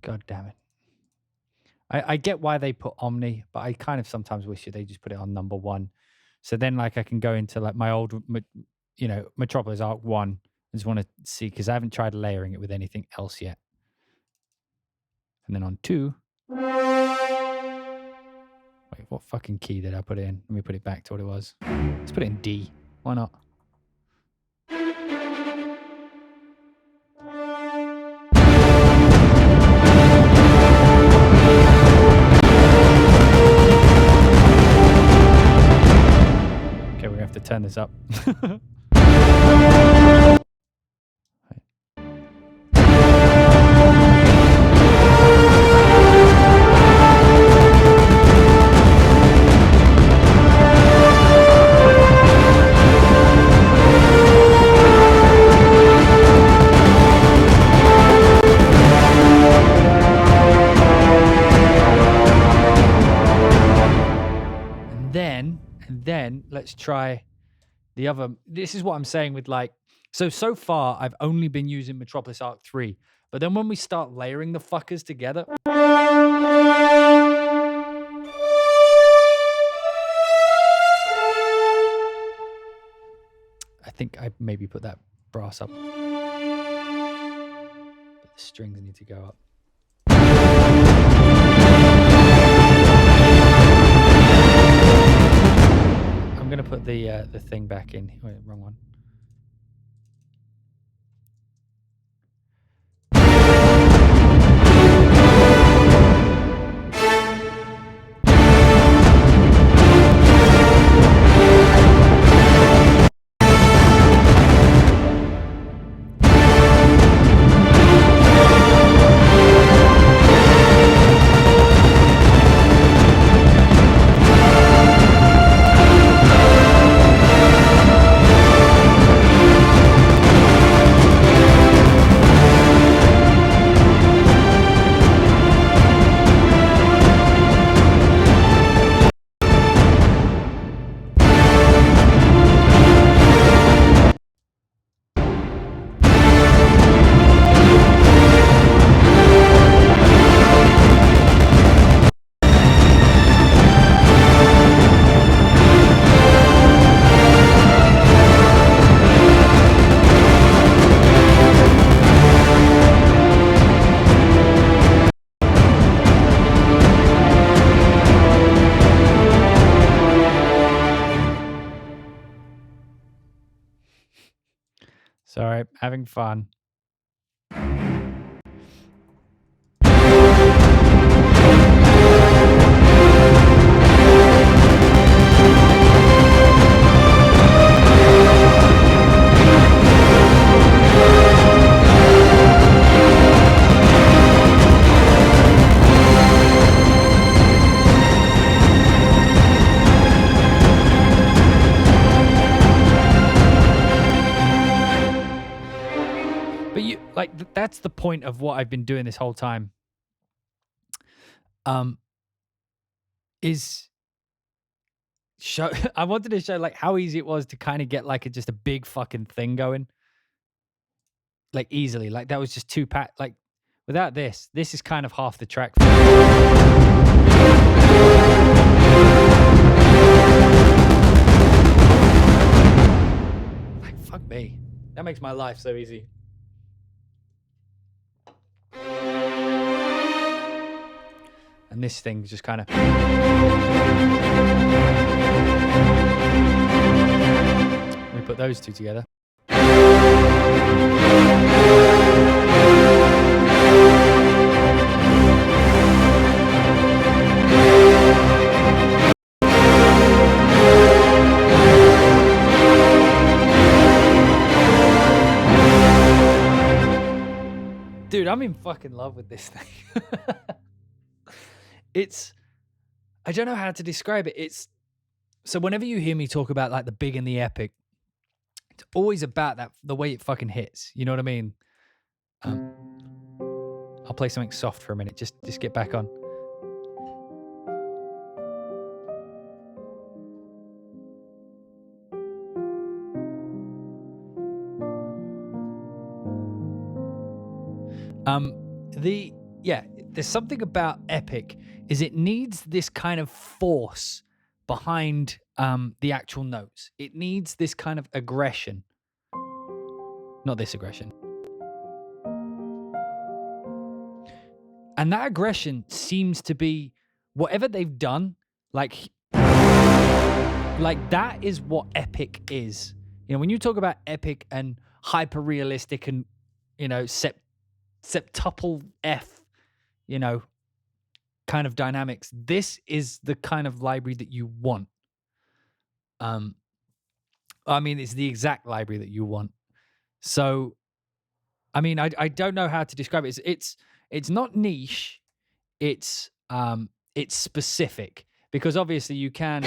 God damn it. I get why they put Omni, but I kind of sometimes wish they just put it on number 1. So then like I can go into like my old, you know, Metropolis Ark 1. I just want to see, because I haven't tried layering it with anything else yet. And then on 2. Wait, what fucking key did I put in? Let me put it back to what it was. Let's put it in D. Why not? To turn this up. And then let's try the other. This is what I'm saying with like, so far I've only been using Metropolis Ark 3, but then when we start layering the fuckers together, I think I maybe put that brass up, but the strings need to go up. I'm gonna put the thing back in. Wait, wrong one. Sorry, having fun. Like, that's the point of what I've been doing this whole time. Is show I wanted to show like how easy it was to kind of get like just a big fucking thing going. Like easily. Like that was just two pat like without this is kind of half the track. Like fuck me. That makes my life so easy. And this thing just kind of... Let me put those two together. Dude, I'm in fucking love with this thing. I don't know how to describe it. So whenever you hear me talk about like the big and the epic, it's always about the way it fucking hits. You know what I mean? I'll play something soft for a minute. Just get back on. There's something about epic is it needs this kind of force behind the actual notes. It needs this kind of aggression. Not this aggression. And that aggression seems to be whatever they've done, like that is what epic is. You know, when you talk about epic and hyper realistic and, you know, septuple F, you know, kind of dynamics, this is the kind of library that you want. I mean, it's the exact library that you want. So, I mean, I don't know how to describe it. It's not niche. It's specific, because obviously you can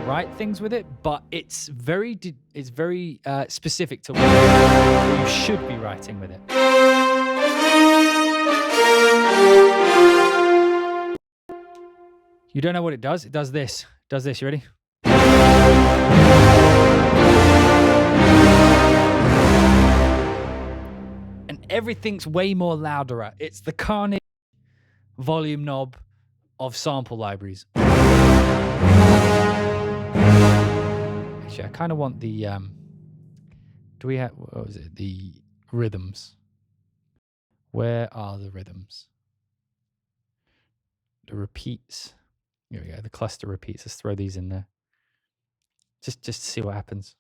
write things with it, but it's very specific to what you should be writing with it. You don't know what it does? It does this. It does this. You ready? And everything's way more louder. It's the carnage volume knob of sample libraries. Actually, I kind of want the do we have, what was it, the rhythms? Where are the rhythms? The repeats. Here we go, the cluster repeats. Let's throw these in there. Just to see what happens.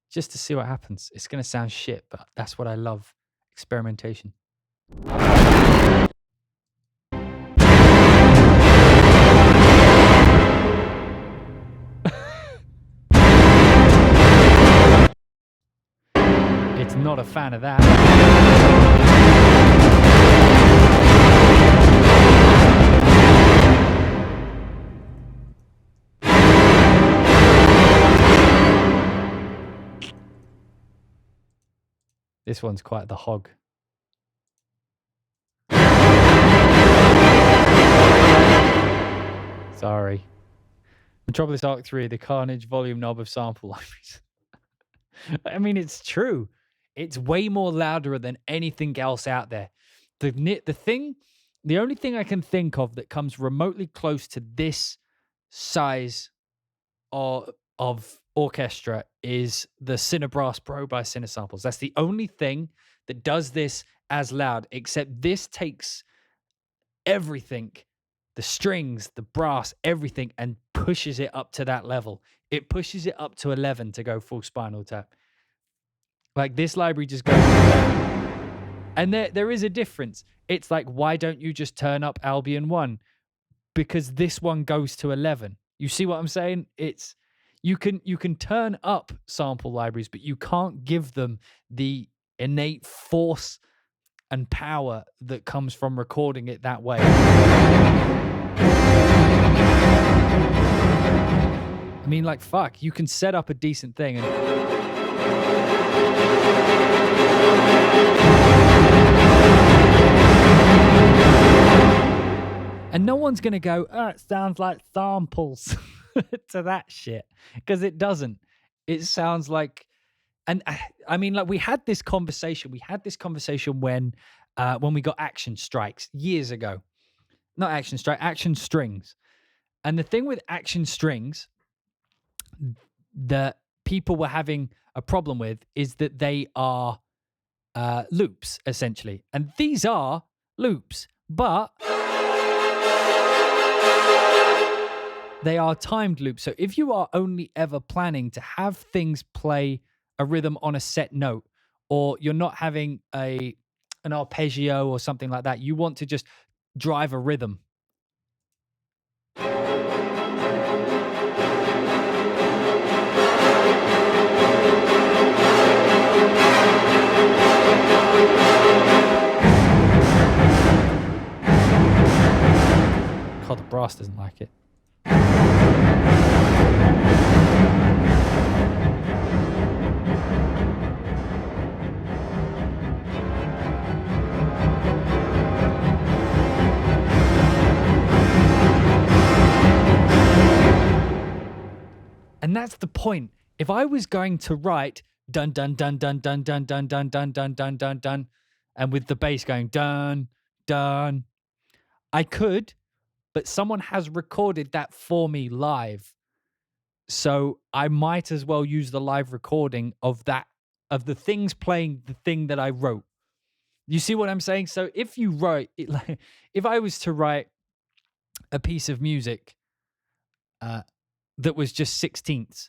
Just to see what happens. It's going to sound shit, but that's what I love. Experimentation. It's not a fan of that. This one's quite the hog. Sorry. Metropolis Ark 3, the carnage volume knob of sample libraries. I mean, it's true. It's way more louder than anything else out there. The only thing I can think of that comes remotely close to this size of orchestra is the Cinebrass Pro by Cinesamples. That's the only thing that does this as loud, except this takes everything, the strings, the brass, everything, and pushes it up to that level. it pushes it up to 11 to go full Spinal Tap. Like this library just goes to 11. And there is a difference. It's like, why don't you just turn up Albion 1? Because this one goes to 11. You see what I'm saying? It's you can turn up sample libraries, but you can't give them the innate force and power that comes from recording it that way. I mean, like, fuck, you can set up a decent thing and no one's going to go, oh, it sounds like samples to that shit. Because it doesn't. It sounds like, and I mean, like we had this conversation. We had this conversation when we got Action Strikes years ago. Not Action Strike, Action Strings. And the thing with Action Strings that people were having a problem with is that they are loops, essentially. And these are loops, but they are timed loops. So if you are only ever planning to have things play a rhythm on a set note, or you're not having an arpeggio or something like that, you want to just drive a rhythm. God, the brass doesn't like it. And that's the point. If I was going to write dun dun dun dun dun dun dun dun dun dun dun dun dun, and with the bass going dun dun, I could, but someone has recorded that for me live. So I might as well use the live recording of that, of the things playing the thing that I wrote. You see what I'm saying? So if you write, if I was to write a piece of music that was just 16ths,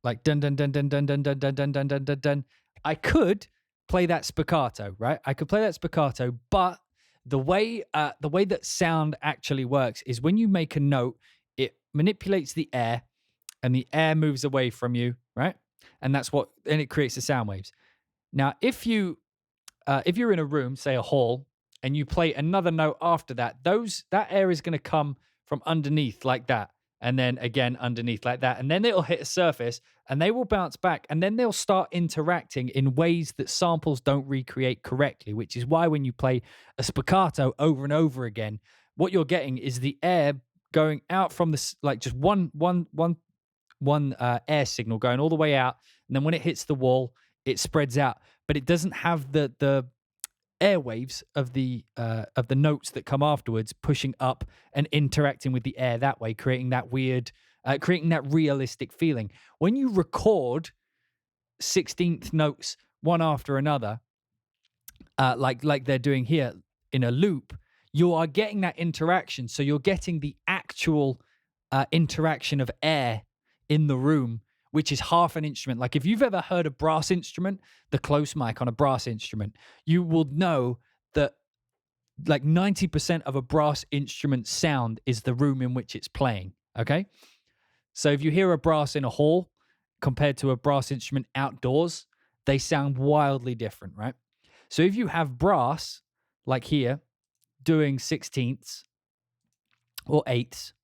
like dun dun dun dun dun dun dun dun dun dun dun dun dun, I could play that spiccato, right? I could play that spiccato, but the way that sound actually works is when you make a note, it manipulates the air, and the air moves away from you, right? And it creates the sound waves. Now, if you're in a room, say a hall, and you play another note after that, that air is going to come from underneath like that, and then again underneath like that, and then it'll hit a surface, and they will bounce back, and then they'll start interacting in ways that samples don't recreate correctly, which is why when you play a spiccato over and over again, what you're getting is the air going out from the, like just one air signal going all the way out, and then when it hits the wall, it spreads out, but it doesn't have the airwaves of the notes that come afterwards pushing up and interacting with the air that way, creating that weird, creating that realistic feeling. When you record 16th notes one after another, like they're doing here in a loop, you are getting that interaction. So you're getting the actual interaction of air in the room, which is half an instrument. Like if you've ever heard a brass instrument, the close mic on a brass instrument, you will know that like 90% of a brass instrument sound is the room in which it's playing, okay? So if you hear a brass in a hall compared to a brass instrument outdoors, they sound wildly different, right? So if you have brass, like here, doing 16ths or 8ths,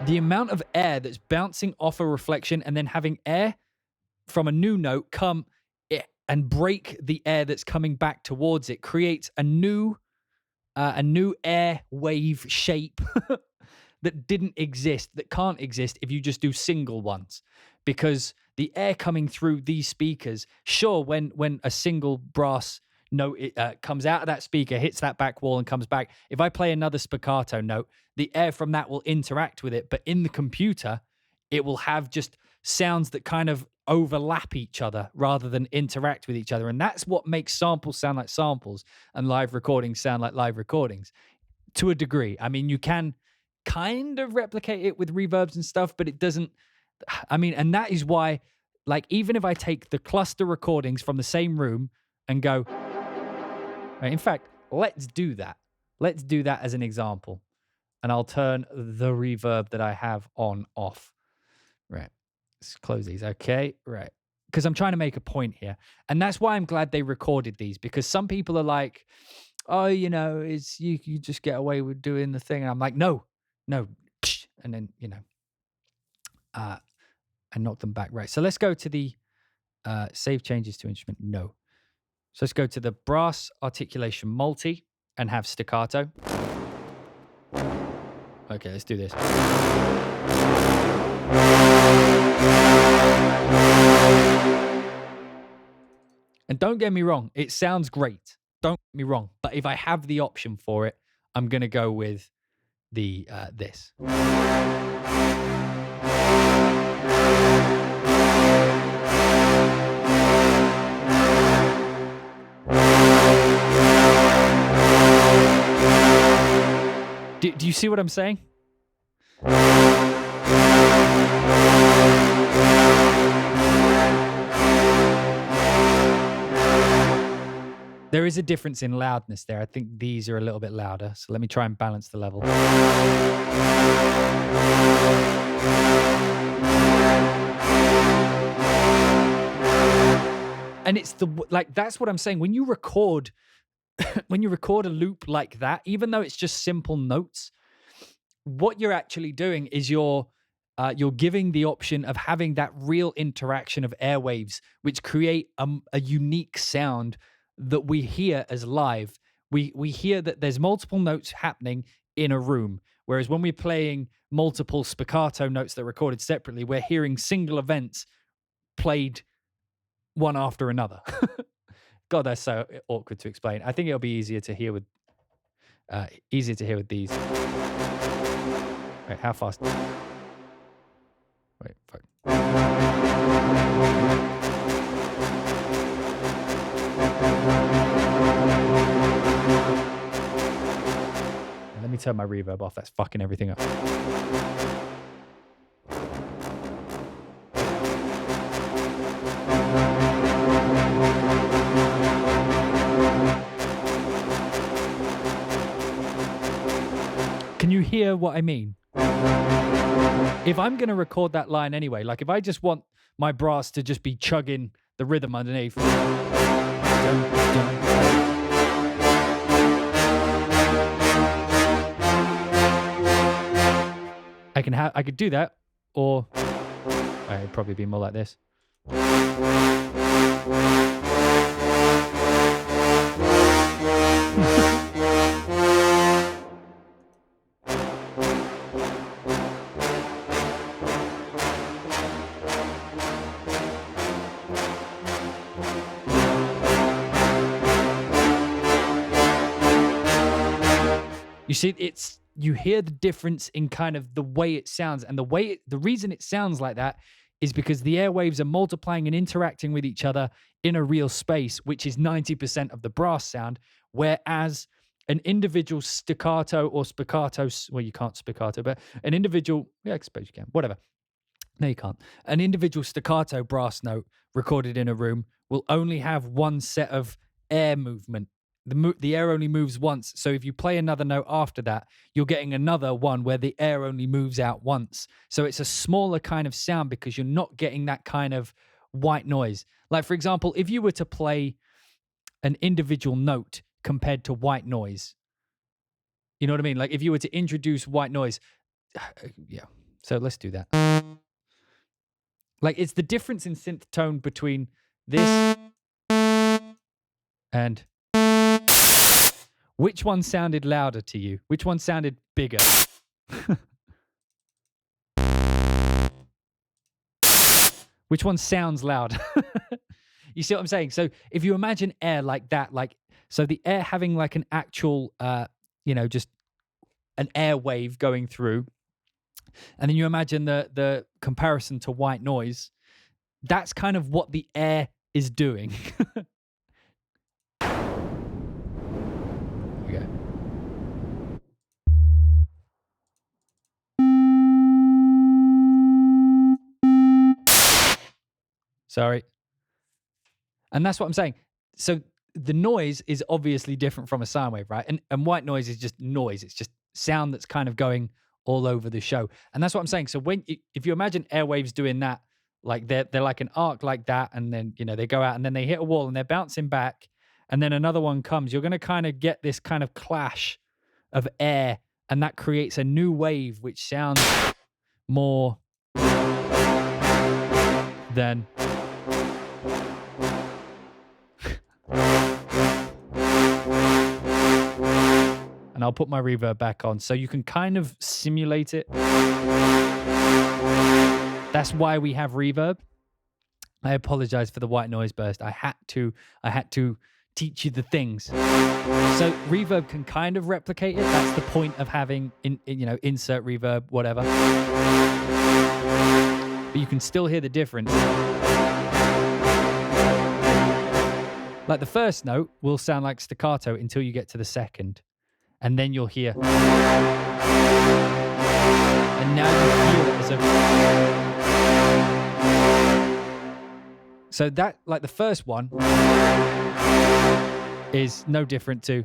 the amount of air that's bouncing off a reflection and then having air from a new note come and break the air that's coming back towards it creates a new air wave shape that didn't exist, that can't exist if you just do single ones. Because the air coming through these speakers, sure, when a single brass note comes out of that speaker, hits that back wall and comes back. If I play another spiccato note, the air from that will interact with it. But in the computer, it will have just sounds that kind of overlap each other rather than interact with each other. And that's what makes samples sound like samples and live recordings sound like live recordings to a degree. I mean, you can kind of replicate it with reverbs and stuff, but it doesn't. I mean, and that is why, like, even if I take the cluster recordings from the same room and go, right, in fact, let's do that. Let's do that as an example. And I'll turn the reverb that I have on off. Right. Let's close these. Okay. Right. Because I'm trying to make a point here. And that's why I'm glad they recorded these, because some people are like, oh, you know, it's you just get away with doing the thing. And I'm like, no. And then, you know, and knock them back. Right. So let's go to the save changes to instrument. No. So let's go to the brass articulation multi and have staccato. Okay, let's do this. And don't get me wrong, it sounds great. Don't get me wrong. But if I have the option for it, I'm going to go with the this. Do you see what I'm saying? There is a difference in loudness there. I think these are a little bit louder. So let me try and balance the level. And it's like, that's what I'm saying. When you record a loop like that, even though it's just simple notes, what you're actually doing is you're giving the option of having that real interaction of airwaves, which create a unique sound that we hear as live. We hear that there's multiple notes happening in a room, whereas when we're playing multiple spiccato notes that are recorded separately, we're hearing single events played one after another. God, that's so awkward to explain. I think it'll be easier to hear with these. Wait, how fast? Wait, fuck. Let me turn my reverb off. That's fucking everything up. Can you hear what I mean? If I'm going to record that line anyway, like if I just want my brass to just be chugging the rhythm underneath. I could do that, or it'd probably be more like this. You see, you hear the difference in kind of the way it sounds, and the reason it sounds like that is because the airwaves are multiplying and interacting with each other in a real space, which is 90% of the brass sound, whereas an individual staccato or spiccato, well, you can't spiccato, but an individual, yeah, I suppose you can, whatever. No, you can't. An individual staccato brass note recorded in a room will only have one set of air movement. The air only moves once. So if you play another note after that, you're getting another one where the air only moves out once. So it's a smaller kind of sound because you're not getting that kind of white noise. Like, for example, if you were to play an individual note compared to white noise, you know what I mean? Like if you were to introduce white noise, yeah. So let's do that. Like it's the difference in synth tone between this and... Which one sounded louder to you? Which one sounded bigger? Which one sounds louder? You see what I'm saying? So if you imagine air like that, so the air having like an actual, just an air wave going through, and then you imagine the comparison to white noise, that's kind of what the air is doing. Okay. Sorry. And that's what I'm saying. So the noise is obviously different from a sine wave, right? And white noise is just noise. It's just sound that's kind of going all over the show. And that's what I'm saying. So if you imagine airwaves doing that, like they're like an arc like that, and then, you know, they go out and then they hit a wall and they're bouncing back, and then another one comes, you're going to kind of get this kind of clash of air, and that creates a new wave which sounds more than and I'll put my reverb back on so you can kind of simulate it. That's why we have reverb. I apologize for the white noise burst. I had to teach you the things. So reverb can kind of replicate it. That's the point of having insert reverb, whatever. But you can still hear the difference. Like the first note will sound like staccato until you get to the second. And then you'll hear. And now you feel it as a. So that, like the first one, is no different to.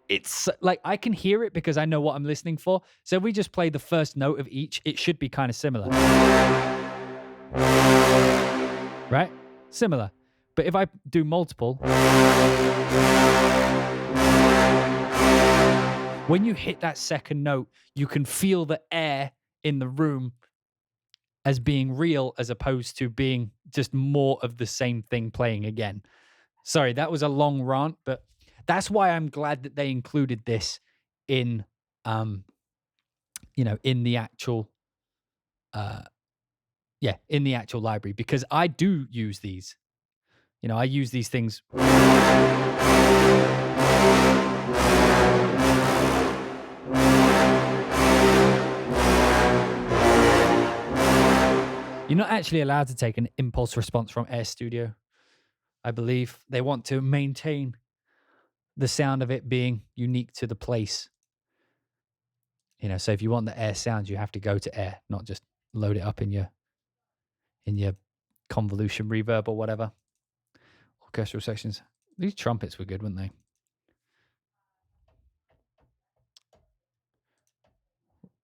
It's like I can hear it because I know what I'm listening for. So if we just play the first note of each, it should be kind of similar. Right? Similar. But if I do multiple. When you hit that second note, you can feel the air in the room as being real as opposed to being just more of the same thing playing again. Sorry, that was a long rant, but that's why I'm glad that they included this in, in the actual, in the actual library, because I do use these. You know, I use these things. You're not actually allowed to take an impulse response from Air Studio, I believe. They want to maintain the sound of it being unique to the place. You know, so if you want the Air sound, you have to go to Air, not just load it up in your convolution reverb or whatever. Orchestral sections. These trumpets were good, weren't they?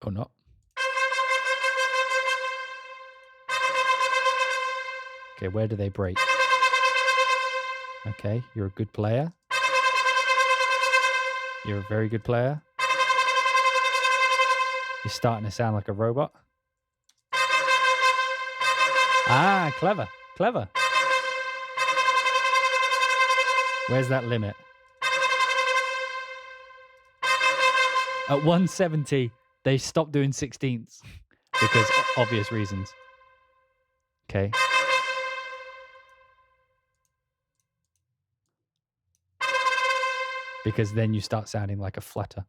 Or not? Okay, where do they break? Okay, you're a good player. You're a very good player. You're starting to sound like a robot. Ah, clever, clever. Where's that limit? At 170, they stopped doing 16ths because obvious reasons. Okay. Because then you start sounding like a flutter.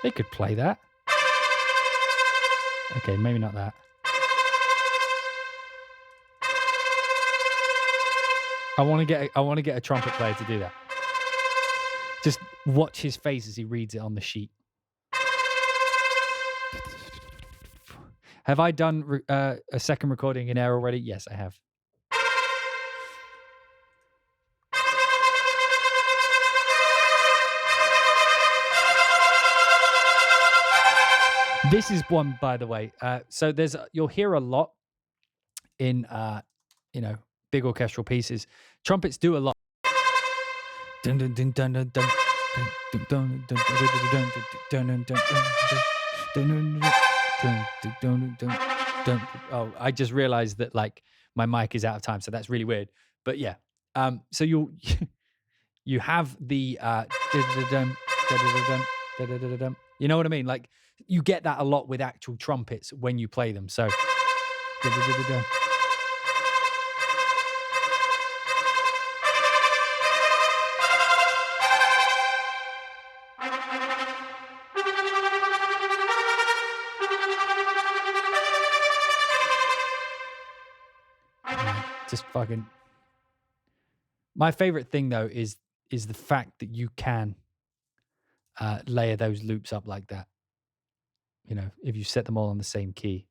They could play that. Okay, maybe not that. I want to get a trumpet player to do that. Just watch his face as he reads it on the sheet. Have I done a second recording in Air already? Yes, I have. This is one, by the way. So you'll hear a lot in big orchestral pieces. Trumpets do a lot. Oh, I just realized that like my mic is out of time, so that's really weird. But yeah, so you have the you know what I mean? Like you get that a lot with actual trumpets when you play them. So just fucking. My favorite thing though is the fact that you can layer those loops up like that. you know, if you set them all on the same key.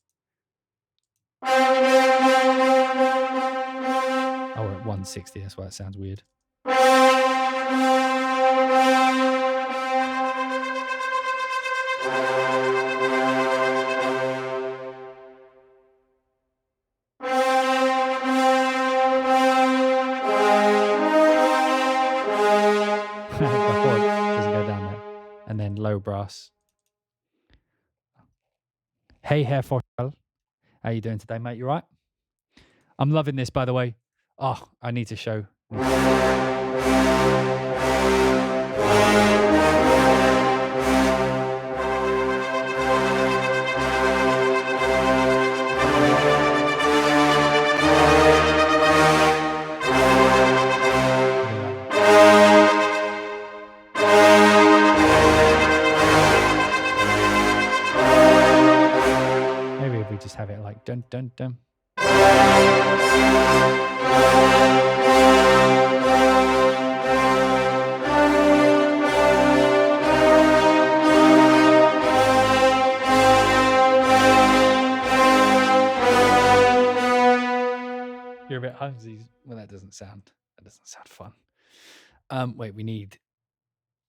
Oh, we're at 160. That's why it sounds weird. Doesn't go down there. And then low brass. Hey, Herr Forschel. How you doing today, mate? You right? I'm loving this, by the way. Oh, I need to show. Maybe if we just have it like dun dun dun. You're a bit hungry. Well, that doesn't sound fun. Wait, we need.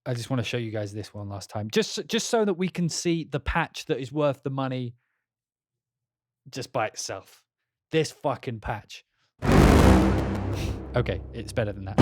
I just want to show you guys this one last time, just so that we can see the patch that is worth the money just by itself. This fucking patch. Okay, it's better than that.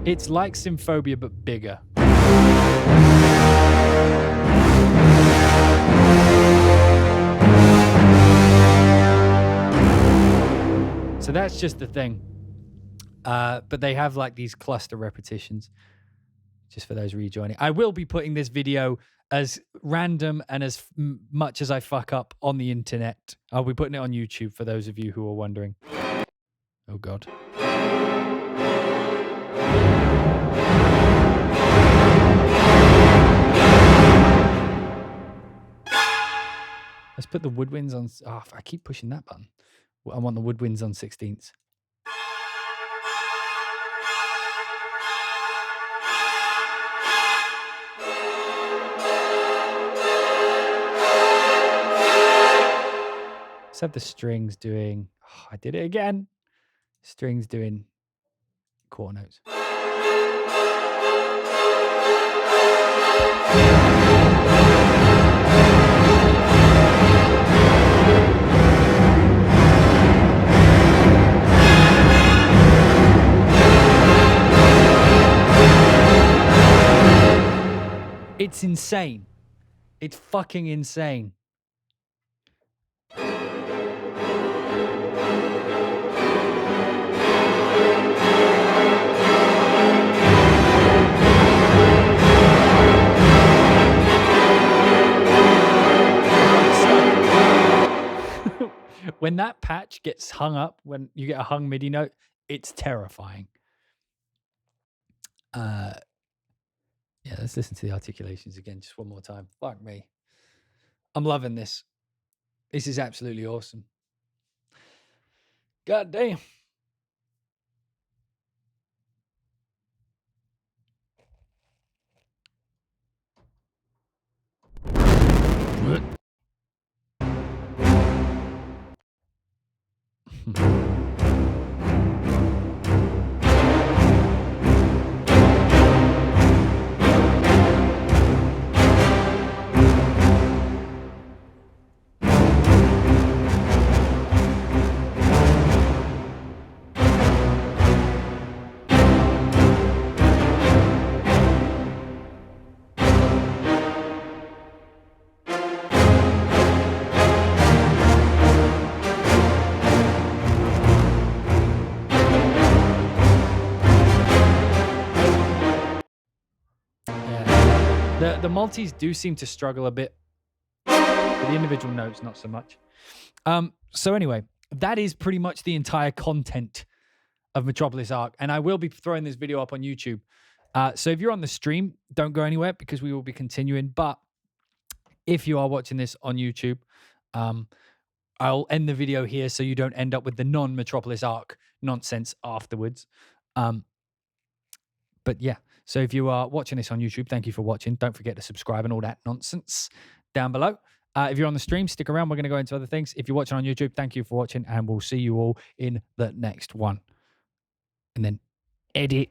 It's like Symphobia, but bigger. So that's just the thing. But they have like these cluster repetitions, just for those rejoining. I will be putting this video as random and as much as I fuck up on the internet. I'll be putting it on YouTube for those of you who are wondering. Oh, God. Let's put the woodwinds on. Oh, I keep pushing that button. I want the woodwinds on 16ths. Let's have the strings doing. Oh, I did it again. Strings doing quarter notes. It's insane. It's fucking insane. When that patch gets hung up, when you get a hung MIDI note, it's terrifying. Yeah, let's listen to the articulations again just one more time. Fuck me. I'm loving this. This is absolutely awesome. God damn. The multis do seem to struggle a bit but the individual notes, not so much. So anyway, that is pretty much the entire content of Metropolis Ark, and I will be throwing this video up on YouTube. So if you're on the stream, don't go anywhere because we will be continuing. But if you are watching this on YouTube, I'll end the video here so you don't end up with the non-Metropolis Ark nonsense afterwards. But yeah, so if you are watching this on YouTube, thank you for watching. Don't forget to subscribe and all that nonsense down below. If you're on the stream, stick around. We're going to go into other things. If you're watching on YouTube, thank you for watching, and we'll see you all in the next one. And then edit.